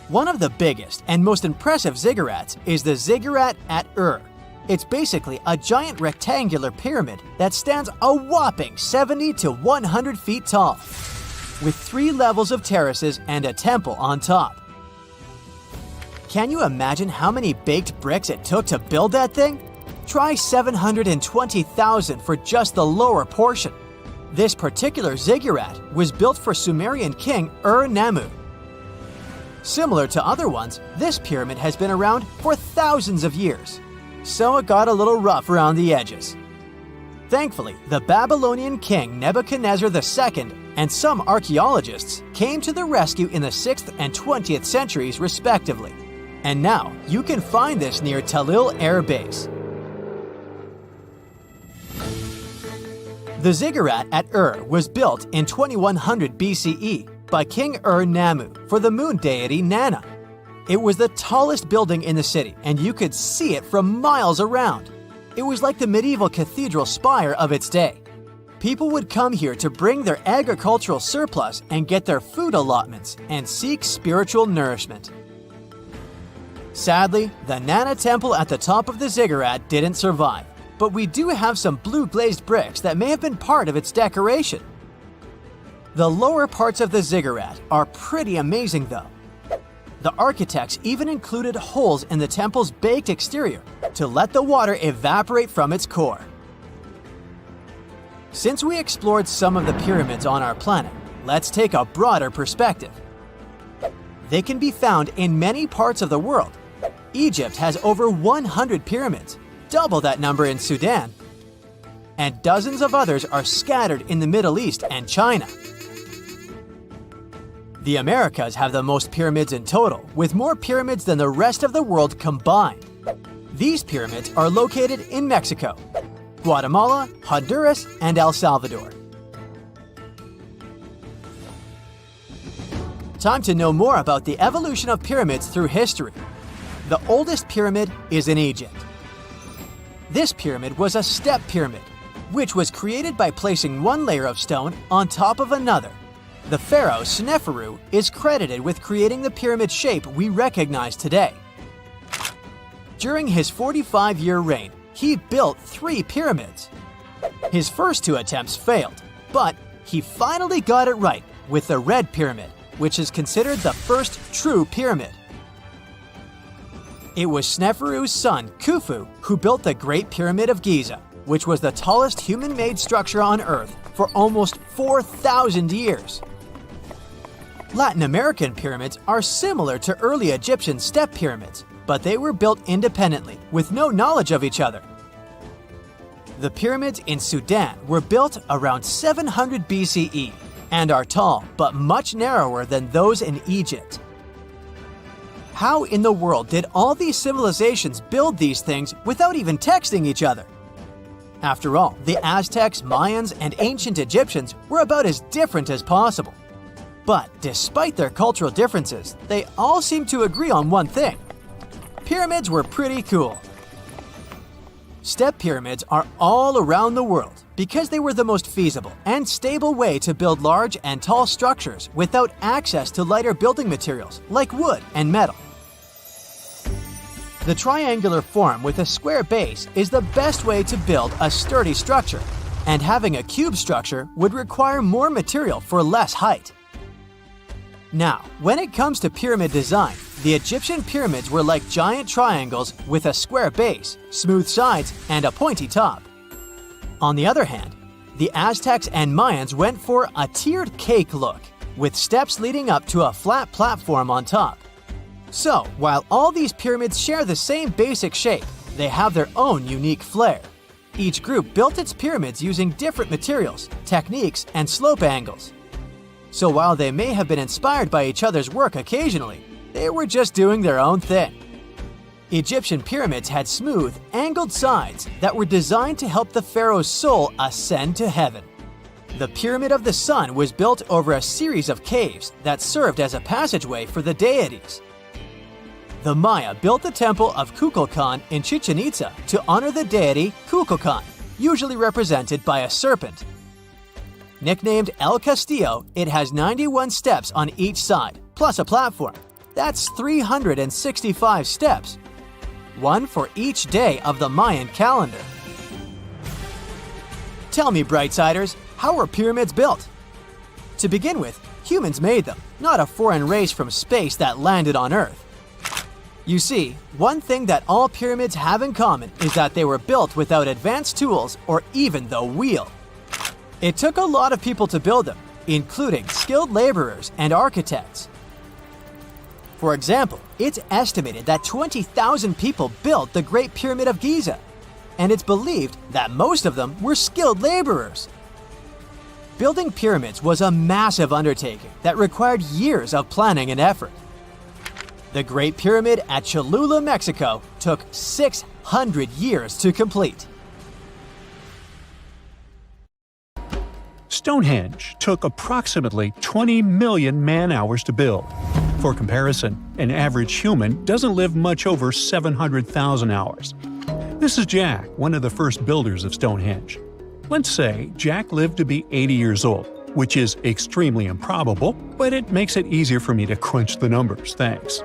One of the biggest and most impressive ziggurats is the ziggurat at Ur. It's basically a giant rectangular pyramid that stands a whopping 70 to 100 feet tall, with 3 levels of terraces and a temple on top. Can you imagine how many baked bricks it took to build that thing? Try 720,000 for just the lower portion. This particular ziggurat was built for Sumerian king Ur-Nammu. Similar to other ones, this pyramid has been around for thousands of years, so it got a little rough around the edges. Thankfully, the Babylonian king Nebuchadnezzar II and some archaeologists came to the rescue in the 6th and 20th centuries respectively, and now you can find this near Talil Air Base. The ziggurat at Ur was built in 2100 BCE by King Ur-Nammu for the moon deity Nana. It was the tallest building in the city, and you could see it from miles around. It was like the medieval cathedral spire of its day. People would come here to bring their agricultural surplus and get their food allotments and seek spiritual nourishment. Sadly, the Nana temple at the top of the ziggurat didn't survive, but we do have some blue glazed bricks that may have been part of its decoration. The lower parts of the ziggurat are pretty amazing though. The architects even included holes in the temple's baked exterior to let the water evaporate from its core. Since we explored some of the pyramids on our planet, let's take a broader perspective. They can be found in many parts of the world. Egypt has over 100 pyramids, double that number in Sudan, and dozens of others are scattered in the Middle East and China. The Americas have the most pyramids in total, with more pyramids than the rest of the world combined. These pyramids are located in Mexico, Guatemala, Honduras, and El Salvador. Time to know more about the evolution of pyramids through history. The oldest pyramid is in Egypt. This pyramid was a step pyramid, which was created by placing one layer of stone on top of another. The pharaoh Sneferu is credited with creating the pyramid shape we recognize today. During his 45-year reign, he built 3 pyramids. His first 2 attempts failed, but he finally got it right with the Red Pyramid, which is considered the first true pyramid. It was Sneferu's son, Khufu, who built the Great Pyramid of Giza, which was the tallest human-made structure on Earth for almost 4,000 years. Latin American pyramids are similar to early Egyptian step pyramids, but they were built independently, with no knowledge of each other. The pyramids in Sudan were built around 700 BCE and are tall but much narrower than those in Egypt. How in the world did all these civilizations build these things without even texting each other? After all, the Aztecs, Mayans, and ancient Egyptians were about as different as possible. But despite their cultural differences, they all seem to agree on one thing. Pyramids were pretty cool. Step pyramids are all around the world because they were the most feasible and stable way to build large and tall structures without access to lighter building materials like wood and metal. The triangular form with a square base is the best way to build a sturdy structure, and having a cube structure would require more material for less height. Now, when it comes to pyramid design, the Egyptian pyramids were like giant triangles with a square base, smooth sides, and a pointy top. On the other hand, the Aztecs and Mayans went for a tiered cake look, with steps leading up to a flat platform on top. So, while all these pyramids share the same basic shape, they have their own unique flair. Each group built its pyramids using different materials, techniques, and slope angles. So while they may have been inspired by each other's work occasionally, they were just doing their own thing. Egyptian pyramids had smooth, angled sides that were designed to help the pharaoh's soul ascend to heaven. The Pyramid of the Sun was built over a series of caves that served as a passageway for the deities. The Maya built the temple of Kukulkan in Chichen Itza to honor the deity Kukulkan, usually represented by a serpent. Nicknamed El Castillo, it has 91 steps on each side, plus a platform. That's 365 steps, one for each day of the Mayan calendar. Tell me, Brightsiders, how were pyramids built? To begin with, humans made them, not a foreign race from space that landed on Earth. You see, one thing that all pyramids have in common is that they were built without advanced tools or even the wheel. It took a lot of people to build them, including skilled laborers and architects. For example, it's estimated that 20,000 people built the Great Pyramid of Giza, and it's believed that most of them were skilled laborers. Building pyramids was a massive undertaking that required years of planning and effort. The Great Pyramid at Cholula, Mexico, took 600 years to complete. Stonehenge took approximately 20 million man-hours to build. For comparison, an average human doesn't live much over 700,000 hours. This is Jack, one of the first builders of Stonehenge. Let's say Jack lived to be 80 years old, which is extremely improbable, but it makes it easier for me to crunch the numbers, thanks.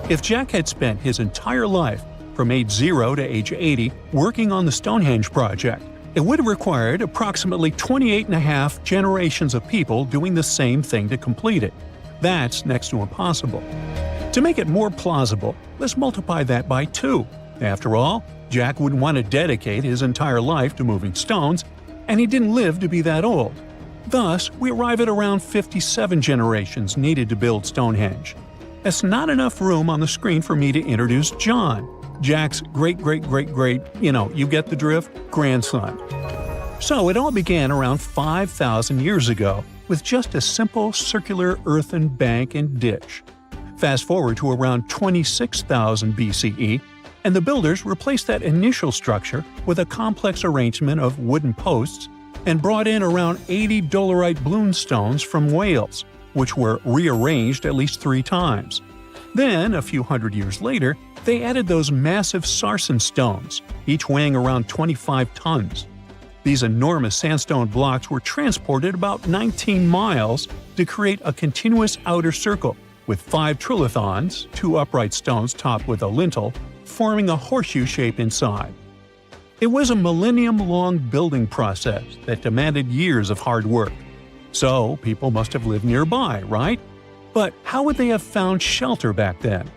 If Jack had spent his entire life, from age 0 to age 80, working on the Stonehenge project, it would have required approximately 28.5 generations of people doing the same thing to complete it. That's next to impossible. To make it more plausible, let's multiply that by 2. After all, Jack wouldn't want to dedicate his entire life to moving stones, and he didn't live to be that old. Thus, we arrive at around 57 generations needed to build Stonehenge. That's not enough room on the screen for me to introduce John, Jack's great-great-great-great, you get the drift, grandson. So it all began around 5,000 years ago with just a simple circular earthen bank and ditch. Fast forward to around 26,000 BCE, and the builders replaced that initial structure with a complex arrangement of wooden posts and brought in around 80 dolerite bloom stones from Wales, which were rearranged at least 3 times. Then, a few hundred years later, they added those massive sarsen stones, each weighing around 25 tons. These enormous sandstone blocks were transported about 19 miles to create a continuous outer circle, with 5 trilithons, 2 upright stones topped with a lintel, forming a horseshoe shape inside. It was a millennium-long building process that demanded years of hard work. So, people must have lived nearby, right? But how would they have found shelter back then?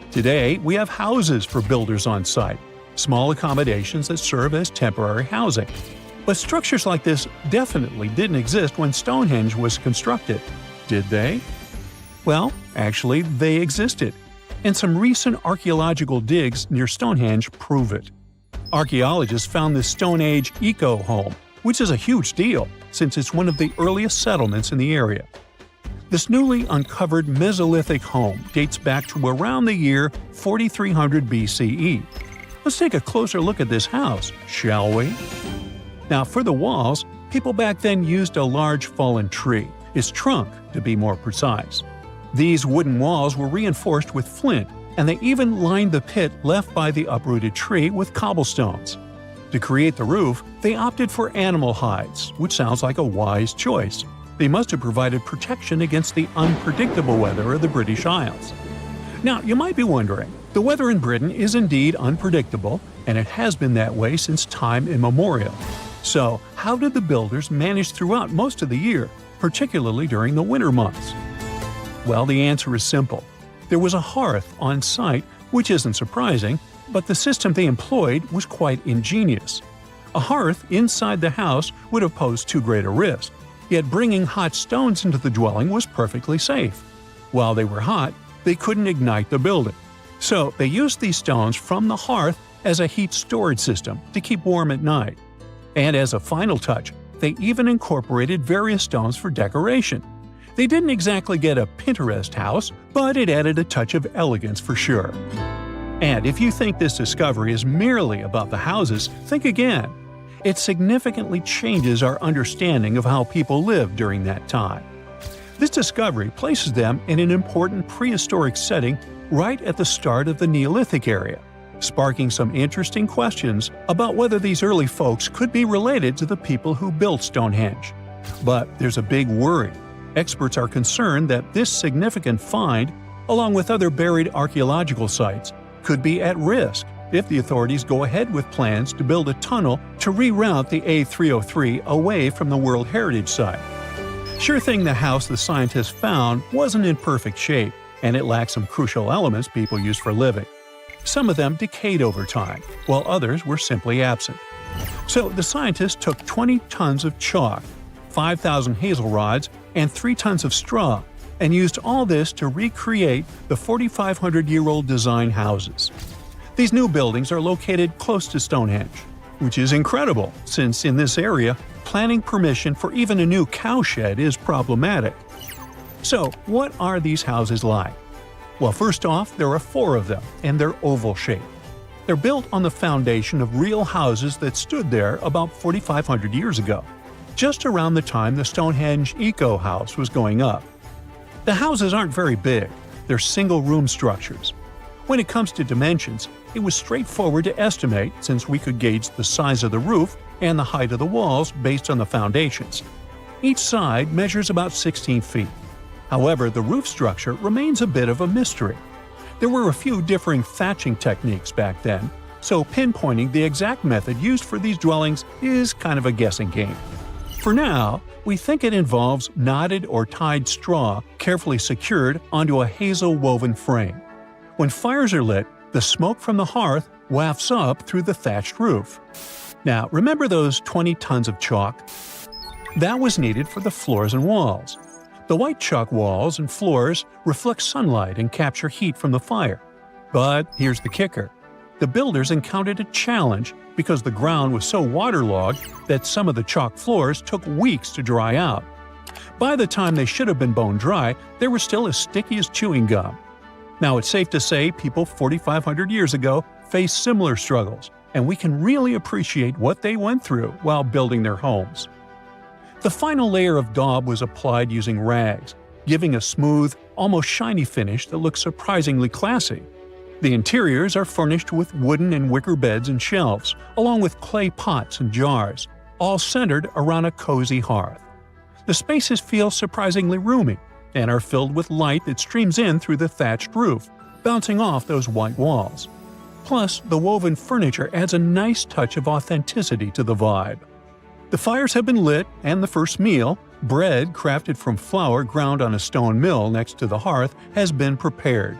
Today, we have houses for builders on site, small accommodations that serve as temporary housing. But structures like this definitely didn't exist when Stonehenge was constructed. Did they? Well, actually, they existed. And some recent archaeological digs near Stonehenge prove it. Archaeologists found this Stone Age eco-home, which is a huge deal since it's one of the earliest settlements in the area. This newly uncovered Mesolithic home dates back to around the year 4300 BCE. Let's take a closer look at this house, shall we? Now, for the walls, people back then used a large fallen tree, its trunk to be more precise. These wooden walls were reinforced with flint, and they even lined the pit left by the uprooted tree with cobblestones. To create the roof, they opted for animal hides, which sounds like a wise choice. They must have provided protection against the unpredictable weather of the British Isles. Now, you might be wondering, the weather in Britain is indeed unpredictable, and it has been that way since time immemorial. So, how did the builders manage throughout most of the year, particularly during the winter months? Well, the answer is simple. There was a hearth on site, which isn't surprising, but the system they employed was quite ingenious. A hearth inside the house would have posed too great a risk, yet bringing hot stones into the dwelling was perfectly safe. While they were hot, they couldn't ignite the building. So they used these stones from the hearth as a heat storage system to keep warm at night. And as a final touch, they even incorporated various stones for decoration. They didn't exactly get a Pinterest house, but it added a touch of elegance for sure. And if you think this discovery is merely about the houses, think again. It significantly changes our understanding of how people lived during that time. This discovery places them in an important prehistoric setting right at the start of the Neolithic area, sparking some interesting questions about whether these early folks could be related to the people who built Stonehenge. But there's a big worry. Experts are concerned that this significant find, along with other buried archaeological sites, could be at risk if the authorities go ahead with plans to build a tunnel to reroute the A303 away from the World Heritage Site. Sure thing the house the scientists found wasn't in perfect shape, and it lacked some crucial elements people use for living. Some of them decayed over time, while others were simply absent. So the scientists took 20 tons of chalk, 5,000 hazel rods, and 3 tons of straw, and used all this to recreate the 4,500-year-old design houses. These new buildings are located close to Stonehenge, which is incredible since in this area, planning permission for even a new cowshed is problematic. So, what are these houses like? Well, first off, there are 4 of them, and they're oval-shaped. They're built on the foundation of real houses that stood there about 4,500 years ago, just around the time the Stonehenge Eco House was going up. The houses aren't very big, they're single-room structures. When it comes to dimensions, it was straightforward to estimate since we could gauge the size of the roof and the height of the walls based on the foundations. Each side measures about 16 feet. However, the roof structure remains a bit of a mystery. There were a few differing thatching techniques back then, so pinpointing the exact method used for these dwellings is kind of a guessing game. For now, we think it involves knotted or tied straw carefully secured onto a hazel-woven frame. When fires are lit, the smoke from the hearth wafts up through the thatched roof. Now, remember those 20 tons of chalk? That was needed for the floors and walls. The white chalk walls and floors reflect sunlight and capture heat from the fire. But here's the kicker. The builders encountered a challenge because the ground was so waterlogged that some of the chalk floors took weeks to dry out. By the time they should have been bone dry, they were still as sticky as chewing gum. Now, it's safe to say people 4,500 years ago faced similar struggles, and we can really appreciate what they went through while building their homes. The final layer of daub was applied using rags, giving a smooth, almost shiny finish that looks surprisingly classy. The interiors are furnished with wooden and wicker beds and shelves, along with clay pots and jars, all centered around a cozy hearth. The spaces feel surprisingly roomy and are filled with light that streams in through the thatched roof, bouncing off those white walls. Plus, the woven furniture adds a nice touch of authenticity to the vibe. The fires have been lit, and the first meal, bread crafted from flour ground on a stone mill next to the hearth, has been prepared.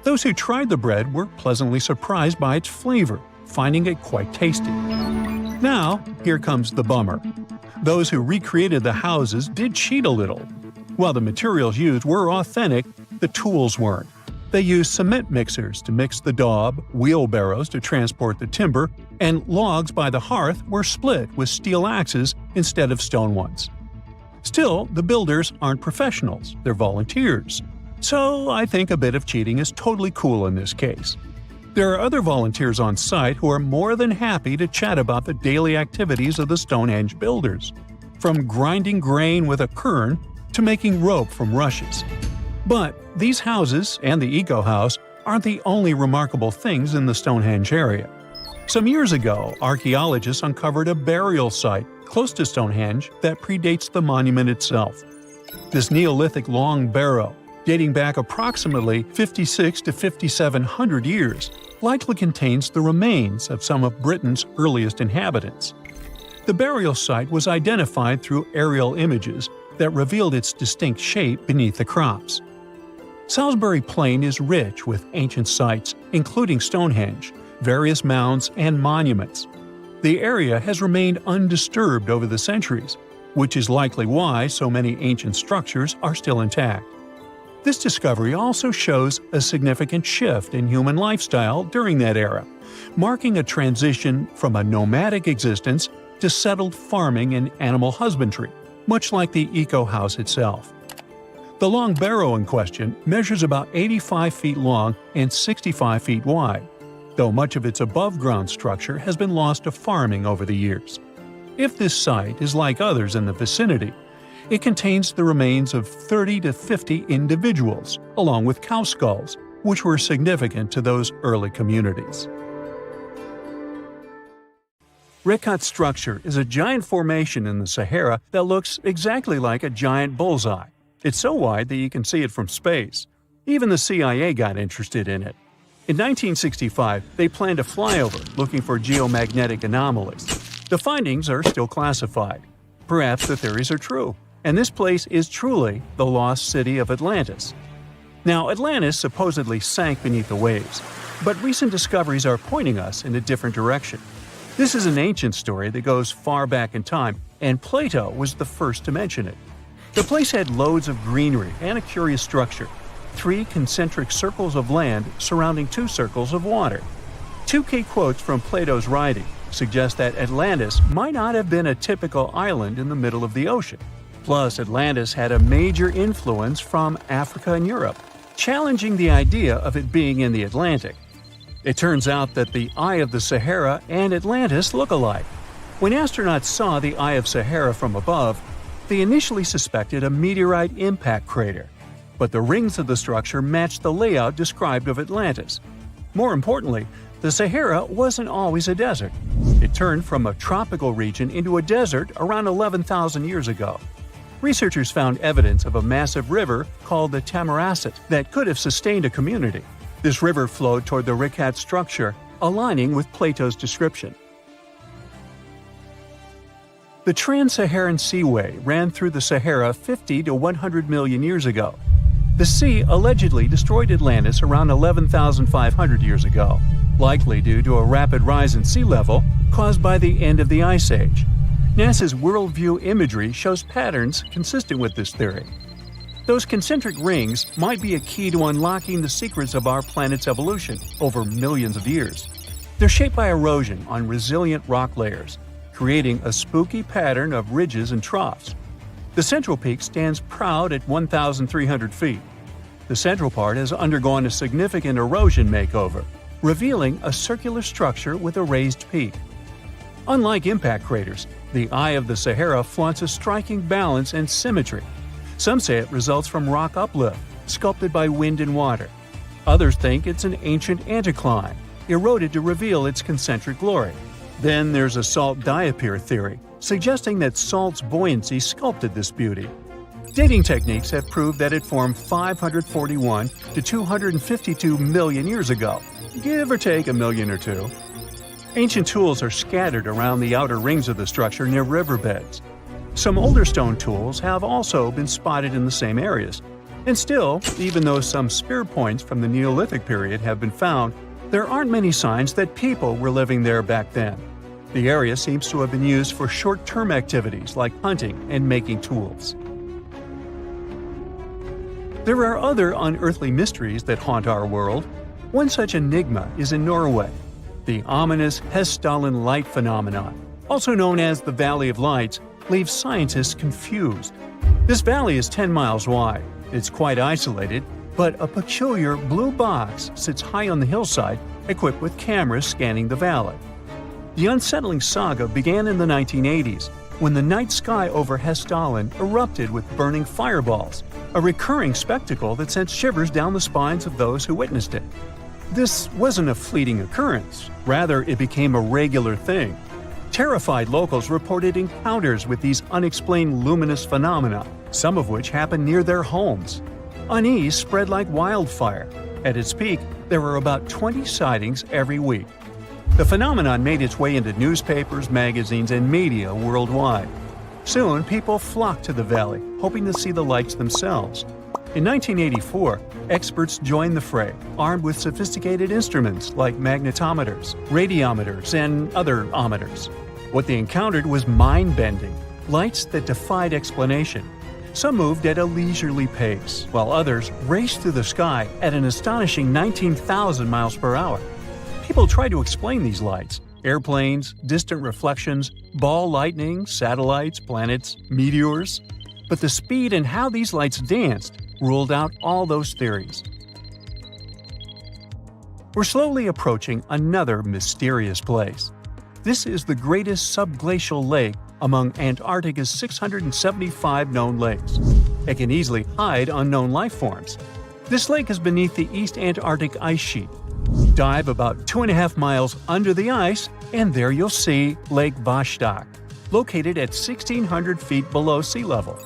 Those who tried the bread were pleasantly surprised by its flavor, finding it quite tasty. Now, here comes the bummer. Those who recreated the houses did cheat a little. While the materials used were authentic, the tools weren't. They used cement mixers to mix the daub, wheelbarrows to transport the timber, and logs by the hearth were split with steel axes instead of stone ones. Still, the builders aren't professionals, they're volunteers. So I think a bit of cheating is totally cool in this case. There are other volunteers on site who are more than happy to chat about the daily activities of the Stonehenge builders, from grinding grain with a quern to making rope from rushes. But these houses and the Eco House aren't the only remarkable things in the Stonehenge area. Some years ago, archaeologists uncovered a burial site close to Stonehenge that predates the monument itself. This Neolithic long barrow, dating back approximately 56 to 5,700 years, likely contains the remains of some of Britain's earliest inhabitants. The burial site was identified through aerial images that revealed its distinct shape beneath the crops. Salisbury Plain is rich with ancient sites, including Stonehenge, various mounds, and monuments. The area has remained undisturbed over the centuries, which is likely why so many ancient structures are still intact. This discovery also shows a significant shift in human lifestyle during that era, marking a transition from a nomadic existence to settled farming and animal husbandry, much like the eco-house itself. The long barrow in question measures about 85 feet long and 65 feet wide, though much of its above-ground structure has been lost to farming over the years. If this site is like others in the vicinity, it contains the remains of 30 to 50 individuals, along with cow skulls, which were significant to those early communities. Rekat structure is a giant formation in the Sahara that looks exactly like a giant bullseye. It's so wide that you can see it from space. Even the CIA got interested in it. In 1965, they planned a flyover looking for geomagnetic anomalies. The findings are still classified. Perhaps the theories are true, and this place is truly the lost city of Atlantis. Now, Atlantis supposedly sank beneath the waves, but recent discoveries are pointing us in a different direction. This is an ancient story that goes far back in time, and Plato was the first to mention it. The place had loads of greenery and a curious structure: 3 concentric circles of land surrounding 2 circles of water. 2 key quotes from Plato's writing suggest that Atlantis might not have been a typical island in the middle of the ocean. Plus, Atlantis had a major influence from Africa and Europe, challenging the idea of it being in the Atlantic. It turns out that the Eye of the Sahara and Atlantis look alike. When astronauts saw the Eye of Sahara from above, they initially suspected a meteorite impact crater, but the rings of the structure matched the layout described of Atlantis. More importantly, the Sahara wasn't always a desert. It turned from a tropical region into a desert around 11,000 years ago. Researchers found evidence of a massive river called the Tamaracet that could have sustained a community. This river flowed toward the Rekat structure, aligning with Plato's description. The Trans-Saharan Seaway ran through the Sahara 50 to 100 million years ago. The sea allegedly destroyed Atlantis around 11,500 years ago, likely due to a rapid rise in sea level caused by the end of the Ice Age. NASA's worldview imagery shows patterns consistent with this theory. Those concentric rings might be a key to unlocking the secrets of our planet's evolution over millions of years. They're shaped by erosion on resilient rock layers, creating a spooky pattern of ridges and troughs. The central peak stands proud at 1,300 feet. The central part has undergone a significant erosion makeover, revealing a circular structure with a raised peak. Unlike impact craters, the Eye of the Sahara flaunts a striking balance and symmetry. Some say it results from rock uplift, sculpted by wind and water. Others think it's an ancient anticline, eroded to reveal its concentric glory. Then there's a salt diapir theory, suggesting that salt's buoyancy sculpted this beauty. Dating techniques have proved that it formed 541 to 252 million years ago, give or take a million or two. Ancient tools are scattered around the outer rings of the structure near riverbeds. Some older stone tools have also been spotted in the same areas. And still, even though some spear points from the Neolithic period have been found, there aren't many signs that people were living there back then. The area seems to have been used for short-term activities like hunting and making tools. There are other unearthly mysteries that haunt our world. One such enigma is in Norway, the ominous Hessdalen light phenomenon, also known as the Valley of Lights, leaves scientists confused. This valley is 10 miles wide. It's quite isolated, but a peculiar blue box sits high on the hillside, equipped with cameras scanning the valley. The unsettling saga began in the 1980s, when the night sky over Hessdalen erupted with burning fireballs, a recurring spectacle that sent shivers down the spines of those who witnessed it. This wasn't a fleeting occurrence, rather it became a regular thing. Terrified locals reported encounters with these unexplained luminous phenomena, some of which happened near their homes. Unease spread like wildfire. At its peak, there were about 20 sightings every week. The phenomenon made its way into newspapers, magazines, and media worldwide. Soon, people flocked to the valley, hoping to see the lights themselves. In 1984, experts joined the fray, armed with sophisticated instruments like magnetometers, radiometers, and other ometers. What they encountered was mind-bending, lights that defied explanation. Some moved at a leisurely pace, while others raced through the sky at an astonishing 19,000 miles per hour. People tried to explain these lights: airplanes, distant reflections, ball lightning, satellites, planets, meteors. But the speed and how these lights danced ruled out all those theories. We're slowly approaching another mysterious place. This is the greatest subglacial lake among Antarctica's 675 known lakes. It can easily hide unknown life forms. This lake is beneath the East Antarctic ice sheet. Dive about 2.5 miles under the ice, and there you'll see Lake Vostok, located at 1,600 feet below sea level.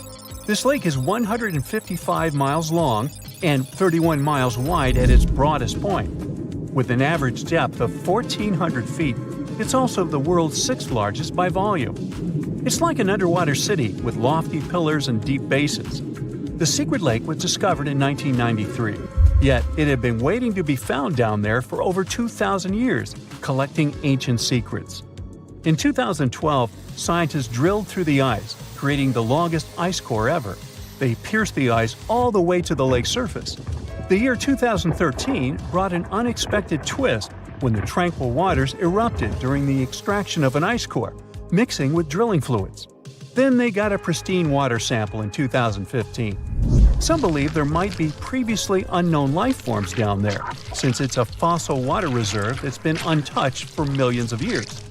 This lake is 155 miles long and 31 miles wide at its broadest point. With an average depth of 1,400 feet, it's also the world's sixth largest by volume. It's like an underwater city with lofty pillars and deep basins. The secret lake was discovered in 1993, yet it had been waiting to be found down there for over 2,000 years, collecting ancient secrets. In 2012, scientists drilled through the ice, creating the longest ice core ever. They pierced the ice all the way to the lake's surface. The year 2013 brought an unexpected twist when the tranquil waters erupted during the extraction of an ice core, mixing with drilling fluids. Then they got a pristine water sample in 2015. Some believe there might be previously unknown life forms down there, since it's a fossil water reserve that's been untouched for millions of years.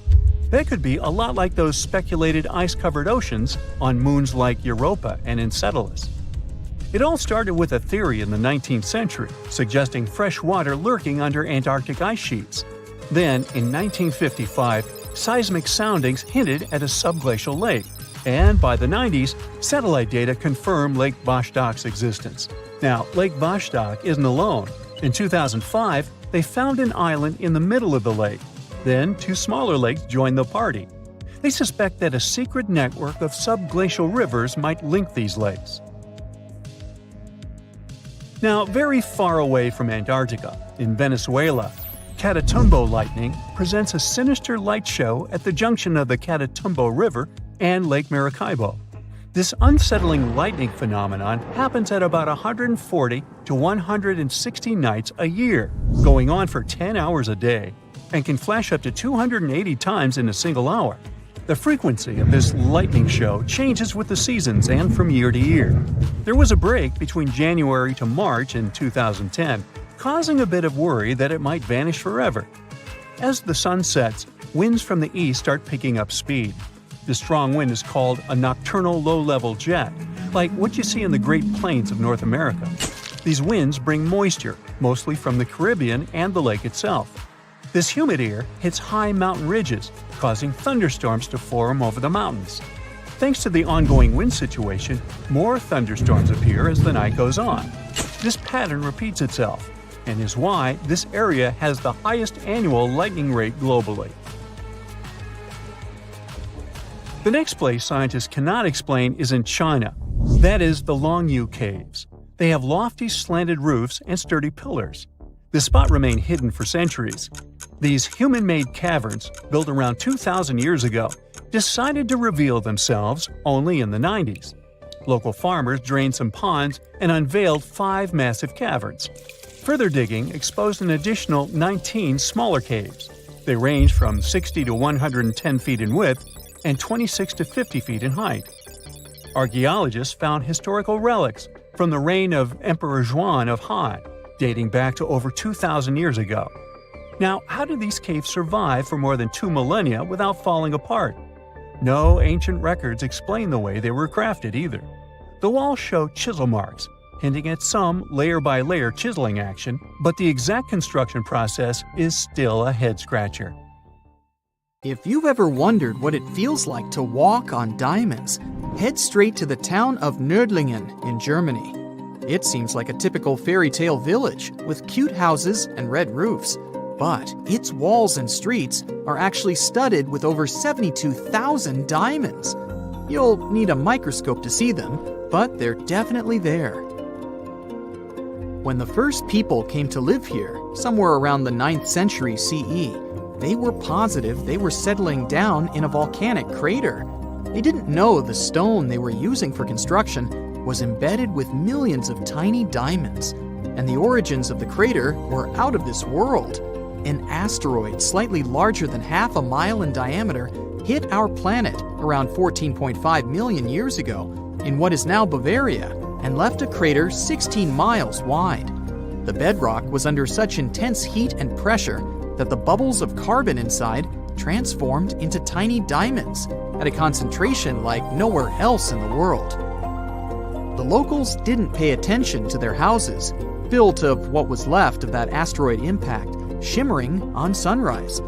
That could be a lot like those speculated ice-covered oceans on moons like Europa and Enceladus. It all started with a theory in the 19th century, suggesting fresh water lurking under Antarctic ice sheets. Then, in 1955, seismic soundings hinted at a subglacial lake, and by the 90s, satellite data confirmed Lake Vostok's existence. Now, Lake Vostok isn't alone. In 2005, they found an island in the middle of the lake. Then, two smaller lakes joined the party. They suspect that a secret network of subglacial rivers might link these lakes. Now, very far away from Antarctica, in Venezuela, Catatumbo lightning presents a sinister light show at the junction of the Catatumbo River and Lake Maracaibo. This unsettling lightning phenomenon happens at about 140 to 160 nights a year, going on for 10 hours a day, and can flash up to 280 times in a single hour. The frequency of this lightning show changes with the seasons and from year to year. There was a break between January to March in 2010, causing a bit of worry that it might vanish forever. As the sun sets, winds from the east start picking up speed. The strong wind is called a nocturnal low-level jet, like what you see in the Great Plains of North America. These winds bring moisture, mostly from the Caribbean and the lake itself. This humid air hits high mountain ridges, causing thunderstorms to form over the mountains. Thanks to the ongoing wind situation, more thunderstorms appear as the night goes on. This pattern repeats itself, and is why this area has the highest annual lightning rate globally. The next place scientists cannot explain is in China. That is the Longyu Caves. They have lofty slanted roofs and sturdy pillars. The spot remained hidden for centuries. These human-made caverns, built around 2,000 years ago, decided to reveal themselves only in the 90s. Local farmers drained some ponds and unveiled 5 massive caverns. Further digging exposed an additional 19 smaller caves. They range from 60 to 110 feet in width and 26 to 50 feet in height. Archaeologists found historical relics from the reign of Emperor Zhuan of Han, dating back to over 2,000 years ago. Now, how did these caves survive for more than 2 millennia without falling apart? No ancient records explain the way they were crafted either. The walls show chisel marks, hinting at some layer-by-layer chiseling action, but the exact construction process is still a head-scratcher. If you've ever wondered what it feels like to walk on diamonds, head straight to the town of Nördlingen in Germany. It seems like a typical fairy tale village with cute houses and red roofs, but its walls and streets are actually studded with over 72,000 diamonds. You'll need a microscope to see them, but they're definitely there. When the first people came to live here, somewhere around the 9th century CE, they were positive they were settling down in a volcanic crater. They didn't know the stone they were using for construction was embedded with millions of tiny diamonds, and the origins of the crater were out of this world. An asteroid slightly larger than half a mile in diameter hit our planet around 14.5 million years ago in what is now Bavaria and left a crater 16 miles wide. The bedrock was under such intense heat and pressure that the bubbles of carbon inside transformed into tiny diamonds at a concentration like nowhere else in the world. The locals didn't pay attention to their houses, built of what was left of that asteroid impact, shimmering on sunrise.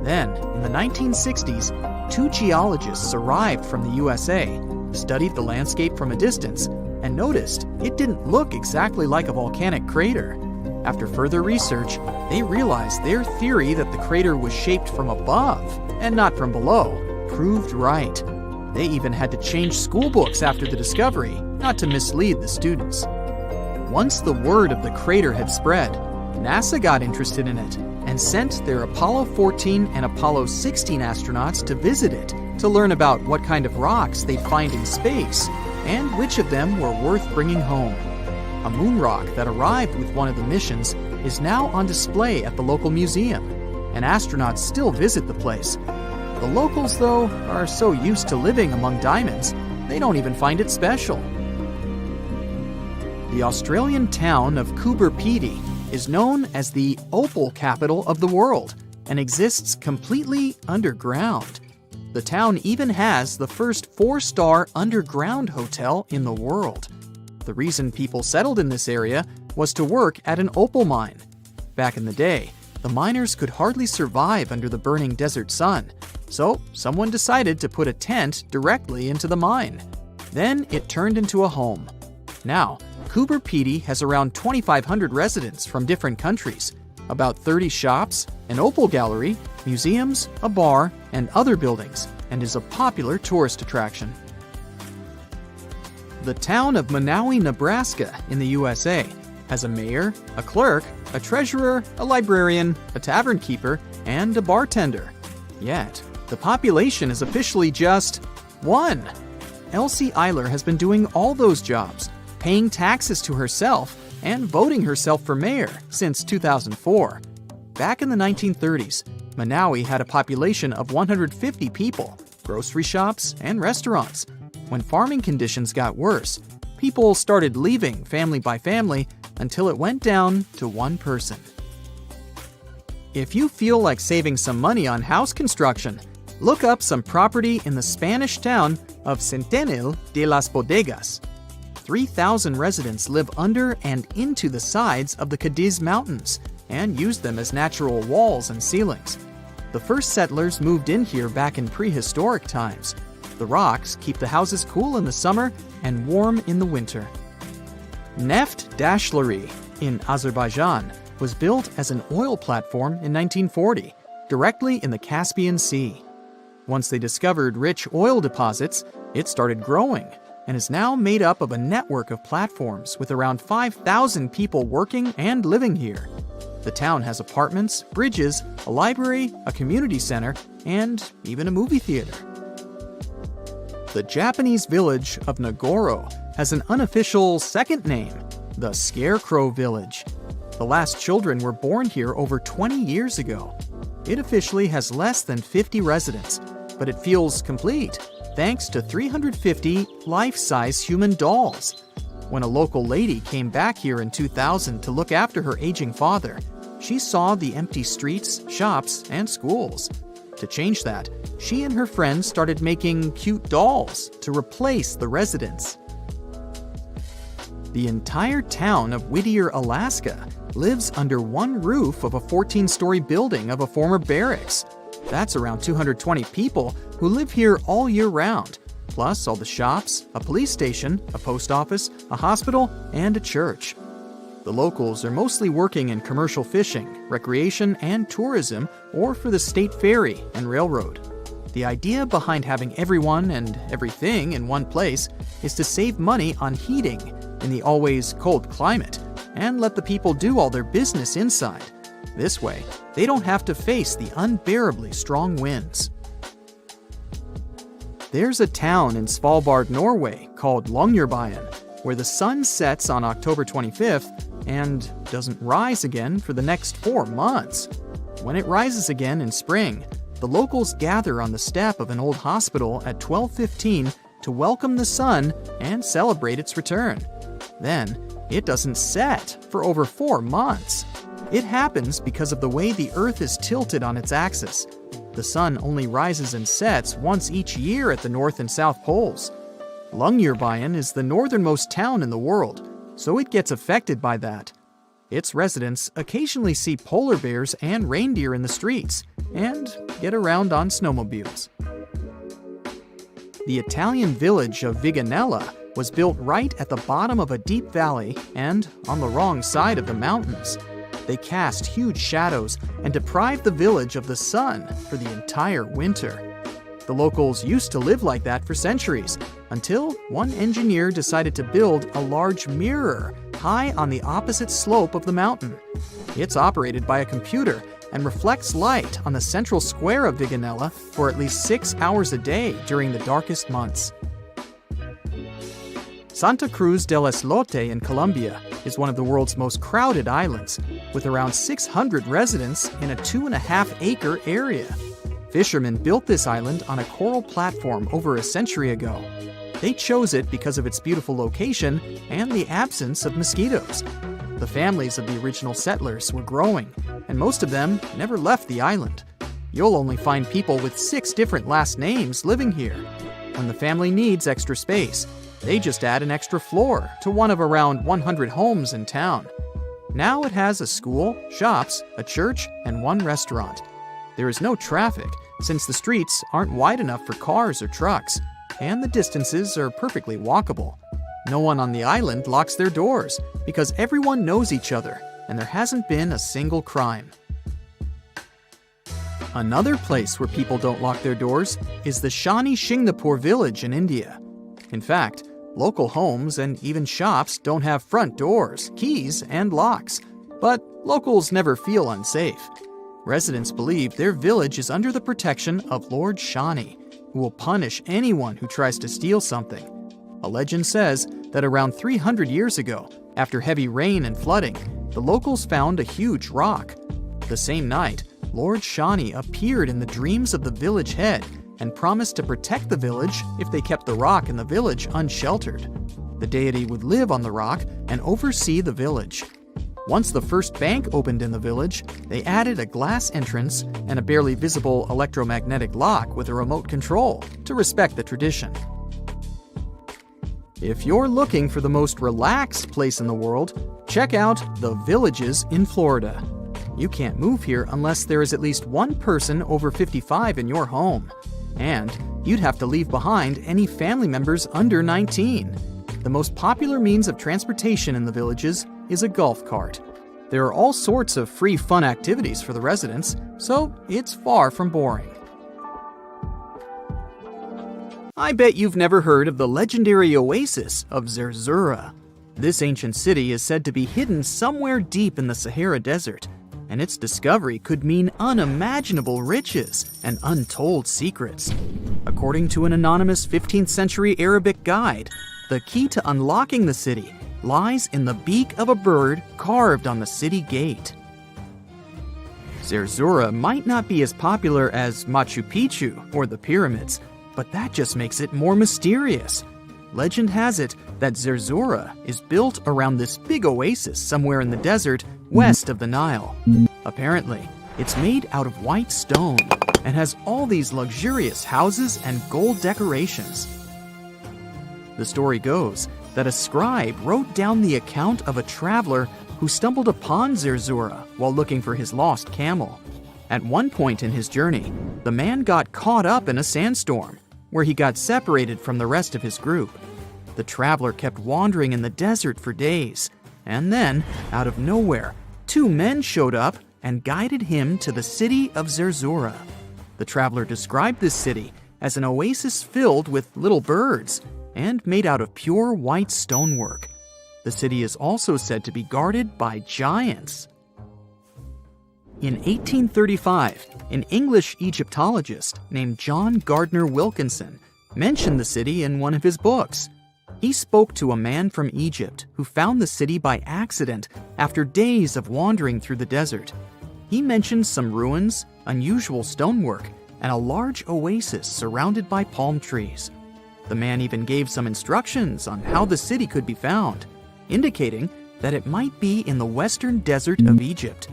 Then, in the 1960s, 2 geologists arrived from the USA, studied the landscape from a distance, and noticed it didn't look exactly like a volcanic crater. After further research, they realized their theory that the crater was shaped from above and not from below proved right. They even had to change school books after the discovery, not to mislead the students. Once the word of the crater had spread, NASA got interested in it and sent their Apollo 14 and Apollo 16 astronauts to visit it to learn about what kind of rocks they'd find in space and which of them were worth bringing home. A moon rock that arrived with one of the missions is now on display at the local museum, and astronauts still visit the place. The locals, though, are so used to living among diamonds, they don't even find it special. The Australian town of Coober Pedy is known as the opal capital of the world and exists completely underground. The town even has the first 4-star underground hotel in the world. The reason people settled in this area was to work at an opal mine. Back in the day, the miners could hardly survive under the burning desert sun, so someone decided to put a tent directly into the mine. Then it turned into a home. Now, Coober Pedy has around 2,500 residents from different countries, about 30 shops, an opal gallery, museums, a bar, and other buildings, and is a popular tourist attraction. The town of Monowi, Nebraska in the USA has a mayor, a clerk, a treasurer, a librarian, a tavern keeper, and a bartender. Yet, the population is officially just 1. Elsie Eiler has been doing all those jobs, paying taxes to herself and voting herself for mayor since 2004. Back in the 1930s, Monowi had a population of 150 people, grocery shops, and restaurants. When farming conditions got worse, people started leaving family by family until it went down to 1 person. If you feel like saving some money on house construction, look up some property in the Spanish town of Centenil de las Bodegas. 3,000 residents live under and into the sides of the Cadiz Mountains and use them as natural walls and ceilings. The first settlers moved in here back in prehistoric times. The rocks keep the houses cool in the summer and warm in the winter. Neft Dashlari in Azerbaijan was built as an oil platform in 1940, directly in the Caspian Sea. Once they discovered rich oil deposits, it started growing and is now made up of a network of platforms with around 5,000 people working and living here. The town has apartments, bridges, a library, a community center, and even a movie theater. The Japanese village of Nagoro has an unofficial second name, the Scarecrow Village. The last children were born here over 20 years ago. It officially has less than 50 residents, but it feels complete thanks to 350 life-size human dolls. When a local lady came back here in 2000 to look after her aging father, she saw the empty streets, shops, and schools. To change that, she and her friends started making cute dolls to replace the residents. The entire town of Whittier, Alaska, lives under one roof of a 14-story building of a former barracks. That's around 220 people who live here all year round, plus all the shops, a police station, a post office, a hospital, and a church. The locals are mostly working in commercial fishing, recreation, and tourism, or for the state ferry and railroad. The idea behind having everyone and everything in one place is to save money on heating in the always cold climate and let the people do all their business inside. This way, they don't have to face the unbearably strong winds. There's a town in Svalbard, Norway called Longyearbyen, where the sun sets on October 25th and doesn't rise again for the next 4 months. When it rises again in spring, the locals gather on the step of an old hospital at 12:15 to welcome the sun and celebrate its return. Then, it doesn't set for over 4 months. It happens because of the way the Earth is tilted on its axis. The sun only rises and sets once each year at the North and South Poles. Longyearbyen is the northernmost town in the world, so it gets affected by that. Its residents occasionally see polar bears and reindeer in the streets and get around on snowmobiles. The Italian village of Viganella was built right at the bottom of a deep valley and on the wrong side of the mountains. They cast huge shadows and deprived the village of the sun for the entire winter. The locals used to live like that for centuries, until one engineer decided to build a large mirror high on the opposite slope of the mountain. It's operated by a computer and reflects light on the central square of Viganella for at least 6 hours a day during the darkest months. Santa Cruz del Islote in Colombia is one of the world's most crowded islands, with around 600 residents in a 2.5-acre area. Fishermen built this island on a coral platform over a century ago. They chose it because of its beautiful location and the absence of mosquitoes. The families of the original settlers were growing, and most of them never left the island. You'll only find people with 6 different last names living here. When the family needs extra space, they just add an extra floor to one of around 100 homes in town. Now it has a school, shops, a church, and 1 restaurant. There is no traffic, since the streets aren't wide enough for cars or trucks, and the distances are perfectly walkable. No one on the island locks their doors, because everyone knows each other, and there hasn't been a single crime. Another place where people don't lock their doors is the Shani Shingnapur village in India. In fact, local homes and even shops don't have front doors, keys, and locks, but locals never feel unsafe. Residents believe their village is under the protection of Lord Shani, who will punish anyone who tries to steal something. A legend says that around 300 years ago, after heavy rain and flooding, the locals found a huge rock. The same night, Lord Shani appeared in the dreams of the village head and promised to protect the village if they kept the rock in the village unsheltered. The deity would live on the rock and oversee the village. Once the first bank opened in the village, they added a glass entrance and a barely visible electromagnetic lock with a remote control to respect the tradition. If you're looking for the most relaxed place in the world, check out the Villages in Florida. You can't move here unless there is at least one person over 55 in your home. And you'd have to leave behind any family members under 19. The most popular means of transportation in the villages is a golf cart. There are all sorts of free fun activities for the residents, so it's far from boring. I bet you've never heard of the legendary oasis of Zerzura. This ancient city is said to be hidden somewhere deep in the Sahara Desert, and its discovery could mean unimaginable riches and untold secrets. According to an anonymous 15th century Arabic guide, the key to unlocking the city lies in the beak of a bird carved on the city gate. Zerzura might not be as popular as Machu Picchu or the pyramids, but that just makes it more mysterious. Legend has it that Zerzura is built around this big oasis somewhere in the desert west of the Nile. Apparently, it's made out of white stone and has all these luxurious houses and gold decorations. The story goes that a scribe wrote down the account of a traveler who stumbled upon Zerzura while looking for his lost camel. At one point in his journey, the man got caught up in a sandstorm, where he got separated from the rest of his group. The traveler kept wandering in the desert for days, and then, out of nowhere, two men showed up and guided him to the city of Zerzura. The traveler described this city as an oasis filled with little birds and made out of pure white stonework. The city is also said to be guarded by giants. In 1835, an English Egyptologist named John Gardner Wilkinson mentioned the city in one of his books. He spoke to a man from Egypt who found the city by accident after days of wandering through the desert. He mentioned some ruins, unusual stonework, and a large oasis surrounded by palm trees. The man even gave some instructions on how the city could be found, indicating that it might be in the western desert of Egypt.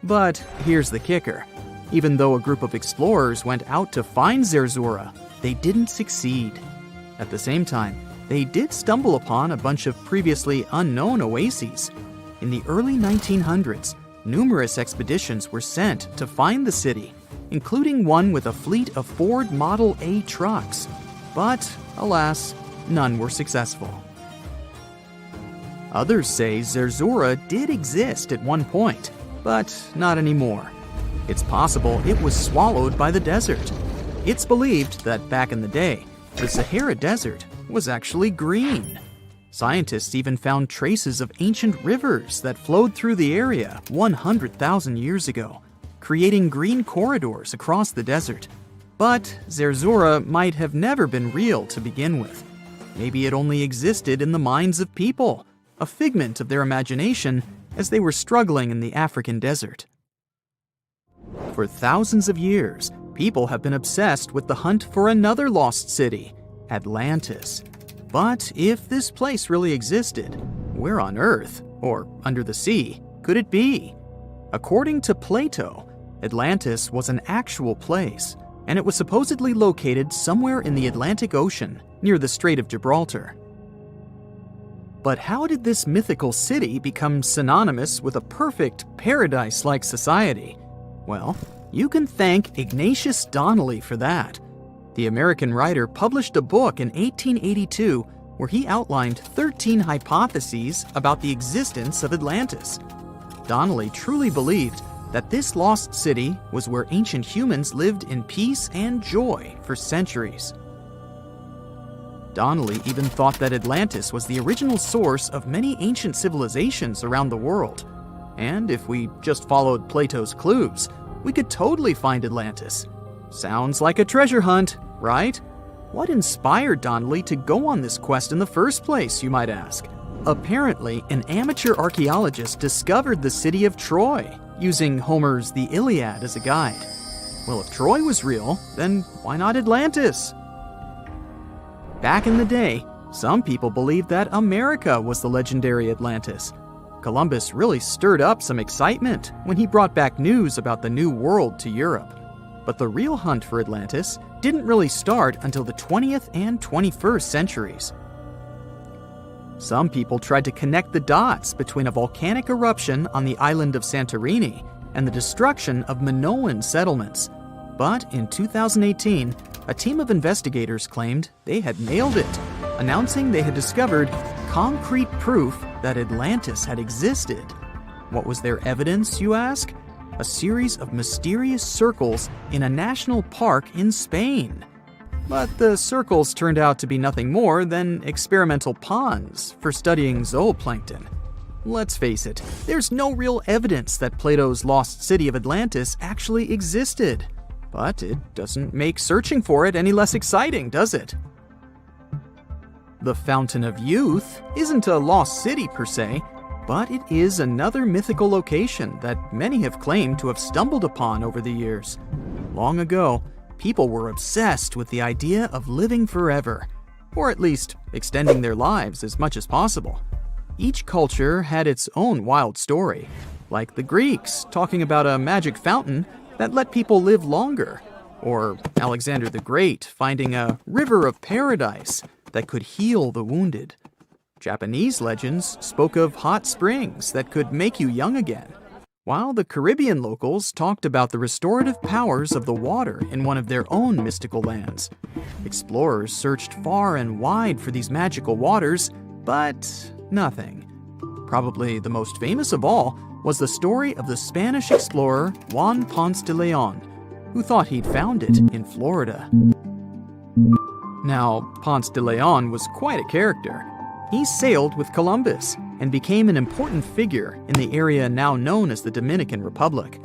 But here's the kicker. Even though a group of explorers went out to find Zerzura, they didn't succeed. At the same time, they did stumble upon a bunch of previously unknown oases. In the early 1900s, numerous expeditions were sent to find the city, including one with a fleet of Ford Model A trucks. But, alas, none were successful. Others say Zerzura did exist at one point, but not anymore. It's possible it was swallowed by the desert. It's believed that back in the day, the Sahara Desert was actually green. Scientists even found traces of ancient rivers that flowed through the area 100,000 years ago, creating green corridors across the desert. But Zerzura might have never been real to begin with. Maybe it only existed in the minds of people, a figment of their imagination as they were struggling in the African desert. For thousands of years, people have been obsessed with the hunt for another lost city, Atlantis. But if this place really existed, where on Earth, or under the sea, could it be? According to Plato, Atlantis was an actual place, and it was supposedly located somewhere in the Atlantic Ocean, near the Strait of Gibraltar. But how did this mythical city become synonymous with a perfect, paradise-like society? Well, you can thank Ignatius Donnelly for that. The American writer published a book in 1882 where he outlined 13 hypotheses about the existence of Atlantis. Donnelly truly believed that this lost city was where ancient humans lived in peace and joy for centuries. Donnelly even thought that Atlantis was the original source of many ancient civilizations around the world. And if we just followed Plato's clues, we could totally find Atlantis. Sounds like a treasure hunt, right? What inspired Donnelly to go on this quest in the first place, you might ask? Apparently, an amateur archaeologist discovered the city of Troy, using Homer's The Iliad as a guide. Well, if Troy was real, then why not Atlantis? Back in the day, some people believed that America was the legendary Atlantis. Columbus really stirred up some excitement when he brought back news about the New World to Europe. But the real hunt for Atlantis didn't really start until the 20th and 21st centuries. Some people tried to connect the dots between a volcanic eruption on the island of Santorini and the destruction of Minoan settlements. But in 2018, a team of investigators claimed they had nailed it, announcing they had discovered concrete proof that Atlantis had existed. What was their evidence, you ask? A series of mysterious circles in a national park in Spain. But the circles turned out to be nothing more than experimental ponds for studying zooplankton. Let's face it, there's no real evidence that Plato's lost city of Atlantis actually existed. But it doesn't make searching for it any less exciting, does it? The Fountain of Youth isn't a lost city per se, but it is another mythical location that many have claimed to have stumbled upon over the years. Long ago, people were obsessed with the idea of living forever, or at least extending their lives as much as possible. Each culture had its own wild story, like the Greeks talking about a magic fountain that let people live longer, or Alexander the Great finding a river of paradise that could heal the wounded. Japanese legends spoke of hot springs that could make you young again, while the Caribbean locals talked about the restorative powers of the water in one of their own mystical lands. Explorers searched far and wide for these magical waters, but nothing. Probably the most famous of all was the story of the Spanish explorer Juan Ponce de Leon, who thought he'd found it in Florida. Now, Ponce de Leon was quite a character. He sailed with Columbus and became an important figure in the area now known as the Dominican Republic.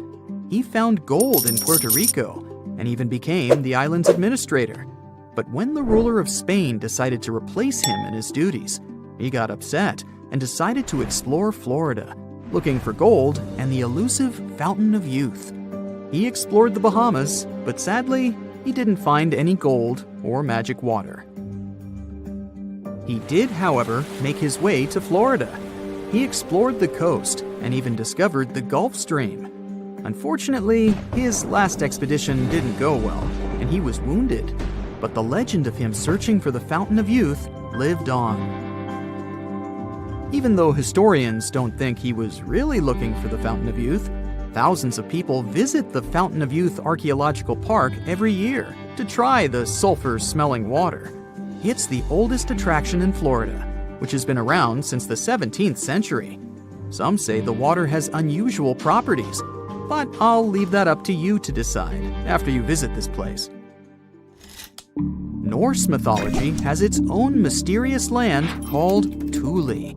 He found gold in Puerto Rico and even became the island's administrator. But when the ruler of Spain decided to replace him in his duties, he got upset and decided to explore Florida, looking for gold and the elusive Fountain of Youth. He explored the Bahamas, but sadly, he didn't find any gold or magic water. He did, however, make his way to Florida. He explored the coast and even discovered the Gulf Stream. Unfortunately, his last expedition didn't go well, and he was wounded. But the legend of him searching for the Fountain of Youth lived on. Even though historians don't think he was really looking for the Fountain of Youth, thousands of people visit the Fountain of Youth Archaeological Park every year to try the sulfur-smelling water. It's the oldest attraction in Florida, which has been around since the 17th century. Some say the water has unusual properties, but I'll leave that up to you to decide after you visit this place. Norse mythology has its own mysterious land called Thule.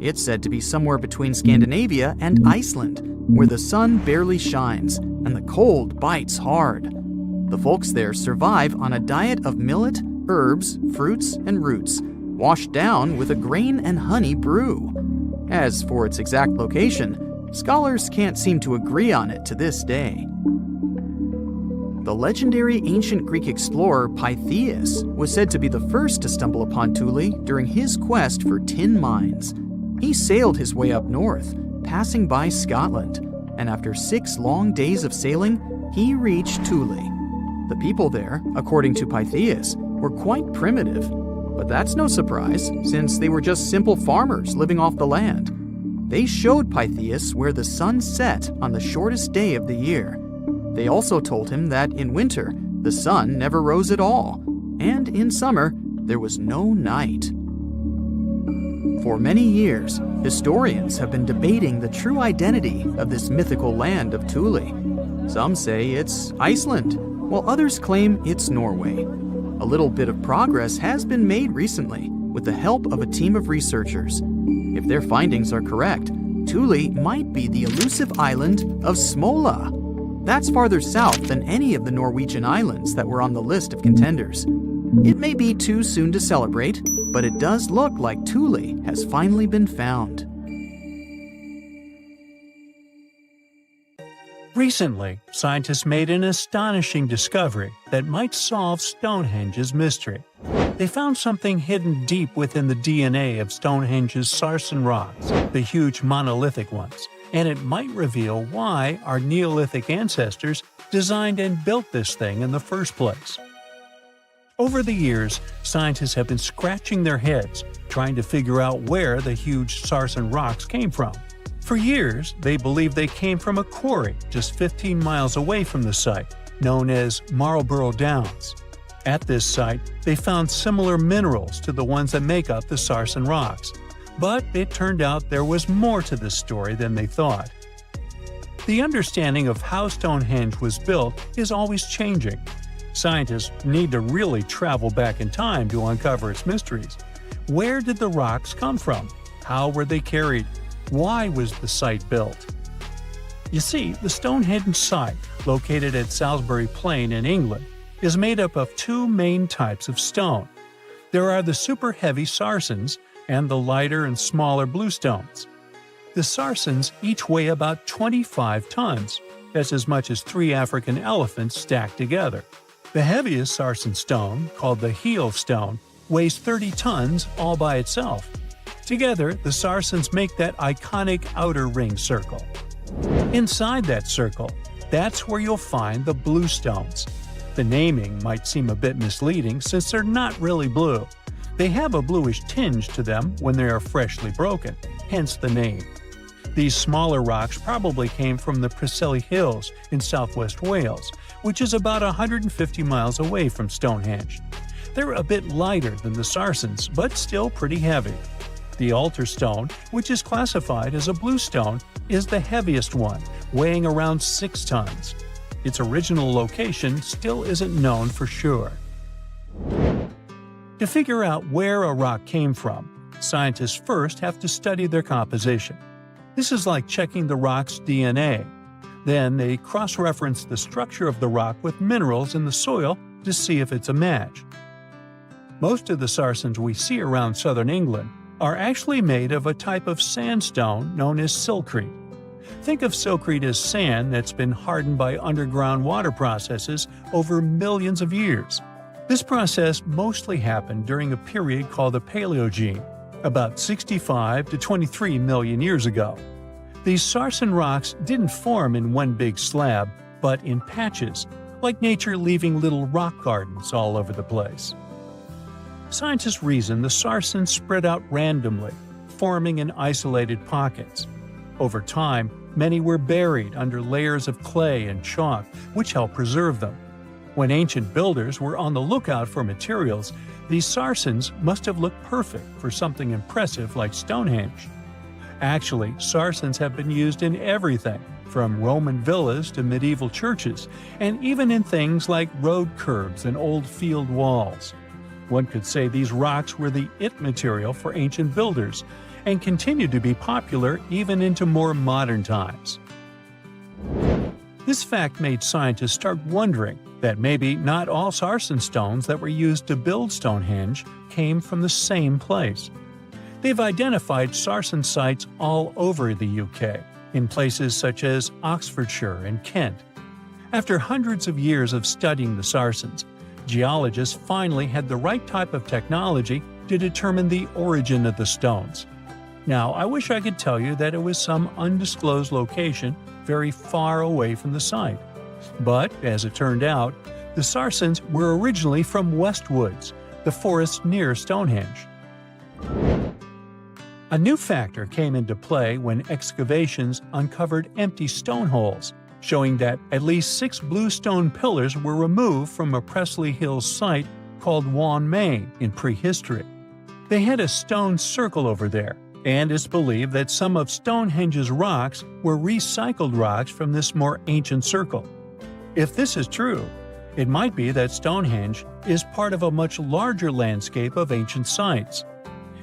It's said to be somewhere between Scandinavia and Iceland, where the sun barely shines and the cold bites hard. The folks there survive on a diet of millet, herbs, fruits, and roots, washed down with a grain and honey brew. As for its exact location, scholars can't seem to agree on it to this day. The legendary ancient Greek explorer Pytheas was said to be the first to stumble upon Thule during his quest for tin mines. He sailed his way up north, passing by Scotland, and after 6 long days of sailing, he reached Thule. The people there, according to Pytheas, were quite primitive, but that's no surprise since they were just simple farmers living off the land. They showed Pytheas where the sun set on the shortest day of the year. They also told him that in winter, the sun never rose at all, and in summer, there was no night. For many years, historians have been debating the true identity of this mythical land of Thule. Some say it's Iceland, while others claim it's Norway. A little bit of progress has been made recently with the help of a team of researchers. If their findings are correct, Thule might be the elusive island of Smola. That's farther south than any of the Norwegian islands that were on the list of contenders. It may be too soon to celebrate, but it does look like Thule has finally been found. Recently, scientists made an astonishing discovery that might solve Stonehenge's mystery. They found something hidden deep within the DNA of Stonehenge's sarsen rocks, the huge monolithic ones, and it might reveal why our Neolithic ancestors designed and built this thing in the first place. Over the years, scientists have been scratching their heads trying to figure out where the huge sarsen rocks came from. For years, they believed they came from a quarry just 15 miles away from the site, known as Marlborough Downs. At this site, they found similar minerals to the ones that make up the sarsen rocks. But it turned out there was more to this story than they thought. The understanding of how Stonehenge was built is always changing. Scientists need to really travel back in time to uncover its mysteries. Where did the rocks come from? How were they carried? Why was the site built? You see, the Stonehenge site, located at Salisbury Plain in England, is made up of 2 main types of stone. There are the super heavy sarsens and the lighter and smaller bluestones. The sarsens each weigh about 25 tons. That's as much as 3 African elephants stacked together. The heaviest sarsen stone, called the heel stone, weighs 30 tons all by itself. Together, the sarsens make that iconic outer ring circle. Inside that circle, that's where you'll find the blue stones. The naming might seem a bit misleading since they're not really blue. They have a bluish tinge to them when they are freshly broken, hence the name. These smaller rocks probably came from the Preseli Hills in southwest Wales, which is about 150 miles away from Stonehenge. They're a bit lighter than the Sarsens, but still pretty heavy. The altar stone, which is classified as a blue stone, is the heaviest one, weighing around 6 tons. Its original location still isn't known for sure. To figure out where a rock came from, scientists first have to study their composition. This is like checking the rock's DNA. Then they cross-reference the structure of the rock with minerals in the soil to see if it's a match. Most of the Sarsens we see around southern England are actually made of a type of sandstone known as silcrete. Think of silcrete as sand that's been hardened by underground water processes over millions of years. This process mostly happened during a period called the Paleogene, about 65 to 23 million years ago. These Sarsen rocks didn't form in one big slab, but in patches, like nature leaving little rock gardens all over the place. Scientists reason the Sarsens spread out randomly, forming in isolated pockets. Over time, many were buried under layers of clay and chalk, which helped preserve them. When ancient builders were on the lookout for materials, these Sarsens must have looked perfect for something impressive like Stonehenge. Actually, Sarsens have been used in everything, from Roman villas to medieval churches, and even in things like road curbs and old field walls. One could say these rocks were the it material for ancient builders, and continue to be popular even into more modern times. This fact made scientists start wondering that maybe not all Sarsen stones that were used to build Stonehenge came from the same place. They've identified Sarsen sites all over the UK, in places such as Oxfordshire and Kent. After hundreds of years of studying the Sarsens, geologists finally had the right type of technology to determine the origin of the stones. Now, I wish I could tell you that it was some undisclosed location very far away from the site. But, as it turned out, the Sarsens were originally from Westwoods, the forest near Stonehenge. A new factor came into play when excavations uncovered empty stone holes, showing that at least 6 blue stone pillars were removed from a Preseli Hills site called Wan Main in prehistory. They had a stone circle over there, and it's believed that some of Stonehenge's rocks were recycled rocks from this more ancient circle. If this is true, it might be that Stonehenge is part of a much larger landscape of ancient sites.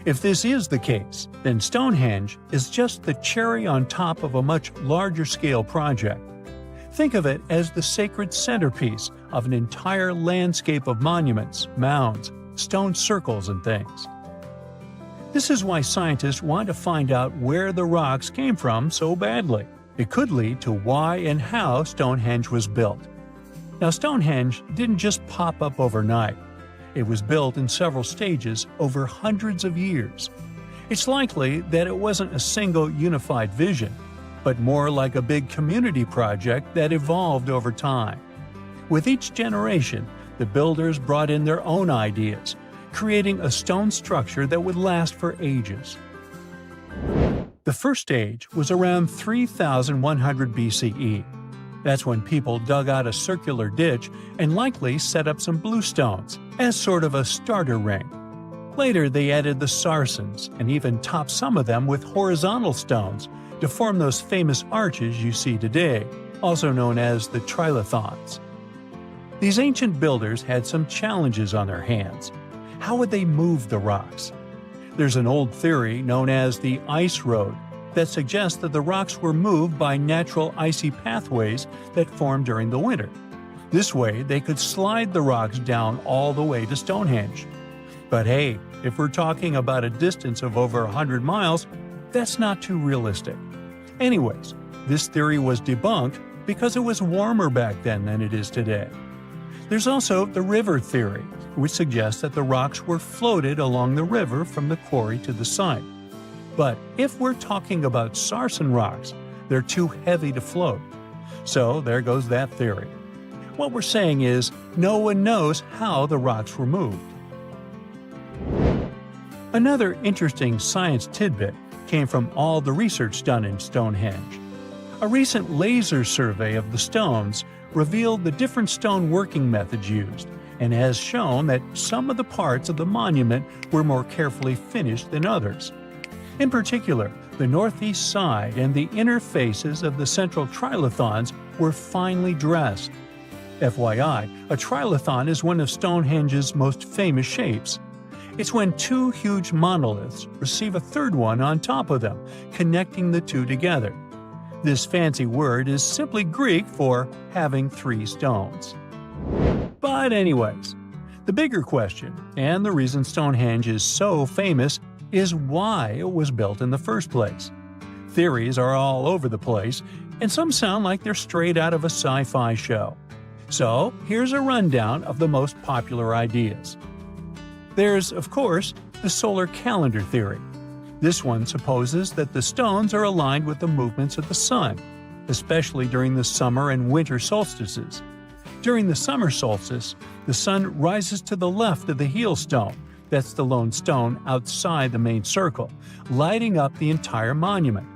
If this is the case, then Stonehenge is just the cherry on top of a much larger scale project. Think of it as the sacred centerpiece of an entire landscape of monuments, mounds, stone circles, and things. This is why scientists want to find out where the rocks came from so badly. It could lead to why and how Stonehenge was built. Now, Stonehenge didn't just pop up overnight. It was built in several stages over hundreds of years. It's likely that it wasn't a single unified vision, but more like a big community project that evolved over time. With each generation, the builders brought in their own ideas, creating a stone structure that would last for ages. The first stage was around 3100 BCE. That's when people dug out a circular ditch and likely set up some bluestones as sort of a starter ring. Later, they added the Sarsens and even topped some of them with horizontal stones to form those famous arches you see today, also known as the trilithons. These ancient builders had some challenges on their hands. How would they move the rocks? There's an old theory known as the ice road that suggests that the rocks were moved by natural icy pathways that formed during the winter. This way, they could slide the rocks down all the way to Stonehenge. But hey, if we're talking about a distance of over 100 miles, that's not too realistic. Anyways, this theory was debunked because it was warmer back then than it is today. There's also the river theory, which suggests that the rocks were floated along the river from the quarry to the site. But if we're talking about Sarsen rocks, they're too heavy to float. So there goes that theory. What we're saying is, no one knows how the rocks were moved. Another interesting science tidbit came from all the research done in Stonehenge. A recent laser survey of the stones revealed the different stone working methods used, and has shown that some of the parts of the monument were more carefully finished than others. In particular, the northeast side and the inner faces of the central trilithons were finely dressed. FYI, a trilithon is one of Stonehenge's most famous shapes. It's when two huge monoliths receive a third one on top of them, connecting the two together. This fancy word is simply Greek for having three stones. But anyways, the bigger question, and the reason Stonehenge is so famous, is why it was built in the first place. Theories are all over the place, and some sound like they're straight out of a sci-fi show. So here's a rundown of the most popular ideas. There's, of course, the solar calendar theory. This one supposes that the stones are aligned with the movements of the sun, especially during the summer and winter solstices. During the summer solstice, the sun rises to the left of the heel stone, that's the lone stone outside the main circle, lighting up the entire monument.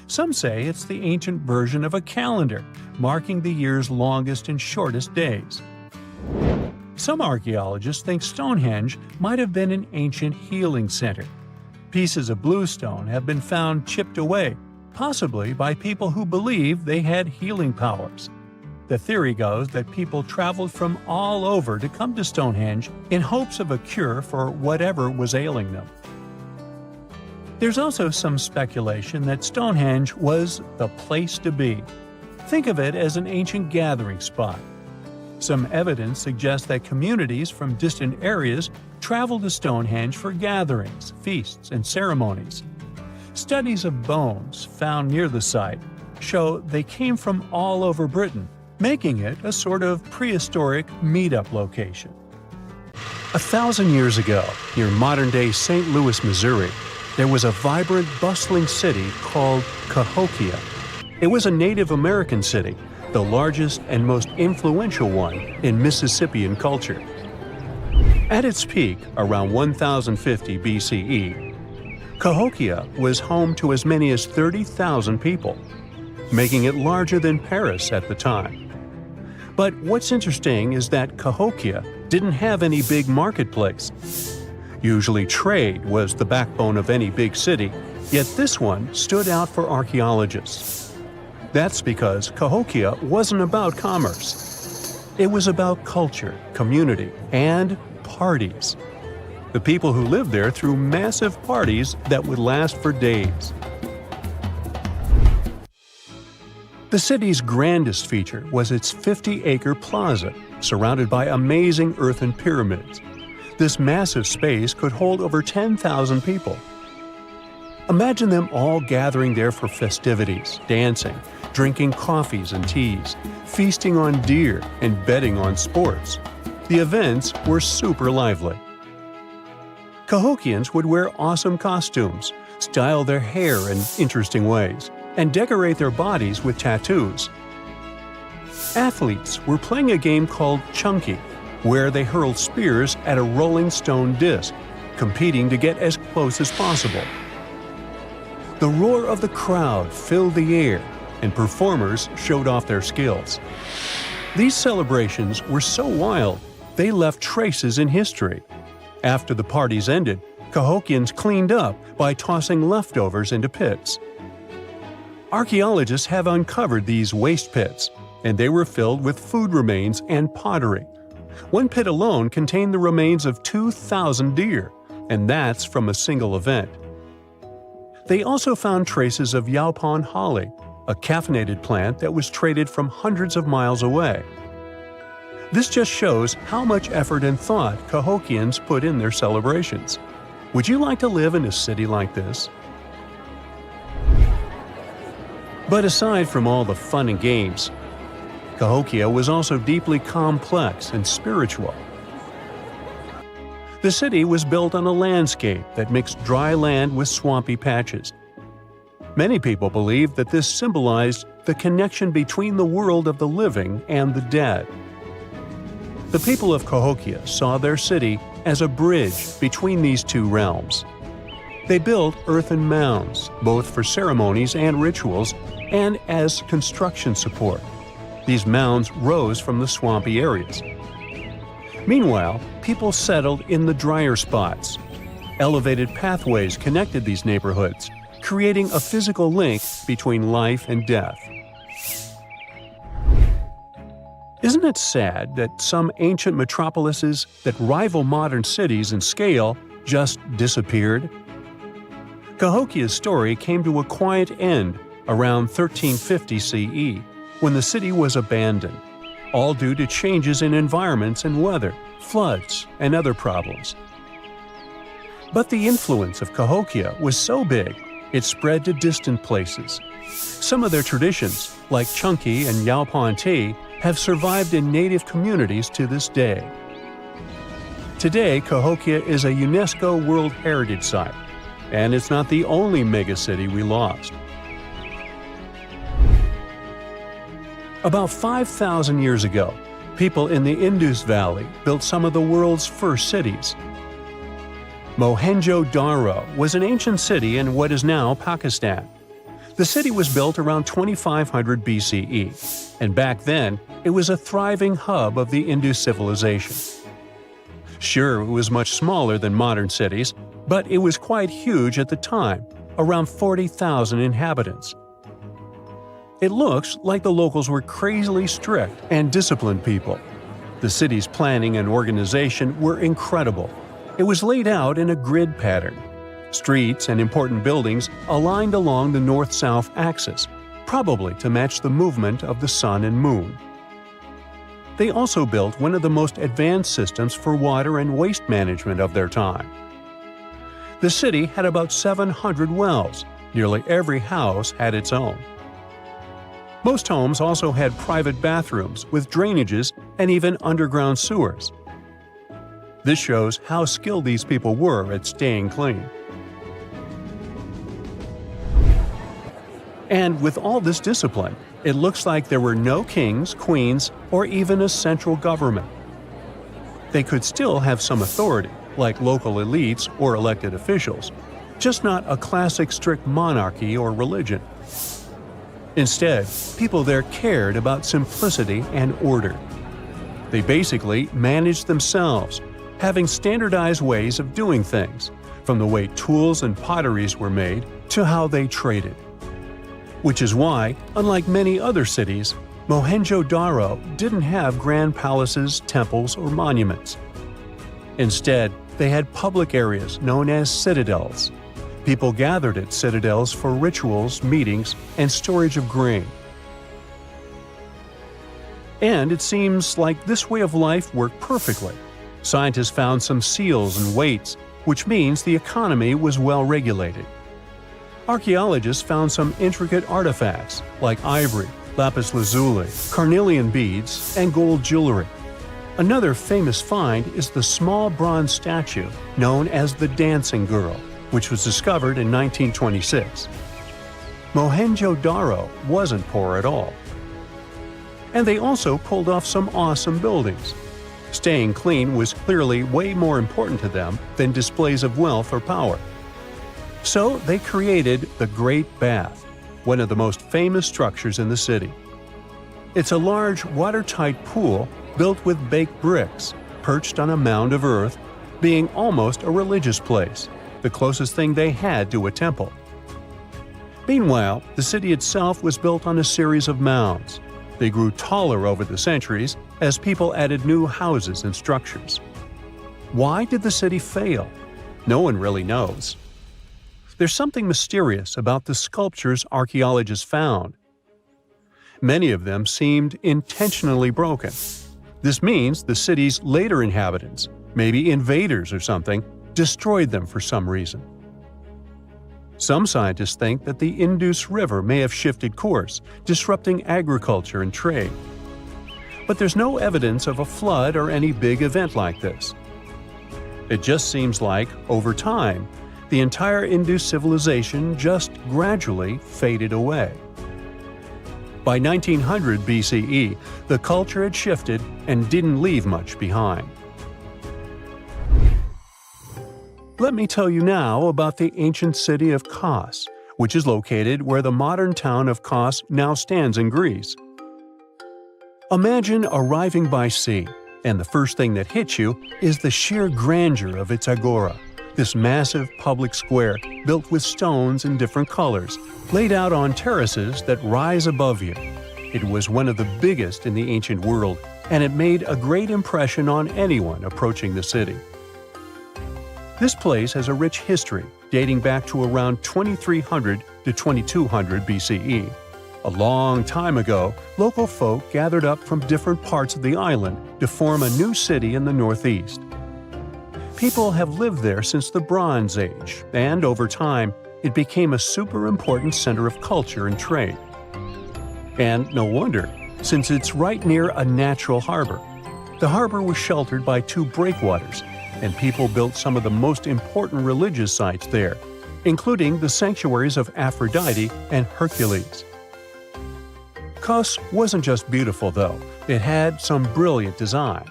Some say it's the ancient version of a calendar, marking the year's longest and shortest days. Some archaeologists think Stonehenge might have been an ancient healing center. Pieces of bluestone have been found chipped away, possibly by people who believed they had healing powers. The theory goes that people traveled from all over to come to Stonehenge in hopes of a cure for whatever was ailing them. There's also some speculation that Stonehenge was the place to be. Think of it as an ancient gathering spot. Some evidence suggests that communities from distant areas traveled to Stonehenge for gatherings, feasts, and ceremonies. Studies of bones found near the site show they came from all over Britain, making it a sort of prehistoric meetup location. 1,000 years ago, near modern-day St. Louis, Missouri, there was a vibrant, bustling city called Cahokia. It was a Native American city, the largest and most influential one in Mississippian culture. At its peak, around 1050 BCE, Cahokia was home to as many as 30,000 people, making it larger than Paris at the time. But what's interesting is that Cahokia didn't have any big marketplace. Usually trade was the backbone of any big city, yet this one stood out for archaeologists. That's because Cahokia wasn't about commerce. It was about culture, community, and parties. The people who lived there threw massive parties that would last for days. The city's grandest feature was its 50-acre plaza, surrounded by amazing earthen pyramids. This massive space could hold over 10,000 people. Imagine them all gathering there for festivities, dancing, drinking coffees and teas, feasting on deer, and betting on sports. The events were super lively. Cahokians would wear awesome costumes, style their hair in interesting ways, and decorate their bodies with tattoos. Athletes were playing a game called Chunky, where they hurled spears at a rolling stone disc, competing to get as close as possible. The roar of the crowd filled the air, and performers showed off their skills. These celebrations were so wild, they left traces in history. After the parties ended, Cahokians cleaned up by tossing leftovers into pits. Archaeologists have uncovered these waste pits, and they were filled with food remains and pottery. One pit alone contained the remains of 2,000 deer, and that's from a single event. They also found traces of yaupon holly, a caffeinated plant that was traded from hundreds of miles away. This just shows how much effort and thought Cahokians put in their celebrations. Would you like to live in a city like this? But aside from all the fun and games, Cahokia was also deeply complex and spiritual. The city was built on a landscape that mixed dry land with swampy patches. Many people believe that this symbolized the connection between the world of the living and the dead. The people of Cahokia saw their city as a bridge between these two realms, They built earthen mounds, both for ceremonies and rituals, and as construction support. These mounds rose from the swampy areas. Meanwhile, people settled in the drier spots. Elevated pathways connected these neighborhoods, creating a physical link between life and death. Isn't it sad that some ancient metropolises that rival modern cities in scale just disappeared? Cahokia's story came to a quiet end around 1350 CE, when the city was abandoned, all due to changes in environments and weather, floods, and other problems. But the influence of Cahokia was so big, it spread to distant places. Some of their traditions, like Chunky and Yaupon tea, have survived in native communities to this day. Today, Cahokia is a UNESCO World Heritage Site, and it's not the only megacity we lost. About 5,000 years ago, people in the Indus Valley built some of the world's first cities. Mohenjo Daro was an ancient city in what is now Pakistan. The city was built around 2500 BCE, and back then, it was a thriving hub of the Indus civilization. Sure, it was much smaller than modern cities, but it was quite huge at the time, around 40,000 inhabitants. It looks like the locals were crazily strict and disciplined people. The city's planning and organization were incredible. It was laid out in a grid pattern. Streets and important buildings aligned along the north-south axis, probably to match the movement of the sun and moon. They also built one of the most advanced systems for water and waste management of their time. The city had about 700 wells. Nearly every house had its own. Most homes also had private bathrooms with drainages and even underground sewers. This shows how skilled these people were at staying clean. And with all this discipline, it looks like there were no kings, queens, or even a central government. They could still have some authority, like local elites or elected officials, just not a classic strict monarchy or religion. Instead, people there cared about simplicity and order. They basically managed themselves, having standardized ways of doing things, from the way tools and potteries were made to how they traded. Which is why, unlike many other cities, Mohenjo Daro didn't have grand palaces, temples, or monuments. Instead, they had public areas known as citadels. People gathered at citadels for rituals, meetings, and storage of grain. And it seems like this way of life worked perfectly. Scientists found some seals and weights, which means the economy was well regulated. Archaeologists found some intricate artifacts like ivory, lapis lazuli, carnelian beads, and gold jewelry. Another famous find is the small bronze statue known as the Dancing Girl, which was discovered in 1926. Mohenjo Daro wasn't poor at all. And they also pulled off some awesome buildings. Staying clean was clearly way more important to them than displays of wealth or power. So they created the Great Bath, one of the most famous structures in the city. It's a large, watertight pool built with baked bricks, perched on a mound of earth, being almost a religious place, the closest thing they had to a temple. Meanwhile, the city itself was built on a series of mounds. They grew taller over the centuries as people added new houses and structures. Why did the city fail? No one really knows. There's something mysterious about the sculptures archaeologists found. Many of them seemed intentionally broken. This means the city's later inhabitants, maybe invaders or something, destroyed them for some reason. Some scientists think that the Indus River may have shifted course, disrupting agriculture and trade. But there's no evidence of a flood or any big event like this. It just seems like, over time, the entire Indus civilization just gradually faded away. By 1900 BCE, the culture had shifted and didn't leave much behind. Let me tell you now about the ancient city of Kos, which is located where the modern town of Kos now stands in Greece. Imagine arriving by sea, and the first thing that hits you is the sheer grandeur of its agora, this massive public square built with stones in different colors, laid out on terraces that rise above you. It was one of the biggest in the ancient world, and it made a great impression on anyone approaching the city. This place has a rich history, dating back to around 2300 to 2200 BCE. A long time ago, local folk gathered up from different parts of the island to form a new city in the northeast. People have lived there since the Bronze Age, and over time, it became a super important center of culture and trade. And no wonder, since it's right near a natural harbor. The harbor was sheltered by two breakwaters, and people built some of the most important religious sites there, including the sanctuaries of Aphrodite and Hercules. Kos wasn't just beautiful, though. It had some brilliant design.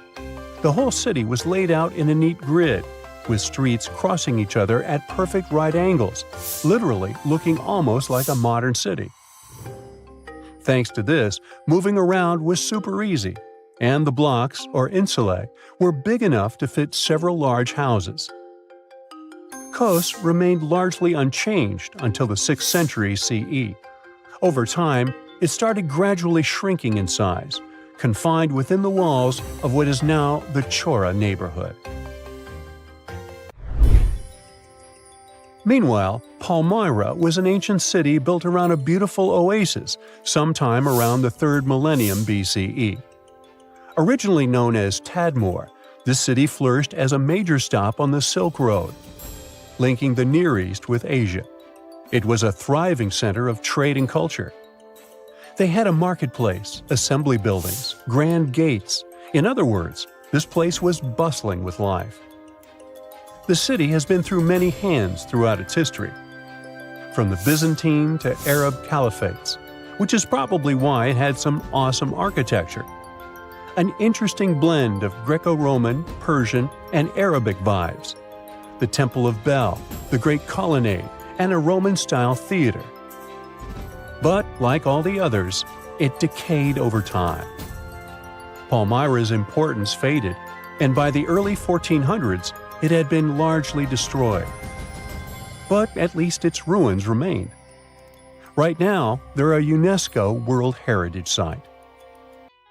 The whole city was laid out in a neat grid, with streets crossing each other at perfect right angles, literally looking almost like a modern city. Thanks to this, moving around was super easy, and the blocks, or insulae, were big enough to fit several large houses. Kos remained largely unchanged until the 6th century CE. Over time, it started gradually shrinking in size, confined within the walls of what is now the Chora neighborhood. Meanwhile, Palmyra was an ancient city built around a beautiful oasis sometime around the 3rd millennium BCE. Originally known as Tadmor, this city flourished as a major stop on the Silk Road, linking the Near East with Asia. It was a thriving center of trade and culture. They had a marketplace, assembly buildings, grand gates. In other words, this place was bustling with life. The city has been through many hands throughout its history, from the Byzantine to Arab caliphates, which is probably why it had some awesome architecture. An interesting blend of Greco-Roman, Persian, and Arabic vibes. The Temple of Bel, the Great Colonnade, and a Roman-style theater. But, like all the others, it decayed over time. Palmyra's importance faded, and by the early 1400s, it had been largely destroyed. But at least its ruins remained. Right now, they're a UNESCO World Heritage Site.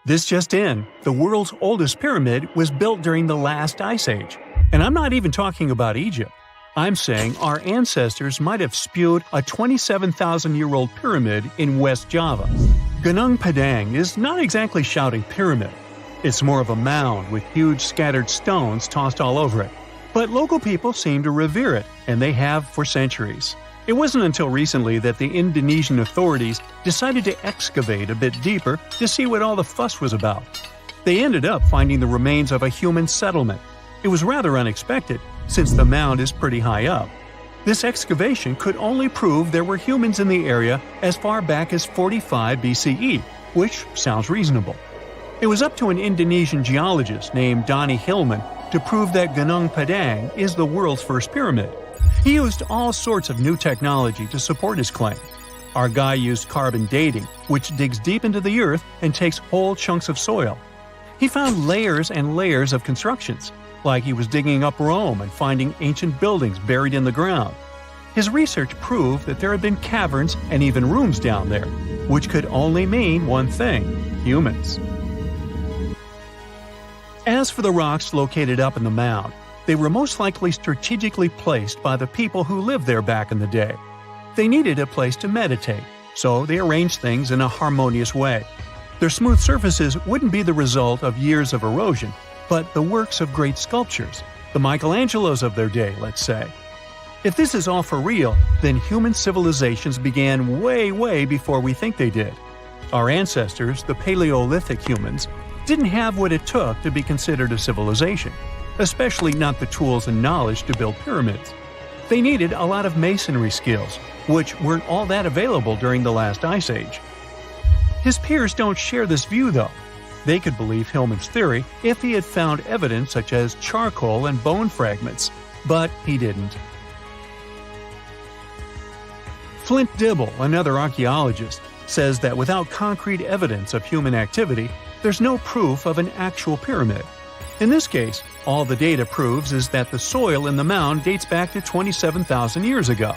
This just in, the world's oldest pyramid was built during the last ice age. And I'm not even talking about Egypt. I'm saying our ancestors might have spewed a 27,000-year-old pyramid in West Java. Gunung Padang is not exactly shouting pyramid. It's more of a mound with huge scattered stones tossed all over it. But local people seem to revere it, and they have for centuries. It wasn't until recently that the Indonesian authorities decided to excavate a bit deeper to see what all the fuss was about. They ended up finding the remains of a human settlement. It was rather unexpected, since the mound is pretty high up. This excavation could only prove there were humans in the area as far back as 45 BCE, which sounds reasonable. It was up to an Indonesian geologist named Donny Hillman to prove that Gunung Padang is the world's first pyramid. He used all sorts of new technology to support his claim. Our guy used carbon dating, which digs deep into the earth and takes whole chunks of soil. He found layers and layers of constructions, like he was digging up Rome and finding ancient buildings buried in the ground. His research proved that there had been caverns and even rooms down there, which could only mean one thing: humans. As for the rocks located up in the mound, they were most likely strategically placed by the people who lived there back in the day. They needed a place to meditate, so they arranged things in a harmonious way. Their smooth surfaces wouldn't be the result of years of erosion, but the works of great sculptures, the Michelangelos of their day, let's say. If this is all for real, then human civilizations began way before we think they did. Our ancestors, the Paleolithic humans, didn't have what it took to be considered a civilization, especially not the tools and knowledge to build pyramids. They needed a lot of masonry skills, which weren't all that available during the last ice age. His peers don't share this view, though. They could believe Hillman's theory if he had found evidence such as charcoal and bone fragments, But he didn't. Flint Dibble, another archaeologist, says that without concrete evidence of human activity, there's no proof of an actual pyramid. In this case, all the data proves is that the soil in the mound dates back to 27,000 years ago.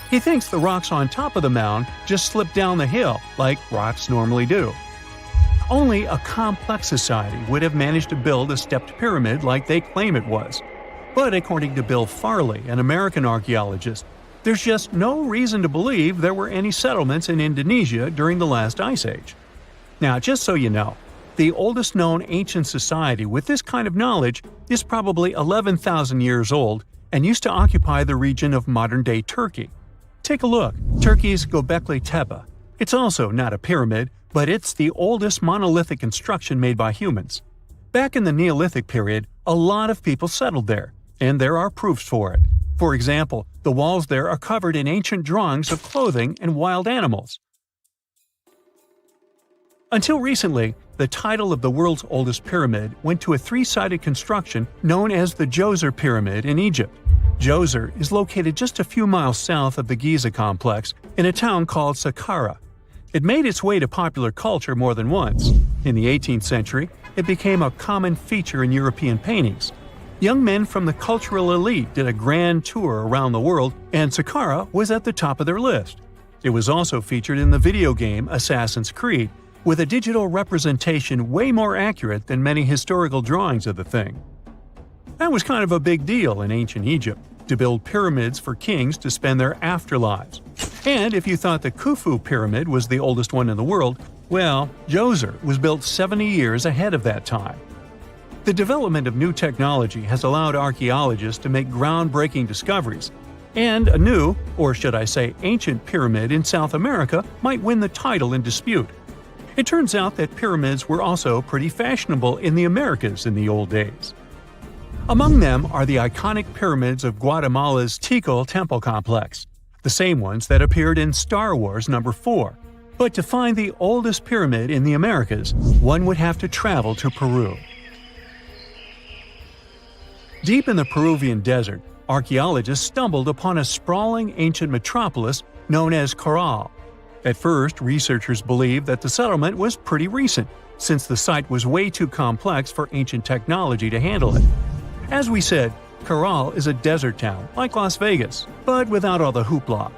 He thinks the rocks on top of the mound just slipped down the hill, like rocks normally do. Only a complex society would have managed to build a stepped pyramid like they claim it was. But according to Bill Farley, an American archaeologist, there's just no reason to believe there were any settlements in Indonesia during the last ice age. Now, just so you know, the oldest known ancient society with this kind of knowledge is probably 11,000 years old and used to occupy the region of modern-day Turkey. Take a look, Turkey's Gobekli Tepe. It's also not a pyramid, but it's the oldest monolithic construction made by humans. Back in the Neolithic period, a lot of people settled there, and there are proofs for it. For example, the walls there are covered in ancient drawings of clothing and wild animals. Until recently, the title of the world's oldest pyramid went to a three-sided construction known as the Djoser Pyramid in Egypt. Djoser is located just a few miles south of the Giza complex in a town called Saqqara. It made its way to popular culture more than once. In the 18th century, it became a common feature in European paintings. Young men from the cultural elite did a grand tour around the world, and Saqqara was at the top of their list. It was also featured in the video game Assassin's Creed, with a digital representation way more accurate than many historical drawings of the thing. That was kind of a big deal in ancient Egypt, to build pyramids for kings to spend their afterlives. And if you thought the Khufu pyramid was the oldest one in the world, well, Djoser was built 70 years ahead of that time. The development of new technology has allowed archaeologists to make groundbreaking discoveries, and a new, or should I say ancient pyramid in South America might win the title in dispute. It turns out that pyramids were also pretty fashionable in the Americas in the old days. Among them are the iconic pyramids of Guatemala's Tikal Temple complex, the same ones that appeared in Star Wars No. 4. But to find the oldest pyramid in the Americas, one would have to travel to Peru. Deep in the Peruvian desert, archaeologists stumbled upon a sprawling ancient metropolis known as Caral. At first, researchers believed that the settlement was pretty recent, since the site was way too complex for ancient technology to handle it. As we said, Caral is a desert town, like Las Vegas, but without all the hoopla.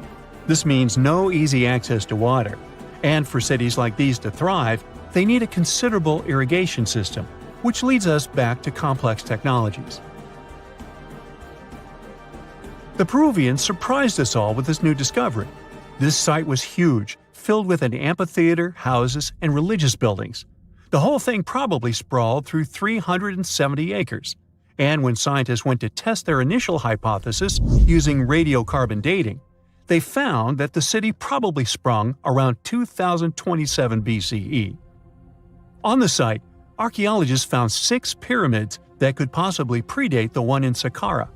This means no easy access to water. And for cities like these to thrive, they need a considerable irrigation system, which leads us back to complex technologies. The Peruvians surprised us all with this new discovery. This site was huge, filled with an amphitheater, houses, and religious buildings. The whole thing probably sprawled through 370 acres. And when scientists went to test their initial hypothesis using radiocarbon dating, they found that the city probably sprung around 2027 BCE. On the site, archaeologists found 6 pyramids that could possibly predate the one in Saqqara.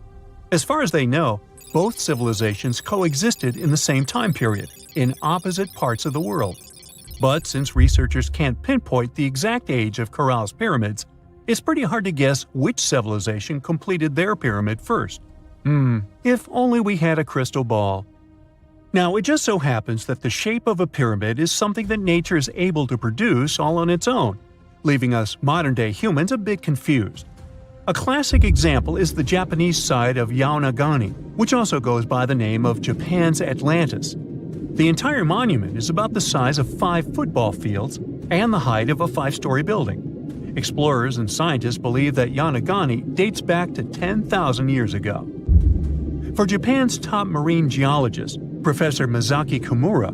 As far as they know, both civilizations coexisted in the same time period, in opposite parts of the world. But since researchers can't pinpoint the exact age of Caral's pyramids, it's pretty hard to guess which civilization completed their pyramid first. If only we had a crystal ball. Now, it just so happens that the shape of a pyramid is something that nature is able to produce all on its own, leaving us modern-day humans a bit confused. A classic example is the Japanese side of Yonaguni, which also goes by the name of Japan's Atlantis. The entire monument is about the size of 5 football fields and the height of a 5-story building. Explorers and scientists believe that Yonaguni dates back to 10,000 years ago. For Japan's top marine geologist, Professor Masaki Kimura,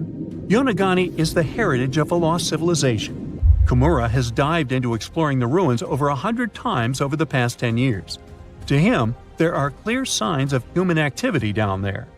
Yonaguni is the heritage of a lost civilization. Kimura has dived into exploring the ruins over 100 times over the past 10 years. To him, there are clear signs of human activity down there.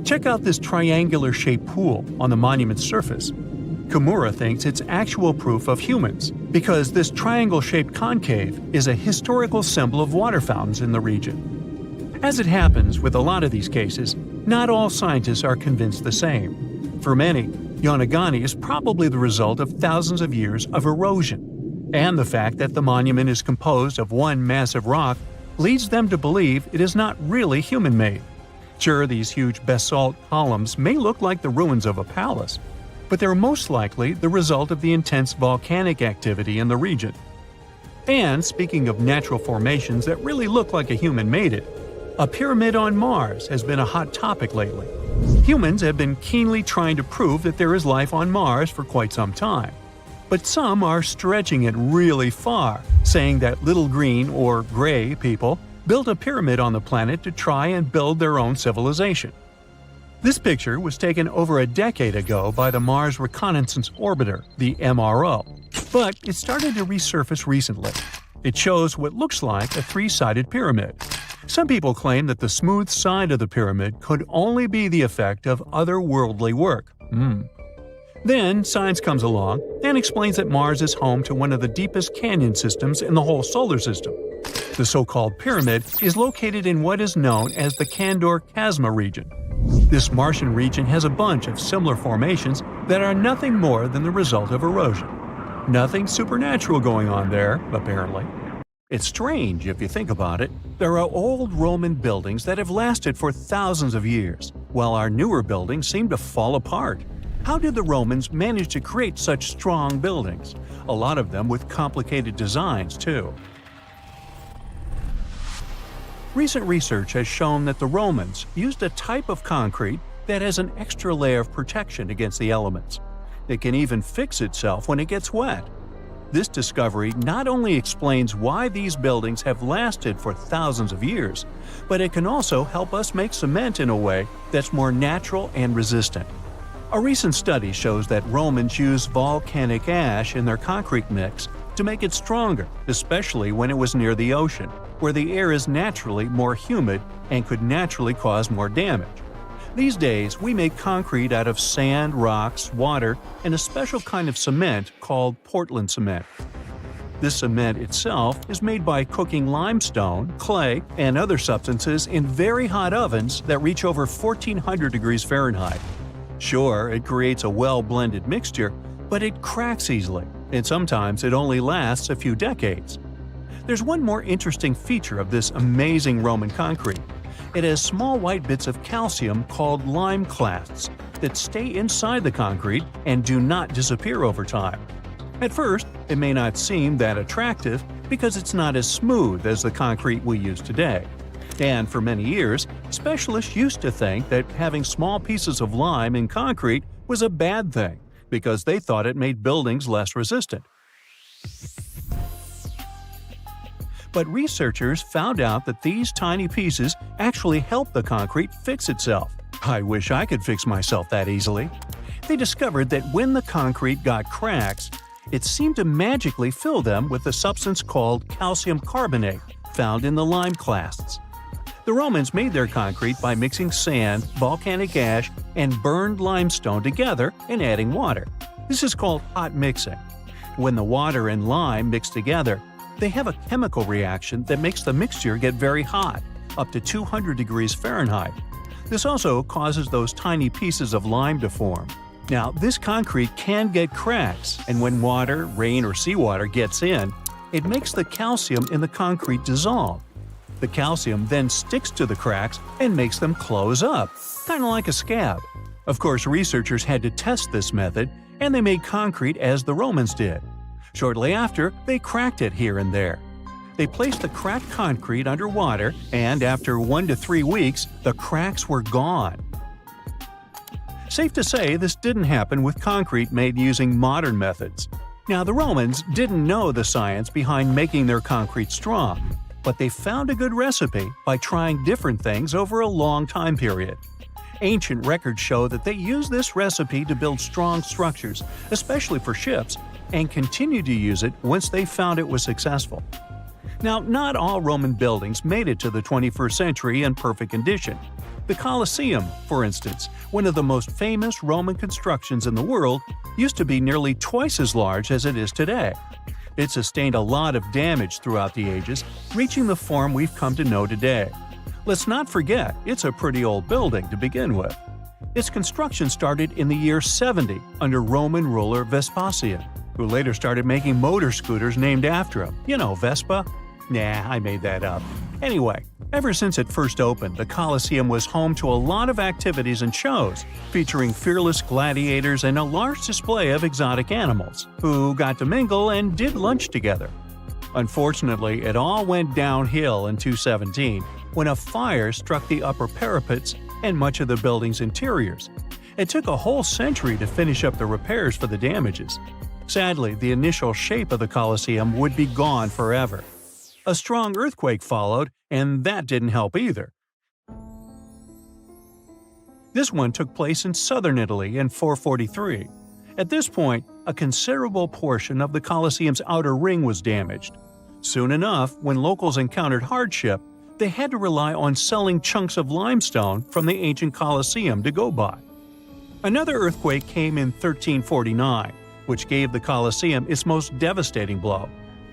Check out this triangular-shaped pool on the monument's surface. Kimura thinks it's actual proof of humans, because this triangle-shaped concave is a historical symbol of water fountains in the region. As it happens with a lot of these cases, not all scientists are convinced the same. For many, Yonaguni is probably the result of thousands of years of erosion, and the fact that the monument is composed of one massive rock leads them to believe it is not really human-made. Sure, these huge basalt columns may look like the ruins of a palace, but they're most likely the result of the intense volcanic activity in the region. And speaking of natural formations that really look like a human made it, a pyramid on Mars has been a hot topic lately. Humans have been keenly trying to prove that there is life on Mars for quite some time. But some are stretching it really far, saying that little green or gray people built a pyramid on the planet to try and build their own civilization. This picture was taken over a decade ago by the Mars Reconnaissance Orbiter, the MRO, but it started to resurface recently. It shows what looks like a three-sided pyramid. Some people claim that the smooth side of the pyramid could only be the effect of otherworldly work. Then science comes along and explains that Mars is home to one of the deepest canyon systems in the whole solar system. The so-called pyramid is located in what is known as the Kandor-Chasma region. This Martian region has a bunch of similar formations that are nothing more than the result of erosion. Nothing supernatural going on there, apparently. It's strange if you think about it. There are old Roman buildings that have lasted for thousands of years, while our newer buildings seem to fall apart. How did the Romans manage to create such strong buildings? A lot of them with complicated designs, too. Recent research has shown that the Romans used a type of concrete that has an extra layer of protection against the elements. It can even fix itself when it gets wet. This discovery not only explains why these buildings have lasted for thousands of years, but it can also help us make cement in a way that's more natural and resistant. A recent study shows that Romans used volcanic ash in their concrete mix to make it stronger, especially when it was near the ocean, where the air is naturally more humid and could naturally cause more damage. These days, we make concrete out of sand, rocks, water, and a special kind of cement called Portland cement. This cement itself is made by cooking limestone, clay, and other substances in very hot ovens that reach over 1400 degrees Fahrenheit. Sure, it creates a well-blended mixture, but it cracks easily, and sometimes it only lasts a few decades. There's one more interesting feature of this amazing Roman concrete. It has small white bits of calcium called lime clasts that stay inside the concrete and do not disappear over time. At first, it may not seem that attractive because it's not as smooth as the concrete we use today. And for many years, specialists used to think that having small pieces of lime in concrete was a bad thing because they thought it made buildings less resistant. But researchers found out that these tiny pieces actually help the concrete fix itself. I wish I could fix myself that easily. They discovered that when the concrete got cracks, it seemed to magically fill them with a substance called calcium carbonate found in the lime clasts. The Romans made their concrete by mixing sand, volcanic ash, and burned limestone together and adding water. This is called hot mixing. When the water and lime mix together, they have a chemical reaction that makes the mixture get very hot, up to 200 degrees Fahrenheit. This also causes those tiny pieces of lime to form. Now, this concrete can get cracks, and when water, rain, or seawater gets in, it makes the calcium in the concrete dissolve. The calcium then sticks to the cracks and makes them close up, kind of like a scab. Of course, researchers had to test this method, and they made concrete as the Romans did. Shortly after, they cracked it here and there. They placed the cracked concrete under water, and after 1 to 3 weeks, the cracks were gone. Safe to say, this didn't happen with concrete made using modern methods. Now, the Romans didn't know the science behind making their concrete strong, but they found a good recipe by trying different things over a long time period. Ancient records show that they used this recipe to build strong structures, especially for ships, and continued to use it once they found it was successful. Now, not all Roman buildings made it to the 21st century in perfect condition. The Colosseum, for instance, one of the most famous Roman constructions in the world, used to be nearly twice as large as it is today. It sustained a lot of damage throughout the ages, reaching the form we've come to know today. Let's not forget, it's a pretty old building to begin with. Its construction started in the year 70 under Roman ruler Vespasian, who later started making motor scooters named after him. You know, Vespa. Nah, I made that up. Anyway, ever since it first opened, the Colosseum was home to a lot of activities and shows, featuring fearless gladiators and a large display of exotic animals, who got to mingle and did lunch together. Unfortunately, it all went downhill in 217, when a fire struck the upper parapets and much of the building's interiors. It took a whole century to finish up the repairs for the damages. Sadly, the initial shape of the Colosseum would be gone forever. A strong earthquake followed, and that didn't help either. This one took place in southern Italy in 443. At this point, a considerable portion of the Colosseum's outer ring was damaged. Soon enough, when locals encountered hardship, they had to rely on selling chunks of limestone from the ancient Colosseum to go by. Another earthquake came in 1349, which gave the Colosseum its most devastating blow.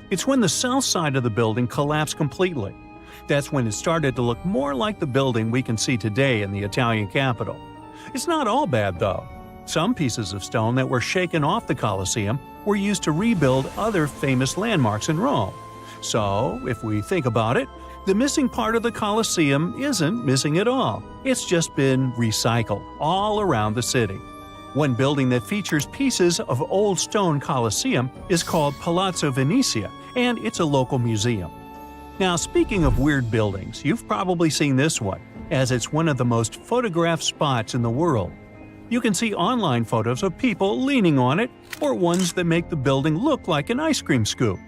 It's when the south side of the building collapsed completely. That's when it started to look more like the building we can see today in the Italian capital. It's not all bad, though. Some pieces of stone that were shaken off the Colosseum were used to rebuild other famous landmarks in Rome. So, if we think about it, the missing part of the Colosseum isn't missing at all. It's just been recycled all around the city. One building that features pieces of old stone Colosseum is called Palazzo Venezia, and it's a local museum. Now, speaking of weird buildings, you've probably seen this one, as it's one of the most photographed spots in the world. You can see online photos of people leaning on it, or ones that make the building look like an ice cream scoop.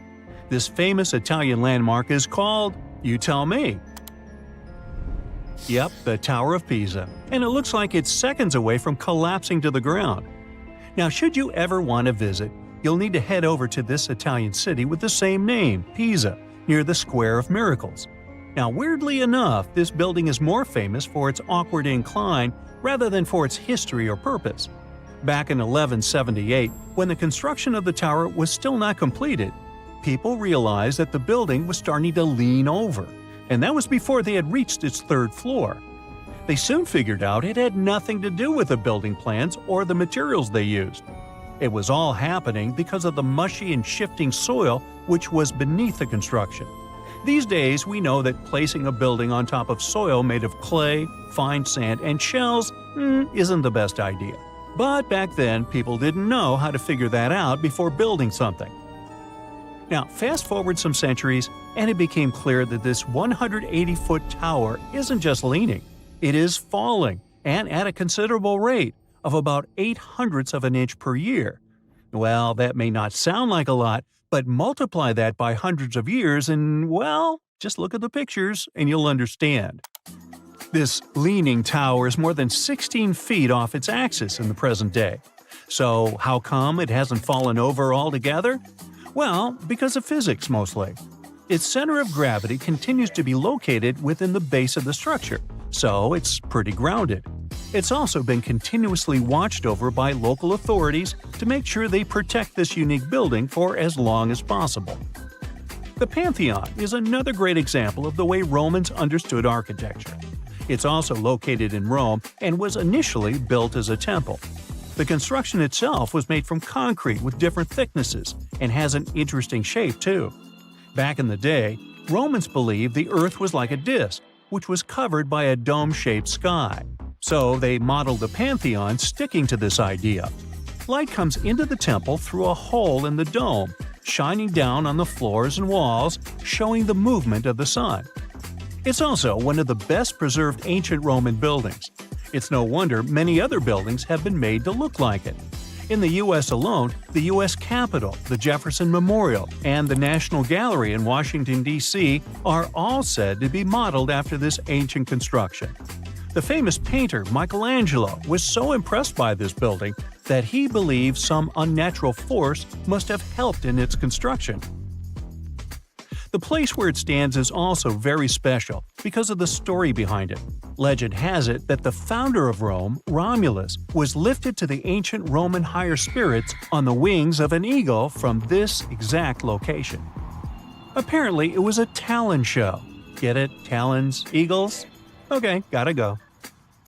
This famous Italian landmark is called, you tell me. Yep, the Tower of Pisa, and it looks like it's seconds away from collapsing to the ground. Now, should you ever want to visit, you'll need to head over to this Italian city with the same name, Pisa, near the Square of Miracles. Now, weirdly enough, this building is more famous for its awkward incline rather than for its history or purpose. Back in 1178, when the construction of the tower was still not completed, people realized that the building was starting to lean over, and that was before they had reached its third floor. They soon figured out it had nothing to do with the building plans or the materials they used. It was all happening because of the mushy and shifting soil which was beneath the construction. These days, we know that placing a building on top of soil made of clay, fine sand, and shells isn't the best idea. But back then, people didn't know how to figure that out before building something. Now, fast forward some centuries, and it became clear that this 180-foot tower isn't just leaning. It is falling, and at a considerable rate of about 0.08 of an inch per year. Well, that may not sound like a lot, but multiply that by hundreds of years and, well, just look at the pictures and you'll understand. This leaning tower is more than 16 feet off its axis in the present day. So how come it hasn't fallen over altogether? Well, because of physics mostly. Its center of gravity continues to be located within the base of the structure, so it's pretty grounded. It's also been continuously watched over by local authorities to make sure they protect this unique building for as long as possible. The Pantheon is another great example of the way Romans understood architecture. It's also located in Rome and was initially built as a temple. The construction itself was made from concrete with different thicknesses and has an interesting shape too. Back in the day, Romans believed the Earth was like a disc, which was covered by a dome-shaped sky. So they modeled the Pantheon sticking to this idea. Light comes into the temple through a hole in the dome, shining down on the floors and walls, showing the movement of the sun. It's also one of the best preserved ancient Roman buildings. It's no wonder many other buildings have been made to look like it. In the U.S. alone, the U.S. Capitol, the Jefferson Memorial, and the National Gallery in Washington, D.C. are all said to be modeled after this ancient construction. The famous painter Michelangelo was so impressed by this building that he believed some unnatural force must have helped in its construction. The place where it stands is also very special because of the story behind it. Legend has it that the founder of Rome, Romulus, was lifted to the ancient Roman higher spirits on the wings of an eagle from this exact location. Apparently, it was a talon show. Get it? Talons? Eagles? Okay, gotta go.